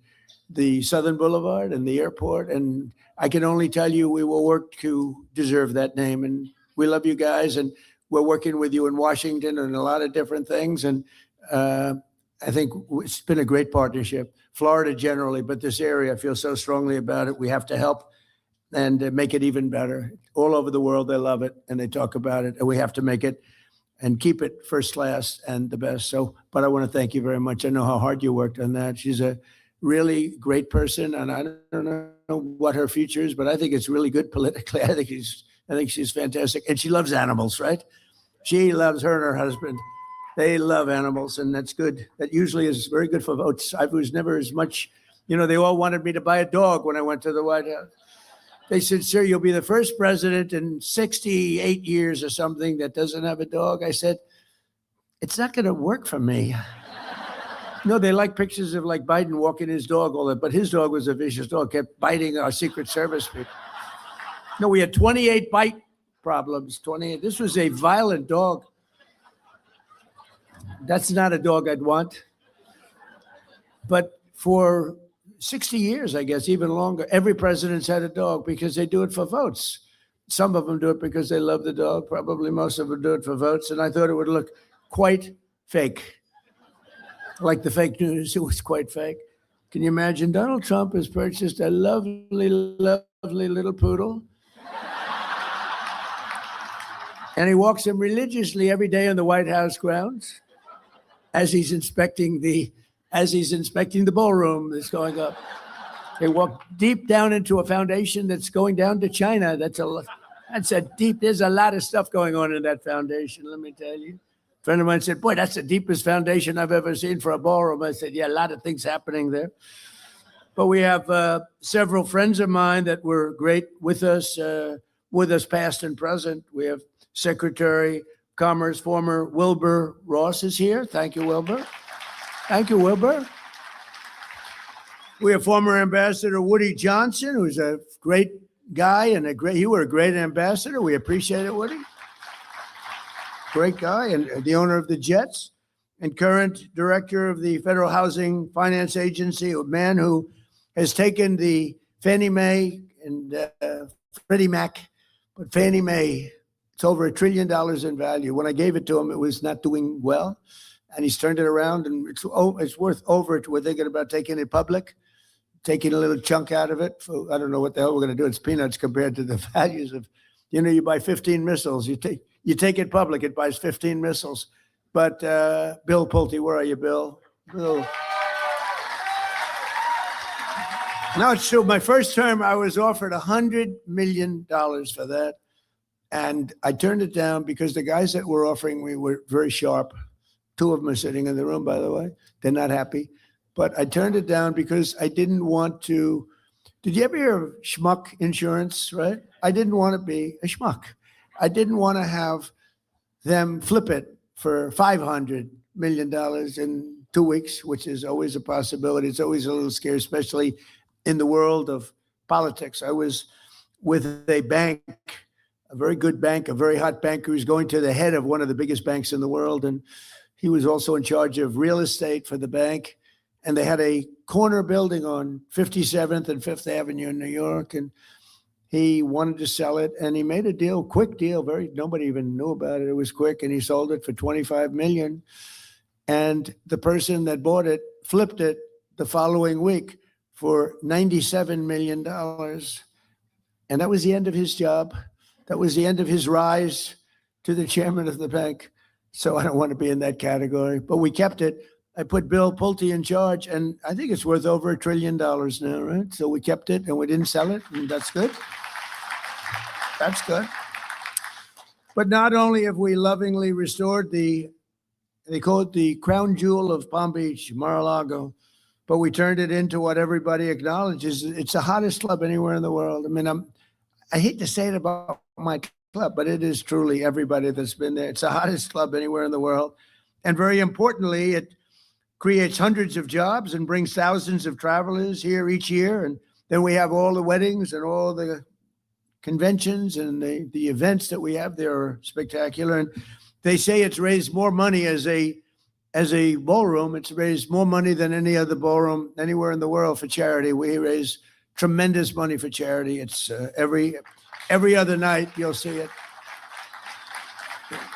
the Southern Boulevard and the airport, and I can only tell you we will work to deserve that name. And we love you guys, and we're working with you in Washington and a lot of different things. And I think it's been a great partnership. Florida generally, but this area, I feel so strongly about it. We have to help and make it even better. All over the world, they love it and they talk about it, and we have to make it and keep it first class and the best. But I want to thank you very much. I know how hard you worked on that. She's a really great person, and I don't know what her future is, but I think it's really good politically. I think she's fantastic, and she loves animals, right? She loves her and her husband. They love animals, and that's good. That usually is very good for votes. I was never as much, they all wanted me to buy a dog when I went to the White House. They said, "Sir, you'll be the first president in 68 years or something that doesn't have a dog." I said, "It's not going to work for me." No, they like pictures of like Biden walking his dog, all that, but his dog was a vicious dog, kept biting our Secret Service people. No, we had 28 bite problems, 28. This was a violent dog. That's not a dog I'd want. But for 60 years, I guess, even longer, every president's had a dog because they do it for votes. Some of them do it because they love the dog. Probably most of them do it for votes. And I thought it would look quite fake. Like the fake news, it was quite fake. Can you imagine? Donald Trump has purchased a lovely, lovely little poodle. And he walks him religiously every day on the White House grounds as he's inspecting the ballroom that's going up. They walk deep down into a foundation that's going down to China. There's a lot of stuff going on in that foundation, let me tell you. A friend of mine said, "Boy, that's the deepest foundation I've ever seen for a ballroom." I said, "Yeah, a lot of things happening there." But we have several friends of mine that were great with us past and present. We have Secretary of Commerce, former Wilbur Ross is here. Thank you, Wilbur. Thank you, Wilbur. We have former Ambassador Woody Johnson, who's a great guy and you were a great ambassador. We appreciate it, Woody. Great guy, and the owner of the Jets, and current director of the Federal Housing Finance Agency, a man who has taken the Fannie Mae and Freddie Mac, but Fannie Mae, it's over $1 trillion in value. When I gave it to him, it was not doing well, and he's turned it around, and it's worth over. We're thinking about taking it public taking a little chunk out of it. For, I don't know what the hell we're going to do. It's peanuts compared to the values of, you buy 15 missiles. You take it public, it buys 15 missiles. But Bill Pulte, where are you, Bill? Bill. No, it's true. My first term, I was offered $100 million for that. And I turned it down because the guys that were offering me were very sharp. 2 of them are sitting in the room, by the way. They're not happy. But I turned it down because I didn't want to. Did you ever hear of schmuck insurance, right? I didn't want to be a schmuck. I didn't want to have them flip it for $500 million in 2 weeks, which is always a possibility. It's always a little scary, especially in the world of politics. I was with a bank, a very good bank, a very hot banker who's going to the head of one of the biggest banks in the world. And he was also in charge of real estate for the bank. And they had a corner building on 57th and 5th Avenue in New York. And he wanted to sell it. And he made a deal, quick deal, nobody even knew about it. It was quick. And he sold it for $25 million. And the person that bought it flipped it the following week for $97 million. And that was the end of his job. That was the end of his rise to the chairman of the bank. So I don't want to be in that category, but we kept it. I put Bill Pulte in charge, and I think it's worth over $1 trillion now, right? So we kept it, and we didn't sell it, and that's good. That's good. But not only have we lovingly restored they call it the crown jewel of Palm Beach, Mar-a-Lago, but we turned it into what everybody acknowledges. It's the hottest club anywhere in the world. I mean, I hate to say it about my club, but it is truly everybody that's been there. It's the hottest club anywhere in the world. And very importantly, it creates hundreds of jobs and brings thousands of travelers here each year. And then we have all the weddings and all the conventions and the events that we have there are spectacular. And they say it's raised more money as a ballroom. It's raised more money than any other ballroom anywhere in the world for charity. We raise tremendous money for charity. It's every other night you'll see it.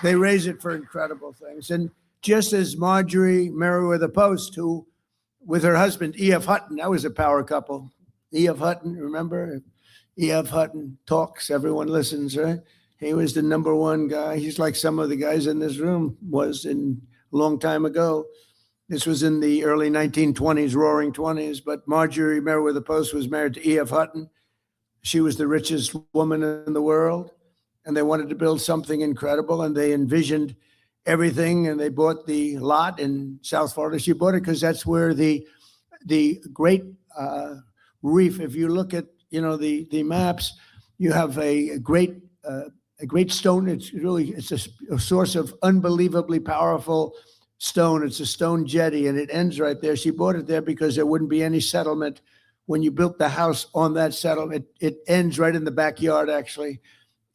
They raise it for incredible things. And just as Marjorie Meriwether Post, who with her husband, E.F. Hutton, that was a power couple. E.F. Hutton, remember? E.F. Hutton talks, everyone listens, right? He was the number one guy. He's like some of the guys in this room was in a long time ago. This was in the early 1920s, roaring 20s, but Marjorie Meriwether Post was married to E.F. Hutton. She was the richest woman in the world, and they wanted to build something incredible, and they envisioned everything, and they bought the lot in South Florida. She bought it because that's where the great reef, if you look at, the maps, you have a great stone. It's a source of unbelievably powerful stone. It's a stone jetty, and it ends right there. She bought it there because there wouldn't be any settlement when you built the house on that settlement. It ends right in the backyard, actually,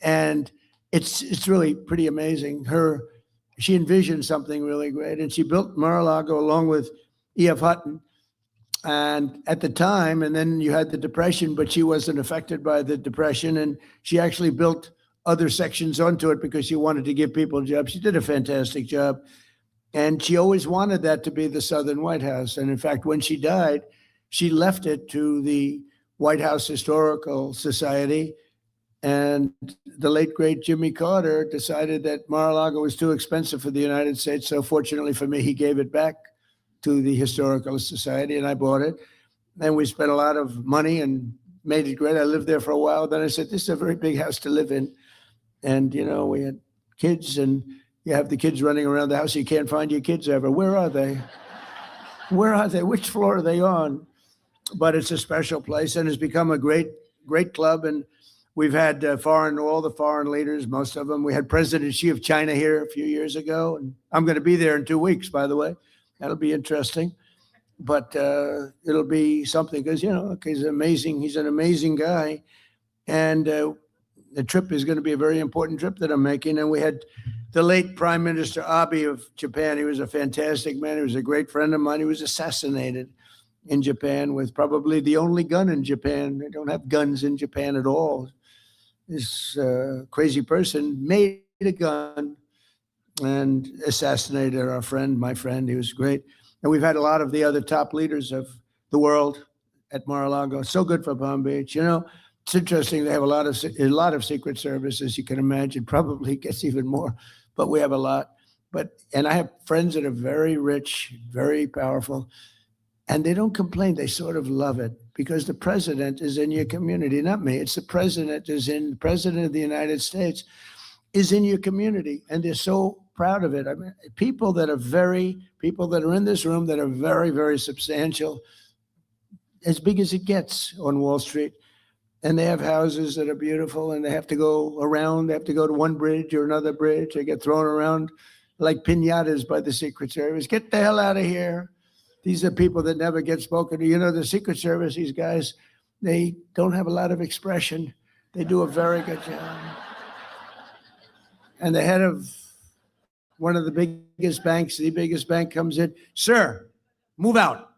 and it's really pretty amazing. She envisioned something really great, and she built Mar-a-Lago along with E.F. Hutton. And at the time, and then you had the Depression, but she wasn't affected by the Depression, and she actually built other sections onto it because she wanted to give people jobs. She did a fantastic job. And she always wanted that to be the Southern White House. And in fact, when she died, she left it to the White House Historical Society. And the late, great Jimmy Carter decided that Mar-a-Lago was too expensive for the United States. So fortunately for me, he gave it back to the Historical Society, and I bought it. And we spent a lot of money and made it great. I lived there for a while. Then I said, this is a very big house to live in. And, we had kids, and you have the kids running around the house. You can't find your kids ever. Where are they? Where are they? Which floor are they on? But it's a special place, and it's become a great, great club. And we've had all the foreign leaders, most of them. We had President Xi of China here a few years ago. And I'm going to be there in 2 weeks, by the way. That'll be interesting. But it'll be something because, he's amazing. He's an amazing guy. And the trip is going to be a very important trip that I'm making. And we had the late Prime Minister Abe of Japan. He was a fantastic man. He was a great friend of mine. He was assassinated in Japan with probably the only gun in Japan. They don't have guns in Japan at all. This crazy person made a gun and assassinated my friend. He was great. And we've had a lot of the other top leaders of the world at Mar-a-Lago. So good for Palm Beach. You know, it's interesting. They have a lot of Secret Service, as you can imagine. Probably gets even more, but we have a lot. And I have friends that are very rich, very powerful, and they don't complain. They sort of love it because the president is in your community, not me. It's the president of the United States is in your community, and they're so proud of it. I mean, people that are in this room that are very, very substantial, as big as it gets on Wall Street. And they have houses that are beautiful, and they have to go around. They have to go to one bridge or another bridge. They get thrown around like piñatas by the Secret Service. Get the hell out of here. These are people that never get spoken to. You know, the Secret Service, these guys, they don't have a lot of expression. They do a very good job. And the head of one of the biggest banks, the biggest bank, comes in. Sir, move out.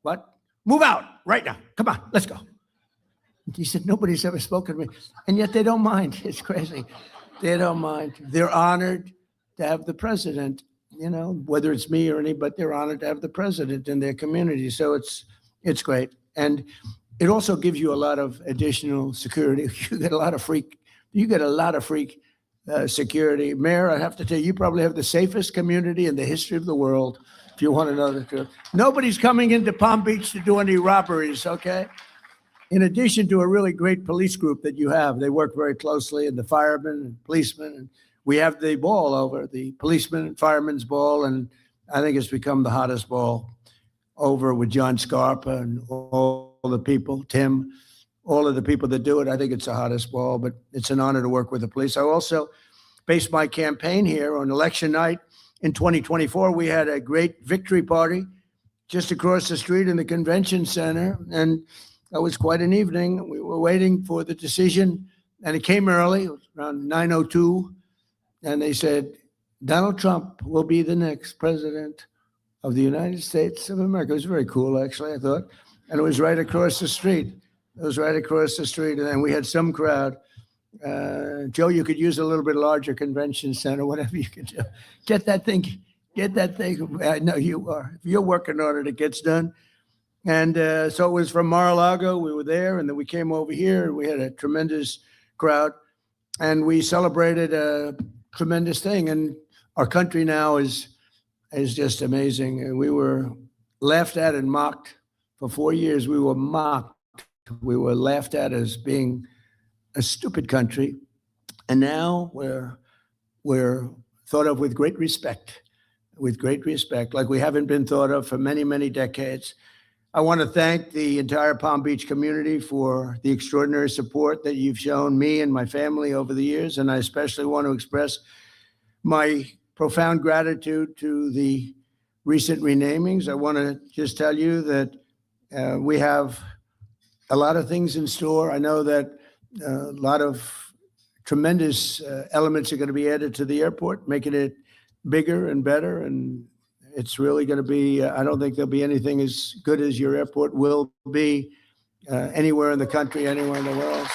What? Move out right now. Come on, let's go. He said, nobody's ever spoken to me. And yet they don't mind. It's crazy. They don't mind. They're honored to have the president, you know, whether it's me or anybody, they're honored to have the president in their community. So it's great. And it also gives you a lot of additional security. You get a lot of freak security. Mayor, I have to tell you, you probably have the safest community in the history of the world, if you want to know the truth. Nobody's coming into Palm Beach to do any robberies, okay? In addition to a really great police group that you have, they work very closely, and the firemen and policemen, and we have the ball over, the policeman and firemen's ball, and I think it's become the hottest ball over with John Scarpa and all the people, Tim, all of the people that do it. I think it's the hottest ball, but it's an honor to work with the police. I also based my campaign here on election night in 2024. We had a great victory party just across the street in the convention center, and that was quite an evening. We were waiting for the decision, and it came early, around 9:02, and they said, Donald Trump will be the next president of the United States of America. It was very cool, actually, I thought. And it was right across the street. And then we had some crowd. Joe, you could use a little bit larger convention center, whatever you could do. Get that thing. I know you are. If you're working on it, it gets done. And so it was from Mar-a-Lago. We were there, and then we came over here. We had a tremendous crowd, and we celebrated a tremendous thing. And our country now is just amazing. And we were laughed at and mocked for 4 years. We were mocked. We were laughed at as being a stupid country. And now we're thought of with great respect, like we haven't been thought of for many, many decades. I want to thank the entire Palm Beach community for the extraordinary support that you've shown me and my family over the years. And I especially want to express my profound gratitude to the recent renamings. I want to just tell you that we have a lot of things in store. I know that a lot of tremendous elements are going to be added to the airport, making it bigger and better. And it's really going to be, I don't think there'll be anything as good as your airport will be anywhere in the country, anywhere in the world.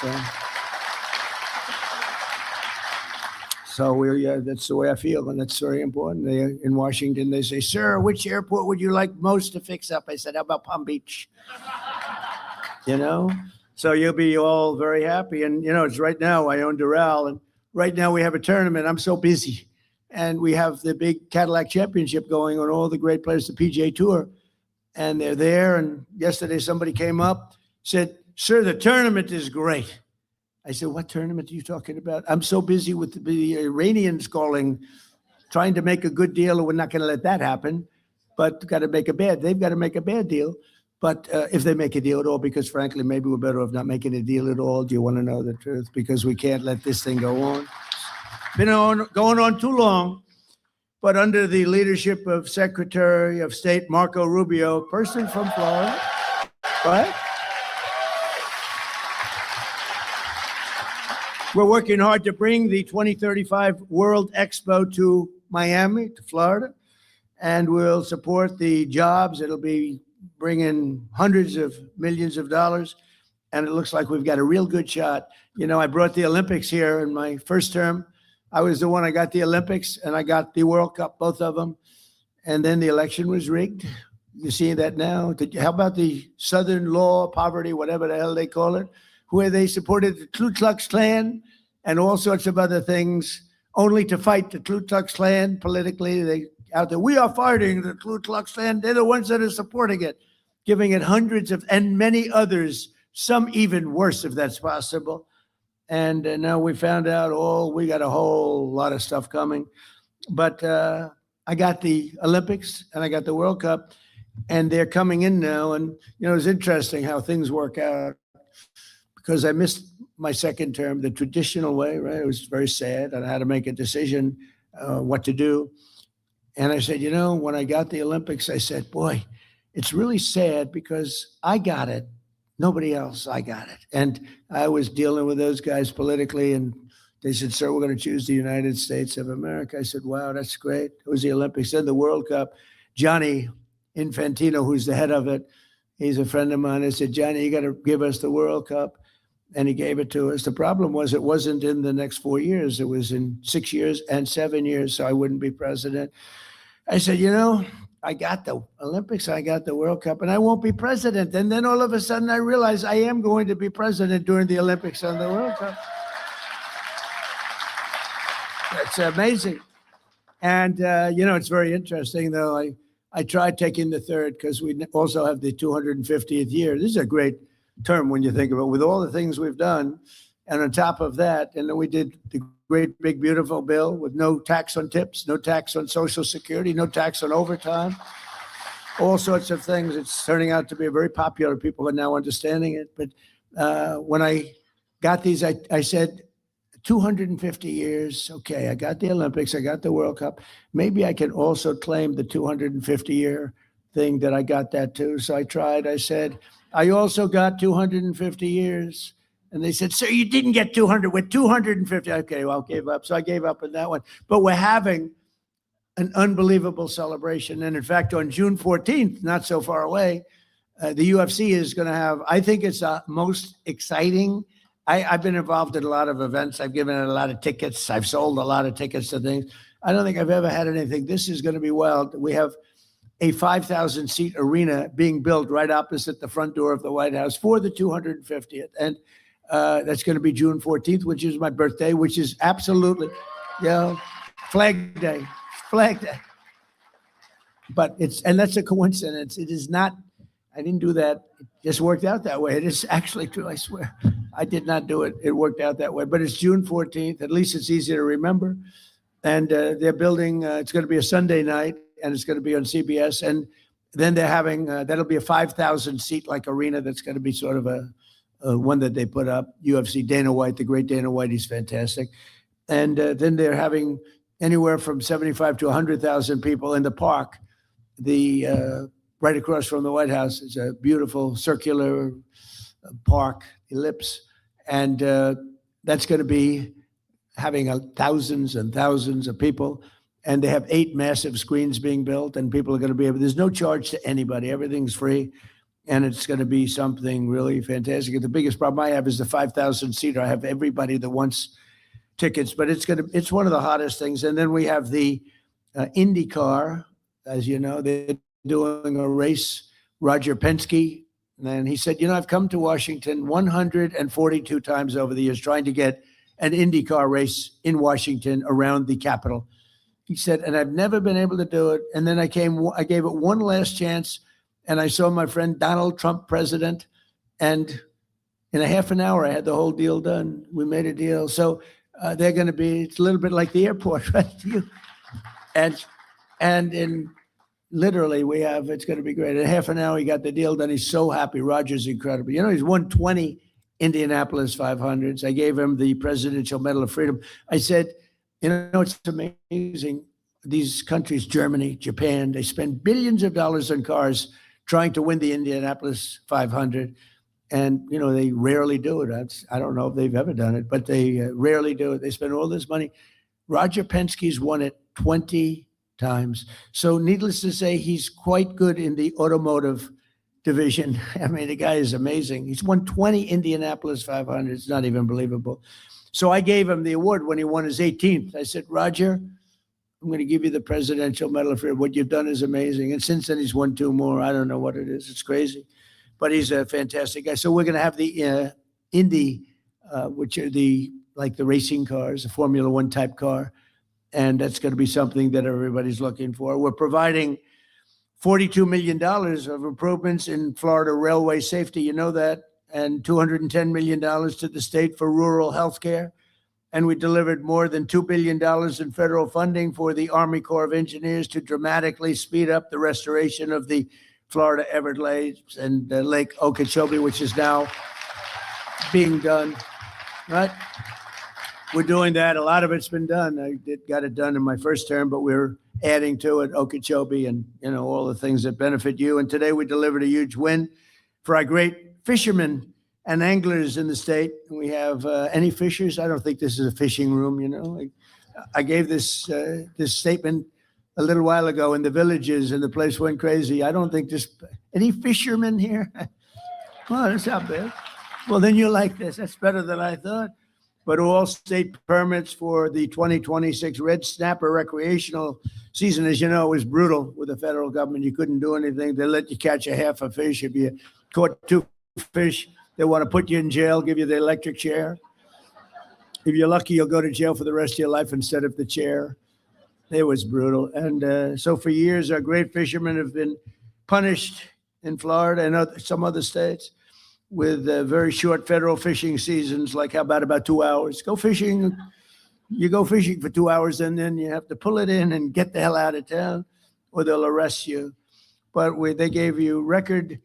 So that's the way I feel, and that's very important. In Washington, they say, sir, which airport would you like most to fix up? I said, how about Palm Beach? You know? So you'll be all very happy. And, you know, it's right now, I own Doral, and right now we have a tournament. I'm so busy. And we have the big Cadillac Championship going on, all the great players, the PGA Tour. And they're there. And yesterday somebody came up, said, sir, the tournament is great. I said, what tournament are you talking about? I'm so busy with the Iranians trying to make a good deal, and we're not going to let that happen. But they've got to make a bad deal. But if they make a deal at all, because frankly, maybe we're better off not making a deal at all. Do you want to know the truth? Because we can't let this thing go on. Going on too long. But under the leadership of Secretary of State Marco Rubio, person from Florida, right? We're working hard to bring the 2035 World Expo to Miami, to Florida, and we'll support the jobs. It'll be bringing hundreds of millions of dollars, and it looks like we've got a real good shot. You know, I brought the Olympics here in my first term. I was the one, I got the Olympics and I got the World Cup, both of them. And then the election was rigged. You see that now? How about the Southern Law Poverty, whatever the hell they call it, where they supported the Ku Klux Klan and all sorts of other things, only to fight the Ku Klux Klan politically. They out there, we are fighting the Ku Klux Klan. They're the ones that are supporting it, giving it hundreds of, and many others, some even worse if that's possible. And now we found out, we got a whole lot of stuff coming. But I got the Olympics and I got the World Cup, and they're coming in now. And, it's interesting how things work out, because I missed my second term the traditional way, right? It was very sad. I had to make a decision what to do. And I said, when I got the Olympics, I said, boy, it's really sad because I got it. Nobody else, I got it. And I was dealing with those guys politically, and they said, sir, we're going to choose the United States of America. I said, wow, that's great. It was the Olympics. Then the World Cup. Johnny Infantino, who's the head of it, he's a friend of mine. I said, Johnny, you got to give us the World Cup. And he gave it to us. The problem was it wasn't in the next 4 years. It was in 6 years and 7 years, so I wouldn't be president. I said, I got the Olympics, I got the World Cup, and I won't be president. And then all of a sudden I realized I am going to be president during the Olympics and the World Cup. That's amazing. And, it's very interesting, though. I tried taking the third because we also have the 250th year. This is a great term when you think about it, with all the things we've done. And on top of that, and then we did the great, big, beautiful bill with no tax on tips, no tax on Social Security, no tax on overtime, all sorts of things. It's turning out to be very popular. People are now understanding it. But when I got these, I said, 250 years, okay, I got the Olympics, I got the World Cup. Maybe I can also claim the 250-year thing that I got that too. So I tried. I said, I also got 250 years. And they said, sir, you didn't get 200 with 250. Okay, well, I gave up. So I gave up on that one. But we're having an unbelievable celebration. And in fact, on June 14th, not so far away, the UFC is going to have, I think it's most exciting. I've been involved in a lot of events. I've given it a lot of tickets. I've sold a lot of tickets to things. I don't think I've ever had anything. This is going to be wild. We have a 5,000-seat arena being built right opposite the front door of the White House for the 250th. And that's going to be June 14th, which is my birthday, which is absolutely, Flag Day. But and that's a coincidence. It is not, I didn't do that. It just worked out that way. It is actually true, I swear. I did not do it. It worked out that way. But it's June 14th. At least it's easy to remember. And they're building, it's going to be a Sunday night, and it's going to be on CBS. And then they're having, that'll be a 5,000-seat like arena that's going to be sort of a one that they put up. UFC, Dana White, the great Dana White, he's fantastic. And then they're having anywhere from 75 to 100,000 people in the park. Right across from the White House is a beautiful circular park ellipse. And that's going to be having thousands and thousands of people. And they have 8 massive screens being built, and people are going to be able, there's no charge to anybody. Everything's free. And it's going to be something really fantastic. The biggest problem I have is the 5,000-seater. I have everybody that wants tickets, but it's one of the hottest things. And then we have the IndyCar, as you know, they're doing a race. Roger Penske, and he said, I've come to Washington 142 times over the years trying to get an IndyCar race in Washington around the Capitol. He said, and I've never been able to do it. And then I gave it one last chance. And I saw my friend Donald Trump president, and in a half an hour, I had the whole deal done. We made a deal. So they're going to be, it's a little bit like the airport, right? And in literally it's going to be great. In half an hour, he got the deal done. He's so happy. Roger's incredible. He's won 20 Indianapolis 500s. I gave him the Presidential Medal of Freedom. I said, it's amazing. These countries, Germany, Japan, they spend billions of dollars on cars trying to win the Indianapolis 500. And, they rarely do it. I don't know if they've ever done it, but they rarely do it. They spend all this money. Roger Penske's won it 20 times. So needless to say, he's quite good in the automotive division. I mean, the guy is amazing. He's won 20 Indianapolis 500. It's not even believable. So I gave him the award when he won his 18th. I said, Roger, I'm going to give you the Presidential Medal for what you've done is amazing. And since then, he's won 2 more. I don't know what it is. It's crazy. But he's a fantastic guy. So we're going to have the Indy, which are the racing cars, the Formula One type car. And that's going to be something that everybody's looking for. We're providing $42 million of improvements in Florida railway safety. You know that. And $210 million to the state for rural health care. And we delivered more than $2 billion in federal funding for the Army Corps of Engineers to dramatically speed up the restoration of the Florida Everglades and Lake Okeechobee, which is now being done, right? We're doing that. A lot of it's been done. I got it done in my first term, but we're adding to it Okeechobee and, all the things that benefit you. And today we delivered a huge win for our great fishermen and anglers in the state. We have any fishers? I don't think this is a fishing room, I gave this statement a little while ago in the villages and the place went crazy. I don't think any fishermen here? Oh, that's not bad. Well, then you like this. That's better than I thought. But all state permits for the 2026 red snapper recreational season, as you know, was brutal with the federal government. You couldn't do anything. They let you catch a half a fish. If you caught 2 fish, they want to put you in jail, give you the electric chair. If you're lucky, you'll go to jail for the rest of your life instead of the chair. It was brutal. And so for years, our great fishermen have been punished in Florida and some other states with very short federal fishing seasons, like how about 2 hours? Go fishing. You go fishing for 2 hours, and then you have to pull it in and get the hell out of town, or they'll arrest you. But they gave you record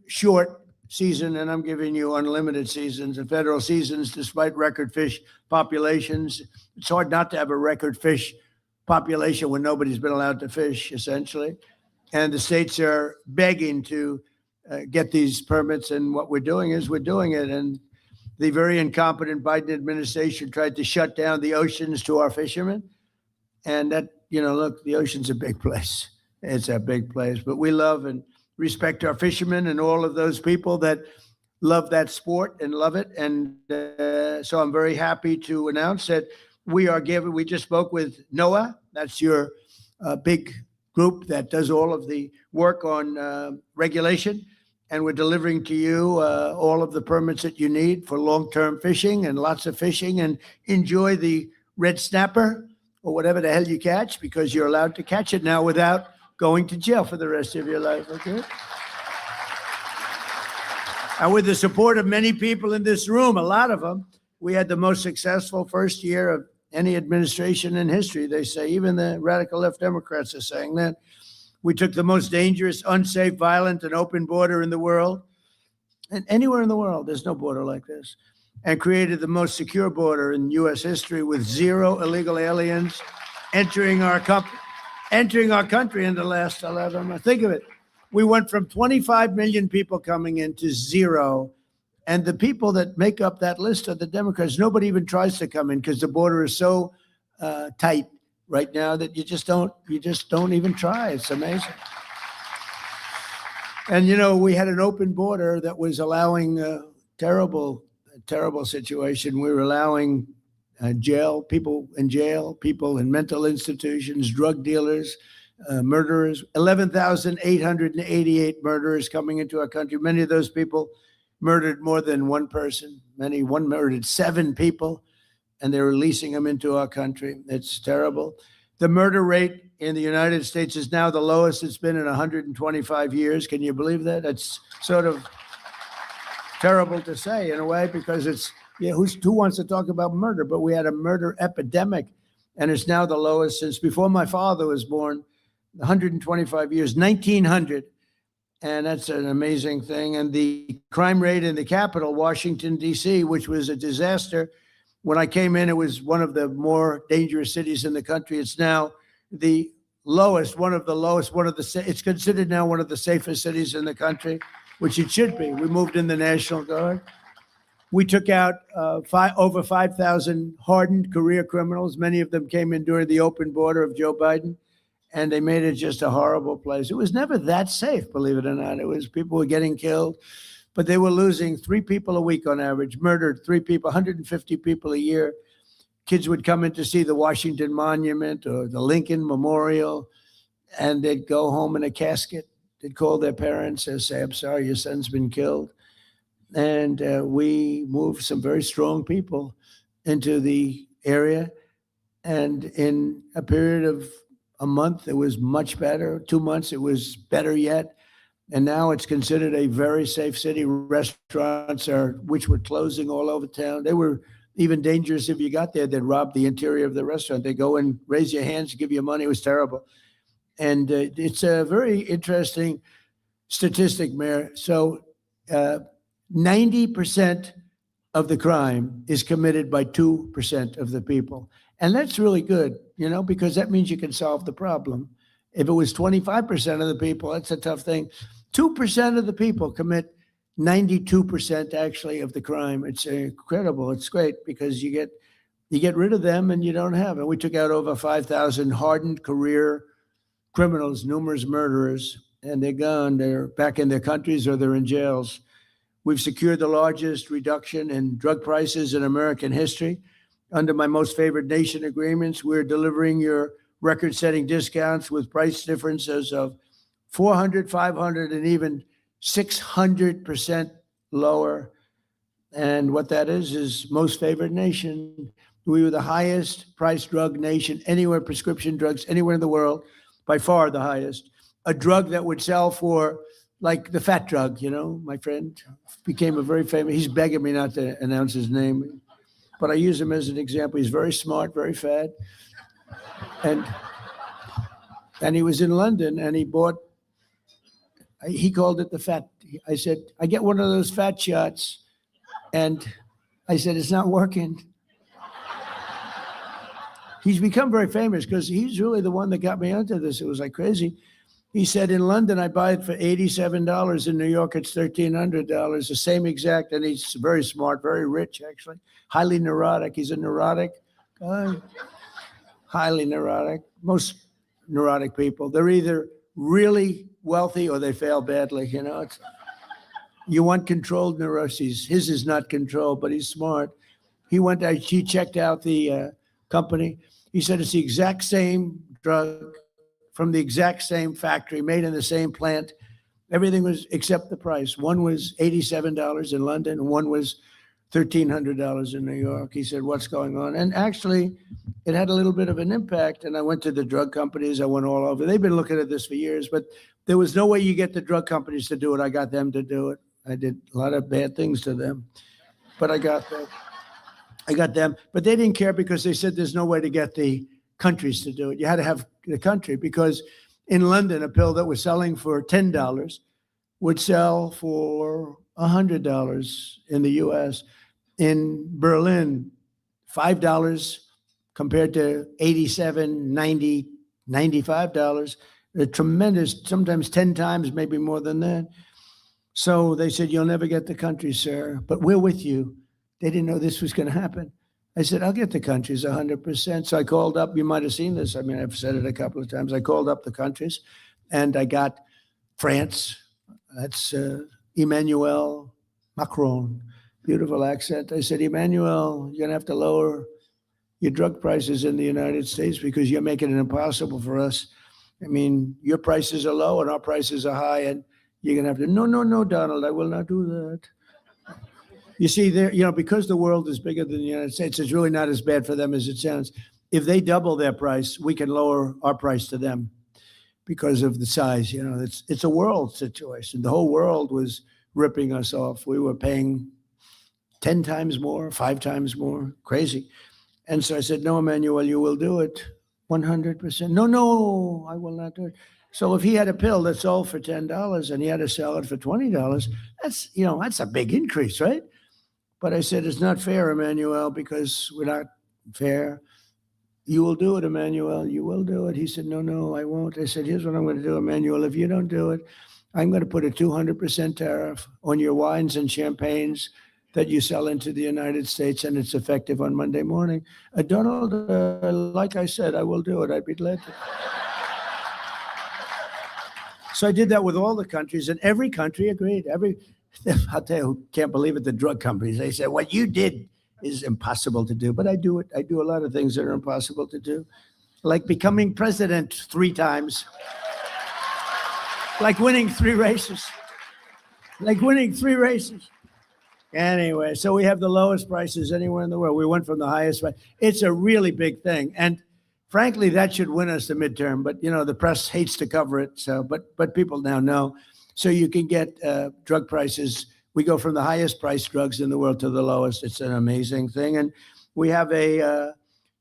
short season, and I'm giving you unlimited seasons and federal seasons despite record fish populations. It's hard not to have a record fish population when nobody's been allowed to fish, essentially. And the states are begging to get these permits, and what we're doing is we're doing it. And the very incompetent Biden administration tried to shut down the oceans to our fishermen. And that, look, the ocean's a big place. It's a big place, but we love and respect our fishermen and all of those people that love that sport and love it. And so I'm very happy to announce that we just spoke with NOAA. That's your big group that does all of the work on regulation. And we're delivering to you all of the permits that you need for long-term fishing and lots of fishing, and enjoy the red snapper or whatever the hell you catch, because you're allowed to catch it now without going to jail for the rest of your life, okay? And with the support of many people in this room, a lot of them, we had the most successful first year of any administration in history. They say, even the radical left Democrats are saying that. We took the most dangerous, unsafe, violent, and open border in the world, and anywhere in the world, there's no border like this, and created the most secure border in U.S. history with 0 illegal aliens entering our country in the last 11 months. Think of it. We went from 25 million people coming in to 0. And the people that make up that list are the Democrats. Nobody even tries to come in because the border is so tight right now that you just don't even try. It's amazing. And, we had an open border that was allowing a terrible situation. We were allowing people in jail, people in mental institutions, drug dealers, murderers, 11,888 murderers coming into our country. Many of those people murdered more than one person. One murdered 7 people, and they're releasing them into our country. It's terrible. The murder rate in the United States is now the lowest it's been in 125 years. Can you believe that? It's sort of terrible to say in a way, because it's, who wants to talk about murder? But we had a murder epidemic, and it's now the lowest since before my father was born, 125 years, 1900. And that's an amazing thing. And the crime rate in the capital, Washington, D.C., which was a disaster. When I came in, it was one of the more dangerous cities in the country. It's now the lowest, it's considered now one of the safest cities in the country, which it should be. We moved in the National Guard. We took out over 5,000 hardened career criminals. Many of them came in during the open border of Joe Biden, and they made it just a horrible place. It was never that safe, believe it or not. It was, people were getting killed, but they were losing 3 people a week on average, murdered 3 people, 150 people a year. kids would come in to see the Washington Monument or the Lincoln Memorial, and they'd go home in a casket. They'd call their parents and say, I'm sorry, your son's been killed. And we moved some very strong people into the area. And in a period of a month, it was much better. 2 months, it was better yet. And now it's considered a very safe city. Restaurants which were closing all over town. They were even dangerous if you got there. They'd rob the interior of the restaurant. They'd go and raise your hands, give you money. It was terrible. And it's a very interesting statistic, Mayor. So 90% of the crime is committed by 2% of the people. And that's really good, because that means you can solve the problem. If it was 25% of the people, that's a tough thing. 2% of the people commit 92% actually of the crime. It's incredible. It's great because you get rid of them and you don't have it. We took out over 5,000 hardened career criminals, numerous murderers, and they're gone. They're back in their countries or they're in jails. We've secured the largest reduction in drug prices in American history. Under my most favored nation agreements, we're delivering your record-setting discounts with price differences of 400, 500, and even 600% lower. And what that is most favored nation. We were the highest priced drug nation anywhere, prescription drugs anywhere in the world, by far the highest. A drug that would sell for, like the fat drug, my friend became a very famous, he's begging me not to announce his name, but I use him as an example. He's very smart, very fat. And he was in London and he called it the fat. I said, I get one of those fat shots. And I said, it's not working. He's become very famous because he's really the one that got me onto this. It was like crazy. He said, in London, I buy it for $87. In New York, it's $1,300, the same exact. And he's very smart, very rich, actually. Highly neurotic. He's a neurotic guy. Highly neurotic. Most neurotic people, they're either really wealthy or they fail badly. You want controlled neuroses. His is not controlled, but he's smart. He checked out the company. He said it's the exact same drug from the exact same factory, made in the same plant. Everything was except the price. One was $87 in London, and one was $1,300 in New York. He said, what's going on? And actually, it had a little bit of an impact. And I went to the drug companies. I went all over. They've been looking at this for years, but there was no way you get the drug companies to do it. I got them to do it. I did a lot of bad things to them, but I got them. But they didn't care because they said there's no way to get the countries to do it. You had to have the country, because in London, a pill that was selling for $10 would sell for $100 in the US. In Berlin, $5 compared to $87, $90, $95. A tremendous, sometimes 10 times, maybe more than that. So they said, you'll never get the country, sir, but we're with you. They didn't know this was going to happen. I said, I'll get the countries 100%. So I called up, you might have seen this. I mean, I've said it a couple of times. I called up the countries and I got France. That's Emmanuel Macron. Beautiful accent. I said, Emmanuel, you're going to have to lower your drug prices in the United States because you're making it impossible for us. I mean, your prices are low and our prices are high, and you're going to have to, no, Donald, I will not do that. You see, there, because the world is bigger than the United States, it's really not as bad for them as it sounds. If they double their price, we can lower our price to them because of the size. It's a world situation. The whole world was ripping us off. We were paying 10 times more, 5 times more, crazy. And so I said, no, Emmanuel, you will do it 100%. No, I will not do it. So if he had a pill that sold for $10 and he had to sell it for $20, that's a big increase, right? But I said, it's not fair, Emmanuel, because we're not fair. You will do it, Emmanuel. You will do it. He said, no, I won't. I said, here's what I'm going to do, Emmanuel. If you don't do it, I'm going to put a 200% tariff on your wines and champagnes that you sell into the United States, and it's effective on Monday morning. Donald, like I said, I will do it. I'd be glad to. So I did that with all the countries, and every country agreed. I'll tell you who can't believe it, the drug companies. They said, what you did is impossible to do, but I do it. I do a lot of things that are impossible to do, like becoming president 3 times, like winning 3 races, Anyway, so we have the lowest prices anywhere in the world. We went from the highest price. It's a really big thing. And frankly, that should win us the midterm, but the press hates to cover it. So, but people now know. So you can get drug prices. We go from the highest priced drugs in the world to the lowest. It's an amazing thing. And we have to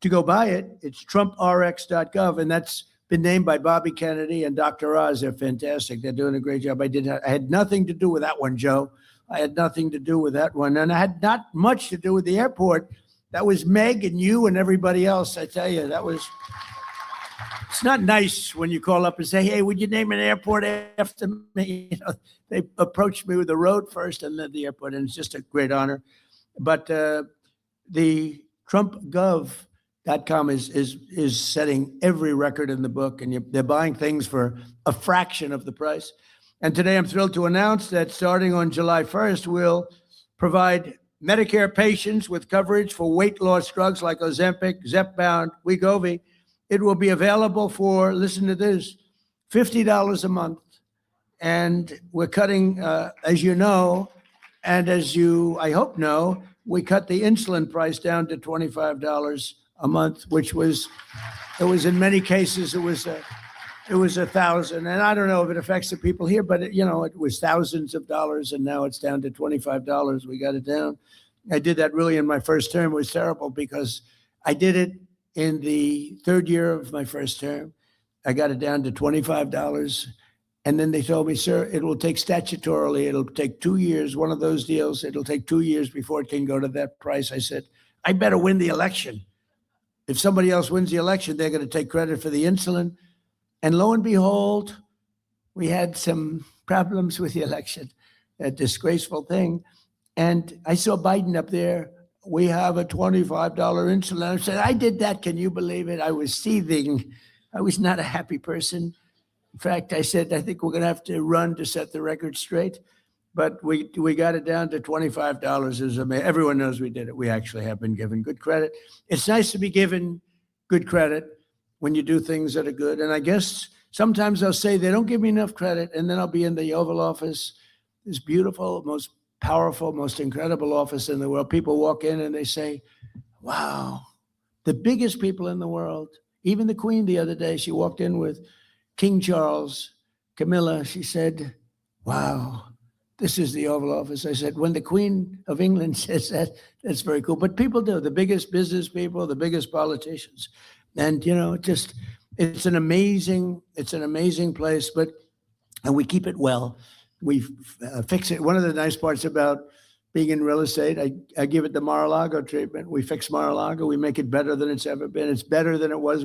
go buy it, it's trumprx.gov. And that's been named by Bobby Kennedy and Dr. Oz. They're fantastic. They're doing a great job. I had nothing to do with that one, Joe. I had nothing to do with that one. And I had not much to do with the airport. That was Meg and you and everybody else. I tell you, it's not nice when you call up and say, hey, would you name an airport after me? They approached me with the road first and then the airport, and it's just a great honor. But the TrumpGov.com is setting every record in the book, and they're buying things for a fraction of the price. And today I'm thrilled to announce that starting on July 1st, we'll provide Medicare patients with coverage for weight loss drugs like Ozempic, Zepbound, Wegovy. It will be available for, listen to this, $50 a month. And we're cutting, as you know, and as you, I hope, know, we cut the insulin price down to $25 a month, which was, in many cases, it was $1,000. And I don't know if it affects the people here, but it was thousands of dollars, and now it's down to $25. We got it down. I did that really in my first term. It was terrible because I did it in the 3rd year of my first term. I got it down to $25. And then they told me, sir, it will take statutorily, it'll take 2 years, one of those deals, it'll take 2 years before it can go to that price. I said, I better win the election. If somebody else wins the election, they're going to take credit for the insulin. And lo and behold, we had some problems with the election, a disgraceful thing. And I saw Biden up there. We have a $25 insulin. I said, I did that. Can you believe it? I was seething. I was not a happy person. In fact, I said, I think we're going to have to run to set the record straight. But we got it down to $25. It was amazing. Everyone knows we did it. We actually have been given good credit. It's nice to be given good credit when you do things that are good. And I guess sometimes they'll say they don't give me enough credit, and then I'll be in the Oval Office, this beautiful, most powerful, most incredible office in the world. People walk in and they say, wow, the biggest people in the world. Even the Queen the other day, she walked in with King Charles, Camilla. She said, wow, this is the Oval Office. I said, when the Queen of England says that, that's very cool. But people do, the biggest business people, the biggest politicians. And, it's an amazing place, and we keep it well. We fix it. One of the nice parts about being in real estate, I give it the Mar-a-Lago treatment. We fix Mar-a-Lago. We make it better than it's ever been. It's better than it was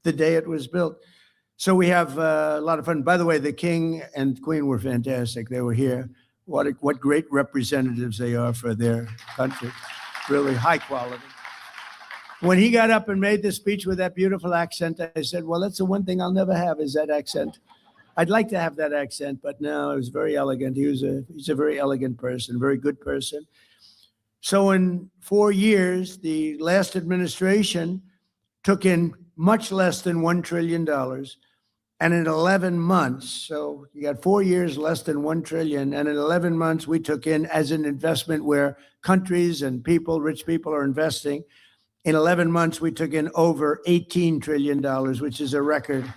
the day it was built. So we have a lot of fun. By the way, the King and Queen were fantastic. They were here. What great representatives they are for their country. Really high quality. When he got up and made the speech with that beautiful accent, I said, well, that's the one thing I'll never have is that accent. I'd like to have that accent, but no, it was very elegant. He's a very elegant person, very good person. So in 4 years, the last administration took in much less than $1 trillion. And in 11 months, so you got 4 years less than 1 trillion. And in 11 months, we took in as an investment where countries and people, rich people are investing. In 11 months, we took in over $18 trillion, which is a record.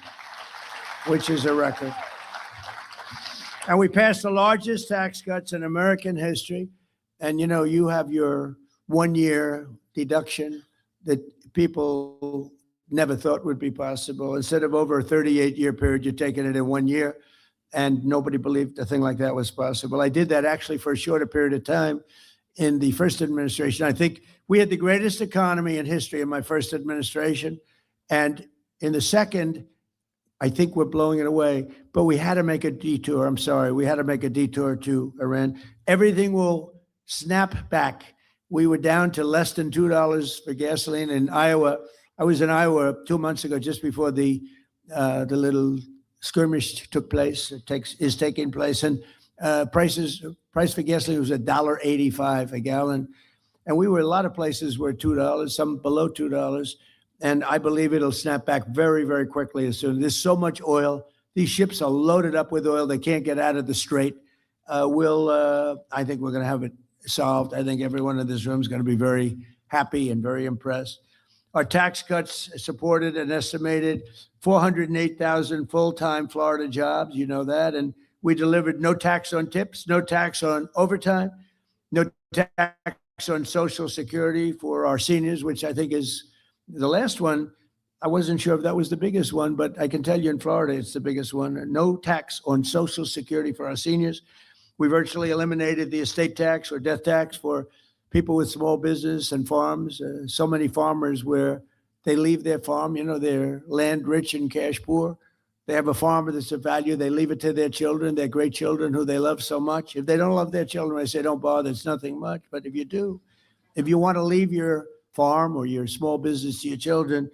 And we passed the largest tax cuts in American history. And, you have your 1 year deduction that people never thought would be possible. Instead of over a 38-year period, you're taking it in 1 year. And nobody believed a thing like that was possible. I did that actually for a shorter period of time in the first administration. I think we had the greatest economy in history in my first administration. And in the second, I think we're blowing it away. But we had to make a detour. I'm sorry. We had to make a detour to Iran. Everything will snap back. We were down to less than $2 for gasoline in Iowa. I was in Iowa 2 months ago, just before the little skirmish took place. Is taking place, and price for gasoline was $1.85 a gallon. And we were a lot of places where $2, some below $2. And I believe it'll snap back very, very quickly as soon. There's so much oil. These ships are loaded up with oil. They can't get out of the strait. I think we're going to have it solved. I think everyone in this room is going to be very happy and very impressed. Our tax cuts supported an estimated 408,000 full-time Florida jobs. You know that. And we delivered no tax on tips, no tax on overtime, no tax on Social Security for our seniors, which I think is the last one. I wasn't sure if that was the biggest one, but I can tell you in Florida, it's the biggest one. No tax on Social Security for our seniors. We virtually eliminated the estate tax or death tax for people with small business and farms. So many farmers where they leave their farm, they're land rich and cash poor. They have a farm that's of value. They leave it to their children, their great children who they love so much. If they don't love their children, I say don't bother. It's nothing much. But if you do, if you want to leave your farm or your small business to your children,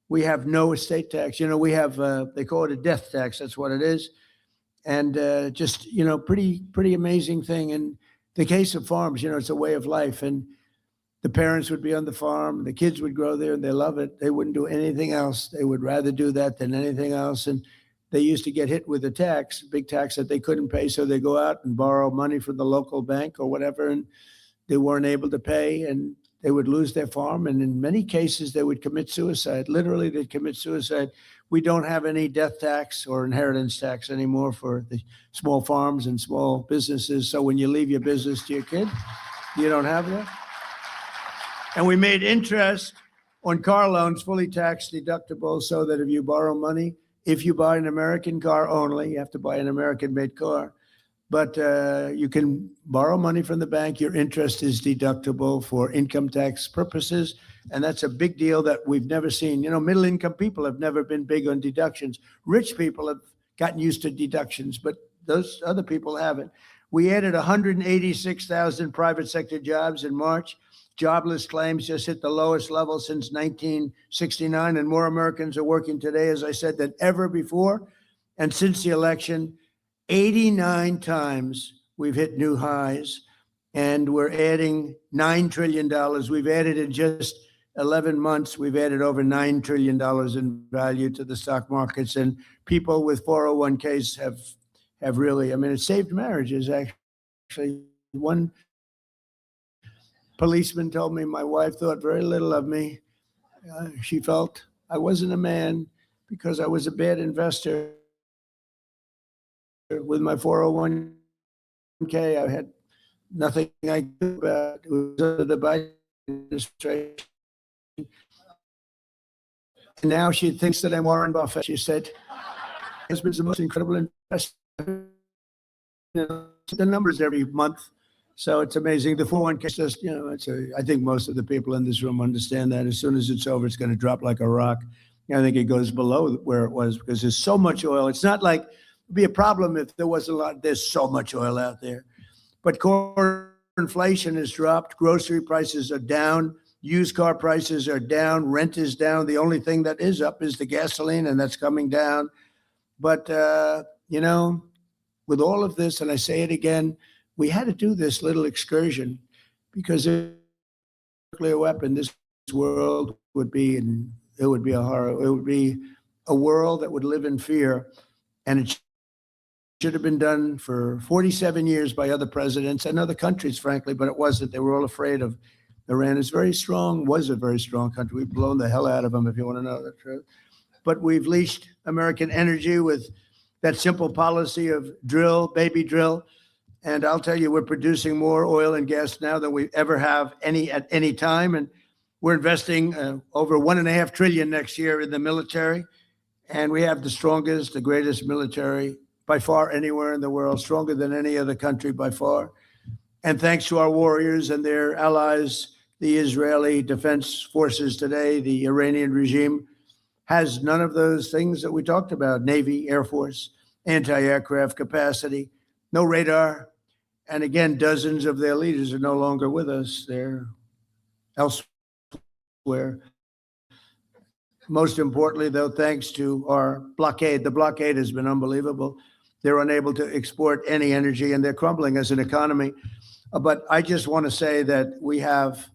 we have no estate tax. We have, they call it a death tax. That's what it is. And pretty amazing thing. In the case of farms, it's a way of life. And the parents would be on the farm. The kids would grow there and they love it. They wouldn't do anything else. They would rather do that than anything else. And they used to get hit with a tax, big tax that they couldn't pay. So they go out and borrow money from the local bank or whatever. And they weren't able to pay and they would lose their farm. And in many cases, they would commit suicide. Literally, they'd commit suicide. We don't have any death tax or inheritance tax anymore for the small farms and small businesses. So when you leave your business to your kid, you don't have that. And we made interest on car loans fully tax deductible so that if you borrow money, if you buy an American car only, you have to buy an American-made car. But you can borrow money from the bank. Your interest is deductible for income tax purposes. And that's a big deal that we've never seen. Middle income people have never been big on deductions. Rich people have gotten used to deductions, but those other people haven't. We added 186,000 private sector jobs in March. Jobless claims just hit the lowest level since 1969. And more Americans are working today, as I said, than ever before. And since the election, 89 times we've hit new highs, and we're adding $9 trillion. We've added in just 11 months, we've added over $9 trillion in value to the stock markets. And people with 401ks have really, it saved marriages, actually. One policeman told me my wife thought very little of me. She felt I wasn't a man because I was a bad investor. With my 401k, I had nothing I could do about it. It was under the Biden administration. And now she thinks that I'm Warren Buffett. She said, husband's the most incredible investor. The numbers every month. So it's amazing. The 401k is just, I think most of the people in this room understand that as soon as it's over, it's going to drop like a rock. I think it goes below where it was because there's so much oil. It's not like it'd be a problem if there was a lot. There's so much oil out there. But core inflation has dropped. Grocery prices are down. Used car prices are down. Rent is down. The only thing that is up is the gasoline, and that's coming down. But, with all of this, and I say it again, we had to do this little excursion because a nuclear weapon, this world would be, it would be a horror. It would be a world that would live in fear. And it should have been done for 47 years by other presidents and other countries, frankly, but it wasn't. They were all afraid of Iran. It's very strong, was a very strong country. We've blown the hell out of them, if you want to know the truth. But we've leashed American energy with that simple policy of drill, baby drill. And I'll tell you, we're producing more oil and gas now than we ever have at any time. And we're investing over $1.5 trillion next year in the military. And we have the greatest military by far anywhere in the world, stronger than any other country by far. And thanks to our warriors and their allies, the Israeli Defense Forces today, the Iranian regime has none of those things that we talked about: Navy, Air Force, anti-aircraft capacity, no radar. And again, dozens of their leaders are no longer with us. They're elsewhere. Most importantly, though, thanks to our blockade, the blockade has been unbelievable. They're unable to export any energy, and they're crumbling as an economy. But I just want to say that we have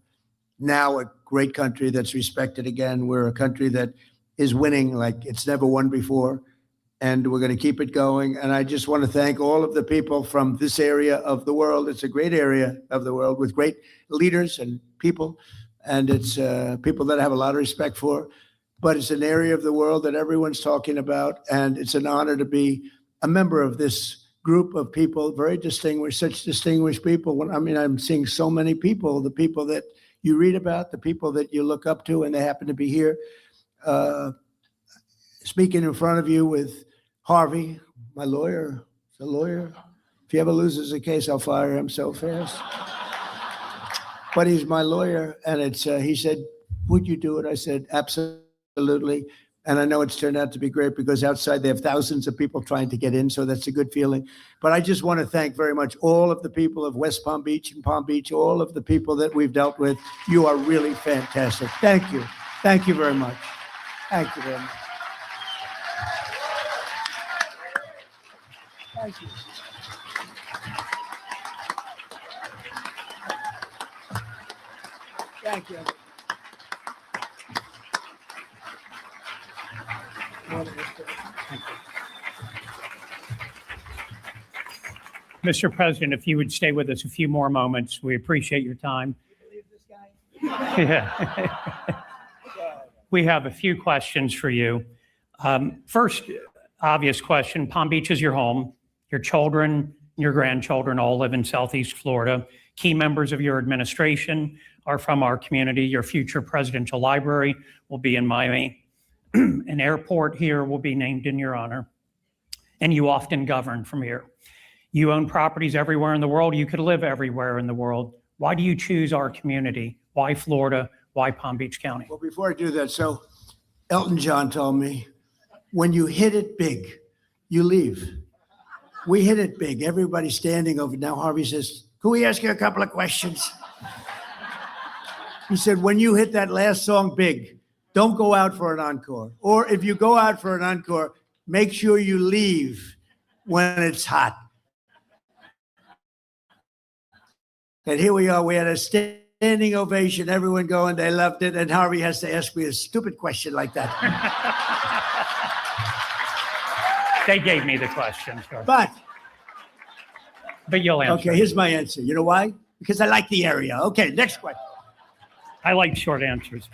now a great country that's respected again. We're a country that is winning like it's never won before, and we're going to keep it going. And I just want to thank all of the people from this area of the world. It's a great area of the world with great leaders and people, and it's people that I have a lot of respect for. But it's an area of the world that everyone's talking about, and it's an honor to be a member of this group of people, very distinguished, such distinguished people. I mean, I'm seeing so many people, the people that you read about, the people that you look up to, and they happen to be here. Speaking in front of you with Harvey, my lawyer, the lawyer. If he ever loses a case, I'll fire him so fast. But he's my lawyer, and he said, would you do it? I said, absolutely. And I know it's turned out to be great because outside they have thousands of people trying to get in, so that's a good feeling. But I just want to thank very much all of the people of West Palm Beach and Palm Beach, all of the people that we've dealt with. You are really fantastic. Thank you. Thank you very much. Thank you very much. Thank you. Thank you. Mr. President, if you would stay with us a few more moments, we appreciate your time. Yeah. We have a few questions for you. First, obvious question, Palm Beach is your home. Your children, your grandchildren all live in Southeast Florida. Key members of your administration are from our community. Your future presidential library will be in Miami. An airport here will be named in your honor. And you often govern from here. You own properties everywhere in the world. You could live everywhere in the world. Why do you choose our community? Why Florida? Why Palm Beach County? Well, before I do that, so Elton John told me, when you hit it big, you leave. We hit it big. Everybody's standing over. Now Harvey says, can we ask you a couple of questions? He said, when you hit that last song big, don't go out for an encore. Or if you go out for an encore, make sure you leave when it's hot. And here we are. We had a standing ovation. Everyone going, they loved it. And Harvey has to ask me a stupid question like that. They gave me the question. Sure. But you'll answer. okay, here's my answer. You know why? Because I like the area. Okay, next question. I like short answers.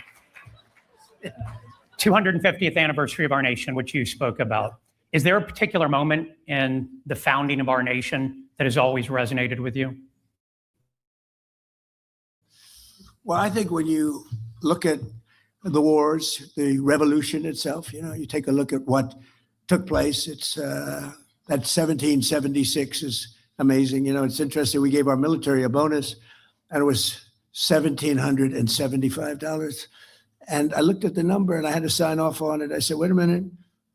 250th anniversary of our nation, which you spoke about. Is there a particular moment in the founding of our nation that has always resonated with you? Well, I think when you look at the wars, the revolution itself, you take a look at what took place. It's that 1776 is amazing. It's interesting. We gave our military a bonus, and it was $1,775. And I looked at the number, and I had to sign off on it. I said, wait a minute,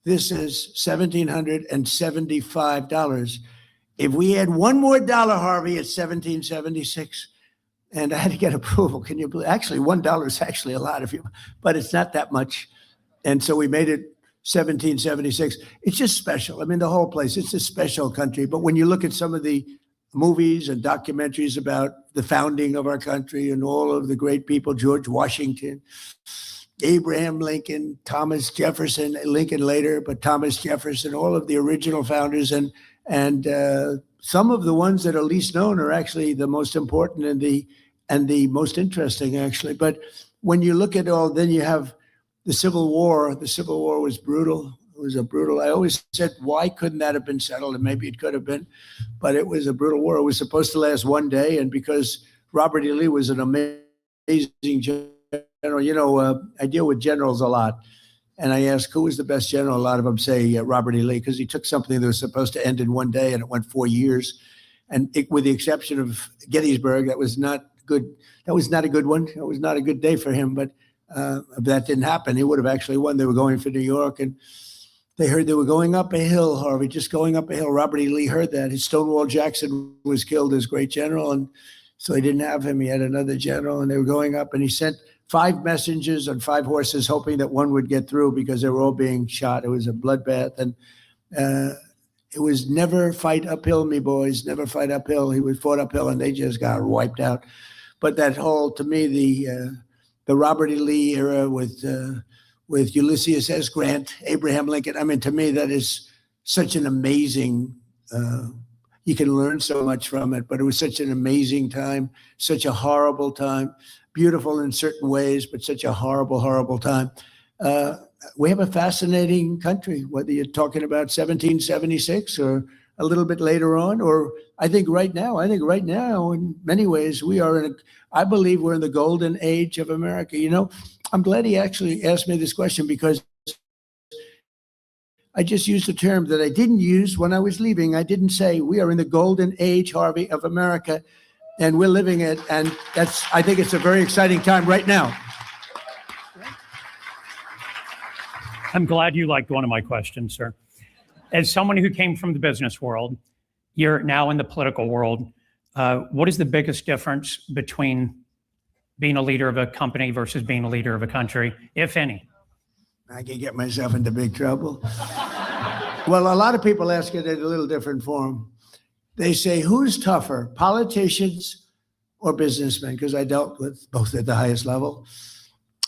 this is $1,775. If we add one more dollar, Harvey, it's $1,776. And I had to get approval. Can you believe? Actually, $1 is actually a lot, but it's not that much. And so we made it 1776. It's just special. I mean, the whole place, it's a special country. But when you look at some of the movies and documentaries about the founding of our country and all of the great people, George Washington, Abraham Lincoln, Thomas Jefferson, Lincoln later, but Thomas Jefferson, all of the original founders, and some of the ones that are least known are actually the most important and the most interesting, actually. But when you look at all, then you have the Civil War. The Civil War was brutal. It was a brutal. I always said, why couldn't that have been settled? And maybe it could have been, but it was a brutal war. It was supposed to last one day, and because Robert E. Lee was an amazing general, I deal with generals a lot. And I ask, who was the best general? A lot of them say Robert E. Lee, because he took something that was supposed to end in one day and it went 4 years. And with the exception of Gettysburg, that was not good. That was not a good one. It was not a good day for him, but that didn't happen. He would have actually won. They were going for New York, and they heard they were going up a hill, Harvey, just going up a hill. Robert E. Lee heard that. Stonewall Jackson was killed as great general, and so he didn't have him. He had another general, and they were going up, and he sent 5 messengers on 5 horses, hoping that one would get through because they were all being shot. It was a bloodbath, and it was never fight uphill, me boys, never fight uphill. He was fought uphill, and they just got wiped out. But that whole, to me, the Robert E. Lee era with Ulysses S. Grant, Abraham Lincoln. I mean, to me, that is such an amazing. You can learn so much from it, but it was such an amazing time, such a horrible time, beautiful in certain ways, but such a horrible, horrible time. We have a fascinating country, whether you're talking about 1776 or a little bit later on, or I think right now, in many ways, I believe we're in the golden age of America. You know, I'm glad he actually asked me this question, because I just used a term that I didn't use when I was leaving. I didn't say we are in the golden age, Harvey, of America, and we're living it. And I think it's a very exciting time right now. I'm glad you liked one of my questions, sir. As someone who came from the business world, you're now in the political world. What is the biggest difference between being a leader of a company versus being a leader of a country, if any? I can get myself into big trouble. Well, a lot of people ask it in a little different form. They say, who's tougher, politicians or businessmen? Because I dealt with both at the highest level.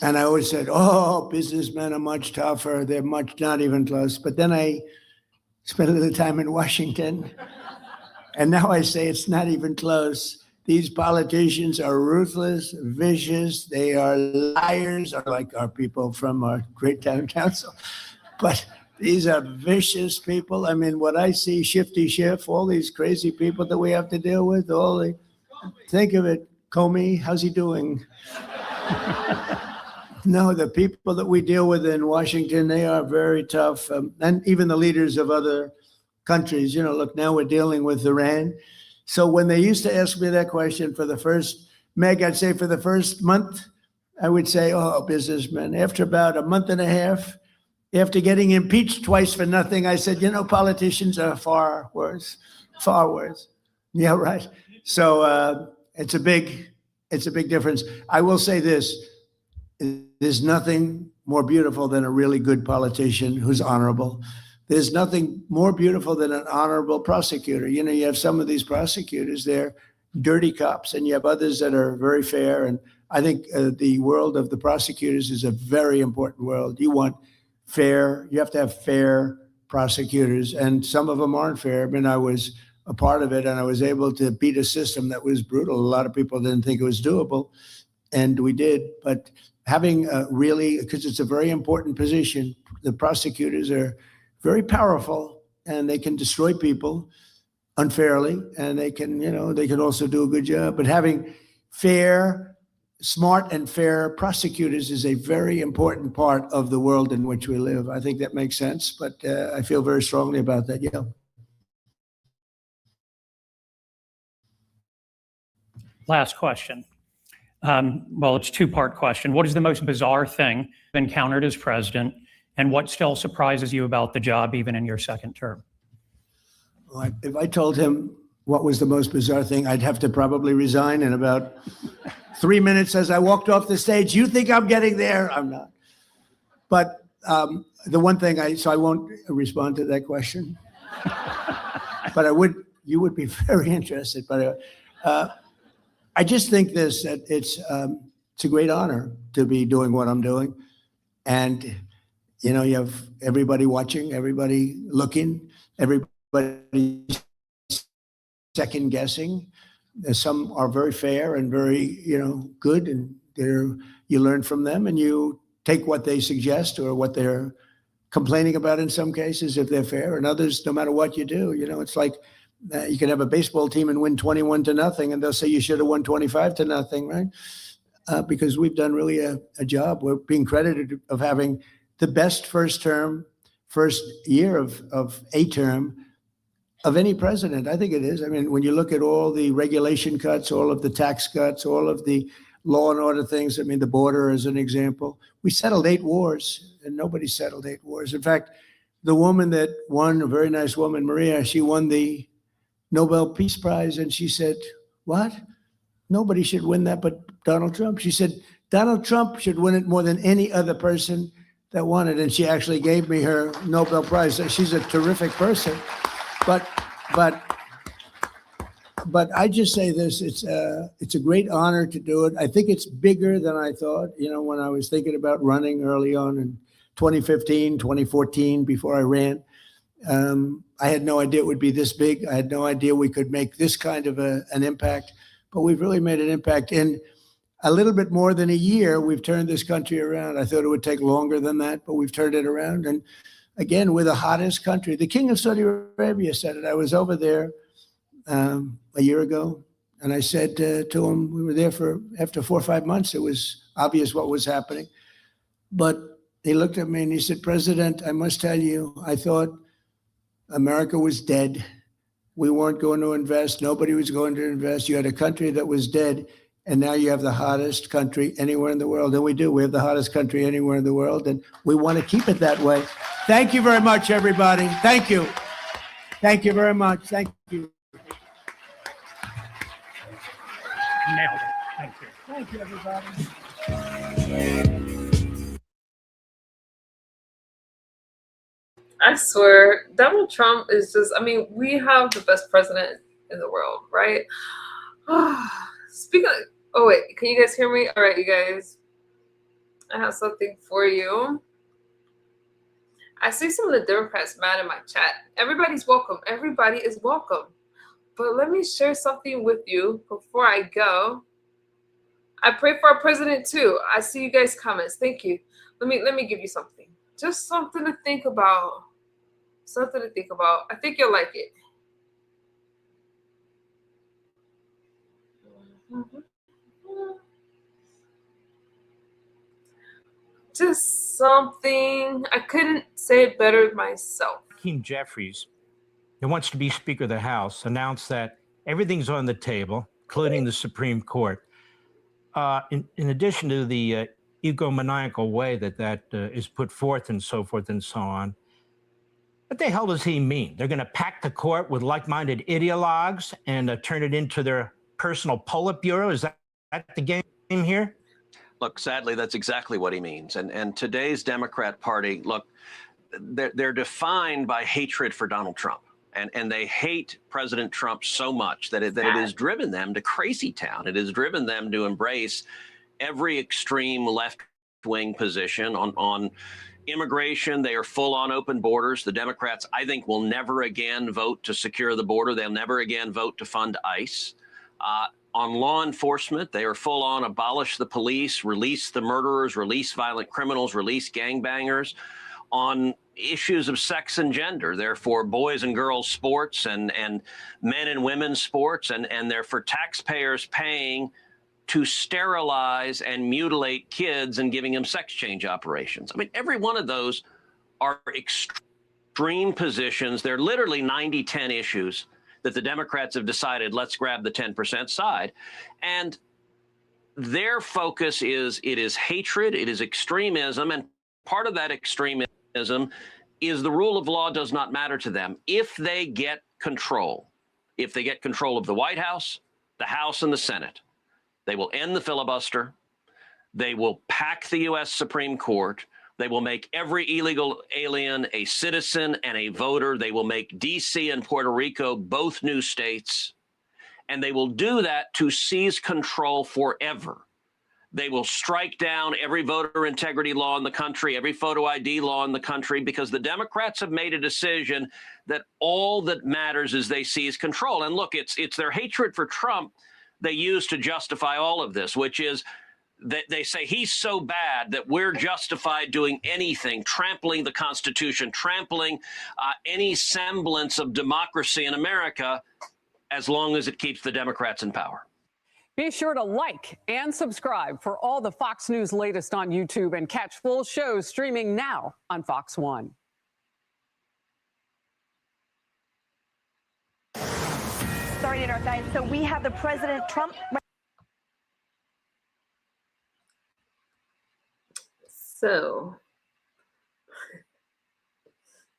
And I always said, oh, businessmen are much tougher. They're not even close. But then I spent a little time in Washington. And now I say it's not even close. These politicians are ruthless, vicious. They are liars, like our people from our great town council. But these are vicious people. I mean, what I see, Shifty Schiff, all these crazy people that we have to deal with, think of it, Comey, how's he doing? No, the people that we deal with in Washington, they are very tough. And even the leaders of other countries, look, now we're dealing with Iran. So when they used to ask me that question I'd say for the first month, I would say, oh, businessmen. After about a month and a half, after getting impeached twice for nothing, I said, politicians are far worse, far worse. Yeah, right. So it's a big difference. I will say this. There's nothing more beautiful than a really good politician who's honorable. There's nothing more beautiful than an honorable prosecutor. You have some of these prosecutors, they're dirty cops, and you have others that are very fair. And I think the world of the prosecutors is a very important world. You have to have fair prosecutors, and some of them aren't fair. I mean, I was a part of it, and I was able to beat a system that was brutal. A lot of people didn't think it was doable, and we did. But having because it's a very important position, the prosecutors are very powerful, and they can destroy people unfairly, and they can also do a good job. But having smart and fair prosecutors is a very important part of the world in which we live. I think that makes sense, but I feel very strongly about that. Yeah. Last question. Well, it's a two-part question. What is the most bizarre thing you've encountered as president, and what still surprises you about the job, even in your second term? Well, if I told him what was the most bizarre thing, I'd have to probably resign in about 3 minutes as I walked off the stage. You think I'm getting there? I'm not. But the one thing I won't respond to that question. But you would be very interested. But I just think that it's a great honor to be doing what I'm doing. And, you have everybody watching, everybody looking, everybody second guessing. Some are very fair and very, good, and you learn from them, and you take what they suggest or what they're complaining about in some cases, if they're fair, and others, no matter what you do, it's like you can have a baseball team and win 21-0, and they'll say you should have won 25-0, right? Because we've done really a job. We're being credited of having the best first year of a term of any president. I think it is. I mean, when you look at all the regulation cuts, all of the tax cuts, all of the law and order things, I mean, the border as an example, we settled 8 wars, and nobody settled 8 wars. In fact, the woman that won, a very nice woman, Maria, she won the Nobel Peace Prize, and she said, what? Nobody should win that but Donald Trump. She said, Donald Trump should win it more than any other person that won it. And she actually gave me her Nobel Prize. She's a terrific person. But but I just say this, it's a great honor to do it. I think it's bigger than I thought, when I was thinking about running early on in 2015, 2014, before I ran. I had no idea it would be this big. I had no idea we could make this kind of an impact, but we've really made an impact. In a little bit more than a year, we've turned this country around. I thought it would take longer than that, but we've turned it around. And again, we're the hottest country. The King of Saudi Arabia said it. I was over there a year ago, and I said to him, we were there after 4 or 5 months, it was obvious what was happening. But he looked at me and he said, President, I must tell you, I thought America was dead. We weren't going to invest. Nobody was going to invest. You had a country that was dead, and now you have the hottest country anywhere in the world. And we do. We have the hottest country anywhere in the world, and we want to keep it that way. Thank you very much, everybody. Thank you. Thank you very much. Thank you. Nailed it. Thank you. Thank you, everybody. I swear, Donald Trump is just, we have the best president in the world, right? Speaking of, oh wait, can you guys hear me? All right, you guys, I have something for you. I see some of the Democrats mad in my chat. Everybody's welcome. Everybody is welcome. But let me share something with you before I go. I pray for our president too. I see you guys' comments. Thank you. Let me give you something. Just something to think about. Something to think about. I think you'll like it. Just something. I couldn't say it better myself. Hakeem Jeffries, who wants to be Speaker of the House, announced that everything's on the table, including the Supreme Court. In addition to the egomaniacal way that is put forth and so forth and so on, what the hell does he mean? They're going to pack the court with like-minded ideologues and turn it into their personal Politburo? Is that the game here? Look, sadly, that's exactly what he means. And today's Democrat Party, look, they're defined by hatred for Donald Trump. And they hate President Trump so much that it has driven them to crazy town. It has driven them to embrace every extreme left-wing position on immigration. They are full on open borders. The Democrats, I think, will never again vote to secure the border. They'll never again vote to fund ICE. On law enforcement, they are full on abolish the police, release the murderers, release violent criminals, release gangbangers. On issues of sex and gender, they're for boys and girls sports and men and women's sports, and they're for taxpayers paying to sterilize and mutilate kids and giving them sex change operations. Every one of those are extreme positions. They're literally 90-10 issues that the Democrats have decided, let's grab the 10% side. And their focus is, it is hatred, it is extremism, and part of that extremism is the rule of law does not matter to them. If they get control of the White House, the House, and the Senate, they will end the filibuster. They will pack the U.S. Supreme Court. They will make every illegal alien a citizen and a voter. They will make D.C. and Puerto Rico both new states. And they will do that to seize control forever. They will strike down every voter integrity law in the country, every photo ID law in the country, because the Democrats have made a decision that all that matters is they seize control. And look, it's their hatred for Trump they use to justify all of this, which is that they say he's so bad that we're justified doing anything, trampling the Constitution, trampling any semblance of democracy in America, as long as it keeps the Democrats in power. Be sure to like and subscribe for all the Fox News latest on YouTube, and catch full shows streaming now on Fox One. Sorry to interrupt, guys. So we have the President Trump. So,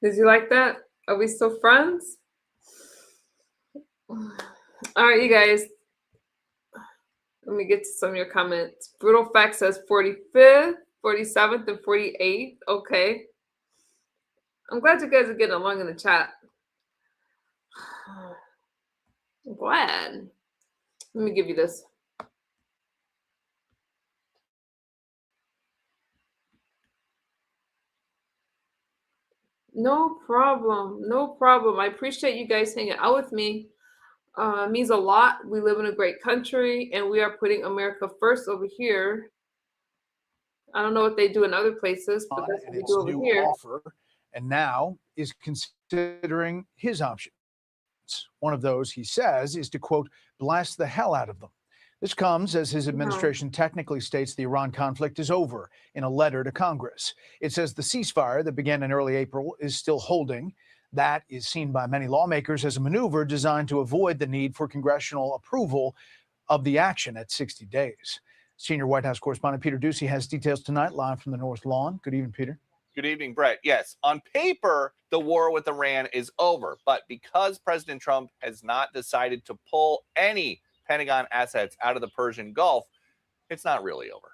did you like that? Are we still friends? All right, you guys. Let me get to some of your comments. Brutal Fact says 45th, 47th, and 48th. Okay. I'm glad you guys are getting along in the chat. glad. Let me give you this. No problem. No problem. I appreciate you guys hanging out with me. It means a lot. We live in a great country, and we are putting America first over here. I don't know what they do in other places, but that's what we do over here. Offer, and now is considering his options. One of those, he says, is to, quote, blast the hell out of them. This comes as his administration technically states the Iran conflict is over in a letter to Congress. It says the ceasefire that began in early April is still holding. That is seen by many lawmakers as a maneuver designed to avoid the need for congressional approval of the action at 60 days. Senior White House correspondent Peter Doocy has details tonight, live from the North Lawn. Good evening, Peter. Good evening, Brett. Yes, on paper, the war with Iran is over, but because President Trump has not decided to pull any Pentagon assets out of the Persian Gulf, it's not really over.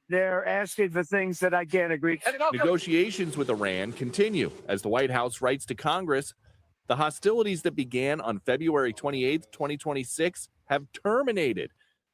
They're asking for things that I can't agree to. Negotiations with Iran continue as the White House writes to Congress. The hostilities that began on February 28th, 2026 have terminated.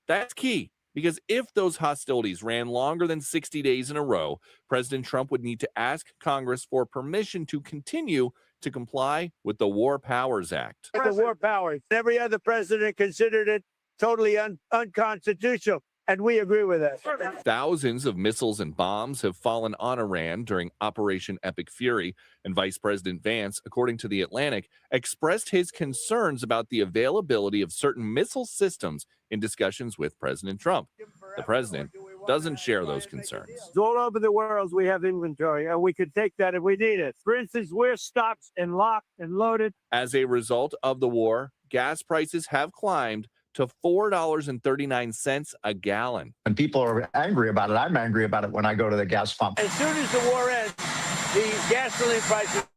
That's key, because if those hostilities ran longer than 60 days in a row, President Trump would need to ask Congress for permission to continue to comply with the War Powers Act. The war powers. Every other president considered it totally unconstitutional, and we agree with that. Thousands of missiles and bombs have fallen on Iran during Operation Epic Fury, and Vice President Vance, according to The Atlantic, expressed his concerns about the availability of certain missile systems in discussions with President Trump. The president doesn't share those concerns. All over the world, we have inventory, and we could take that if we need it. For instance, we're stocked and locked and loaded. As a result of the war, gas prices have climbed to $4.39 a gallon. When people are angry about it, I'm angry about it when I go to the gas pump. As soon as the war ends, the gasoline prices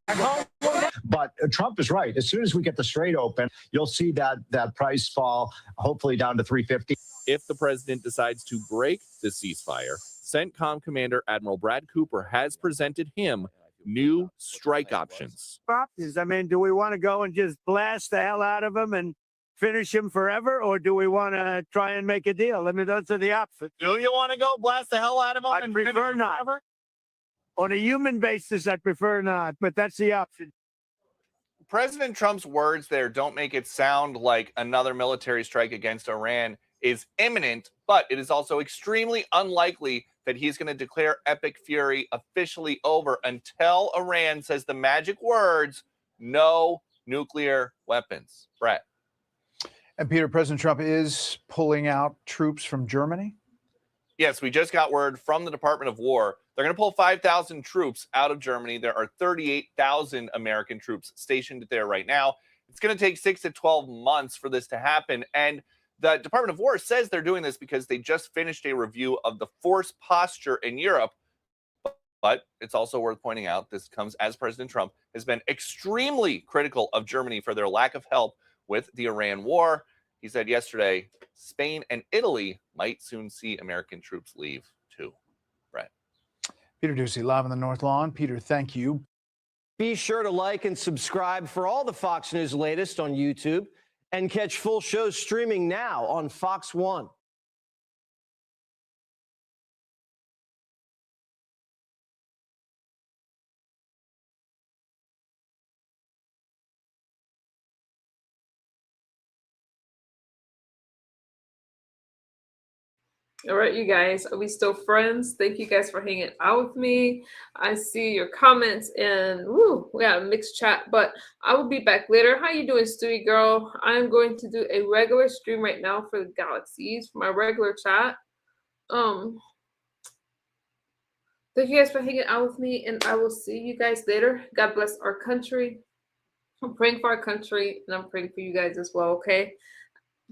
But Trump is right. As soon as we get the Strait open, you'll see that price fall, hopefully down to $3.50. If the president decides to break the ceasefire, CENTCOM Commander Admiral Brad Cooper has presented him new strike options. I mean, do we want to go and just blast the hell out of them and finish him forever, or do we want to try and make a deal? I mean, those are the options. Do you want to go blast the hell out of them? I prefer not. Forever? On a human basis, I prefer not, but that's the option. President Trump's words there don't make it sound like another military strike against Iran is imminent, but it is also extremely unlikely that he's going to declare Epic Fury officially over until Iran says the magic words, no nuclear weapons. Brett. And Peter, President Trump is pulling out troops from Germany? Yes, we just got word from the Department of War. They're going to pull 5,000 troops out of Germany. There are 38,000 American troops stationed there right now. It's going to take 6 to 12 months for this to happen. And the Department of War says they're doing this because they just finished a review of the force posture in Europe. But it's also worth pointing out this comes as President Trump has been extremely critical of Germany for their lack of help with the Iran war. He said yesterday, Spain and Italy might soon see American troops leave too. Brett. Peter Doocy, live on the North Lawn. Peter, thank you. Be sure to like and subscribe for all the Fox News latest on YouTube and catch full shows streaming now on Fox One. All right, you guys, are we still friends? Thank you guys for hanging out with me. I see your comments, and woo, we got a mixed chat, but I will be back later. How you doing, Stewie girl? I'm going to do a regular stream right now for the Galaxies, for my regular chat. Thank you guys for hanging out with me, and I will see you guys later. God bless our country. I'm praying for our country, and I'm praying for you guys as well, okay?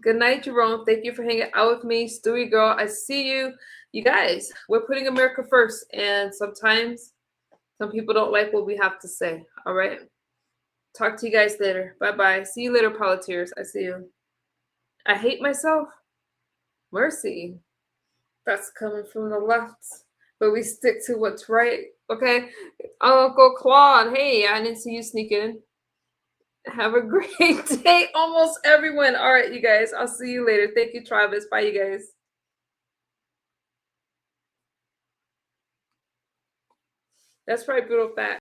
Good night, Jerome. Thank you for hanging out with me. Stewie girl, I see you. You guys, we're putting America first. And sometimes some people don't like what we have to say. All right. Talk to you guys later. Bye-bye. See you later, politicians. I see you. I hate myself. Mercy. That's coming from the left. But we stick to what's right. Okay. Uncle Claude. Hey, I didn't see you sneak in. Have a great day, almost everyone. All right, you guys. I'll see you later. Thank you, Travis. Bye, you guys. That's probably brutal fact.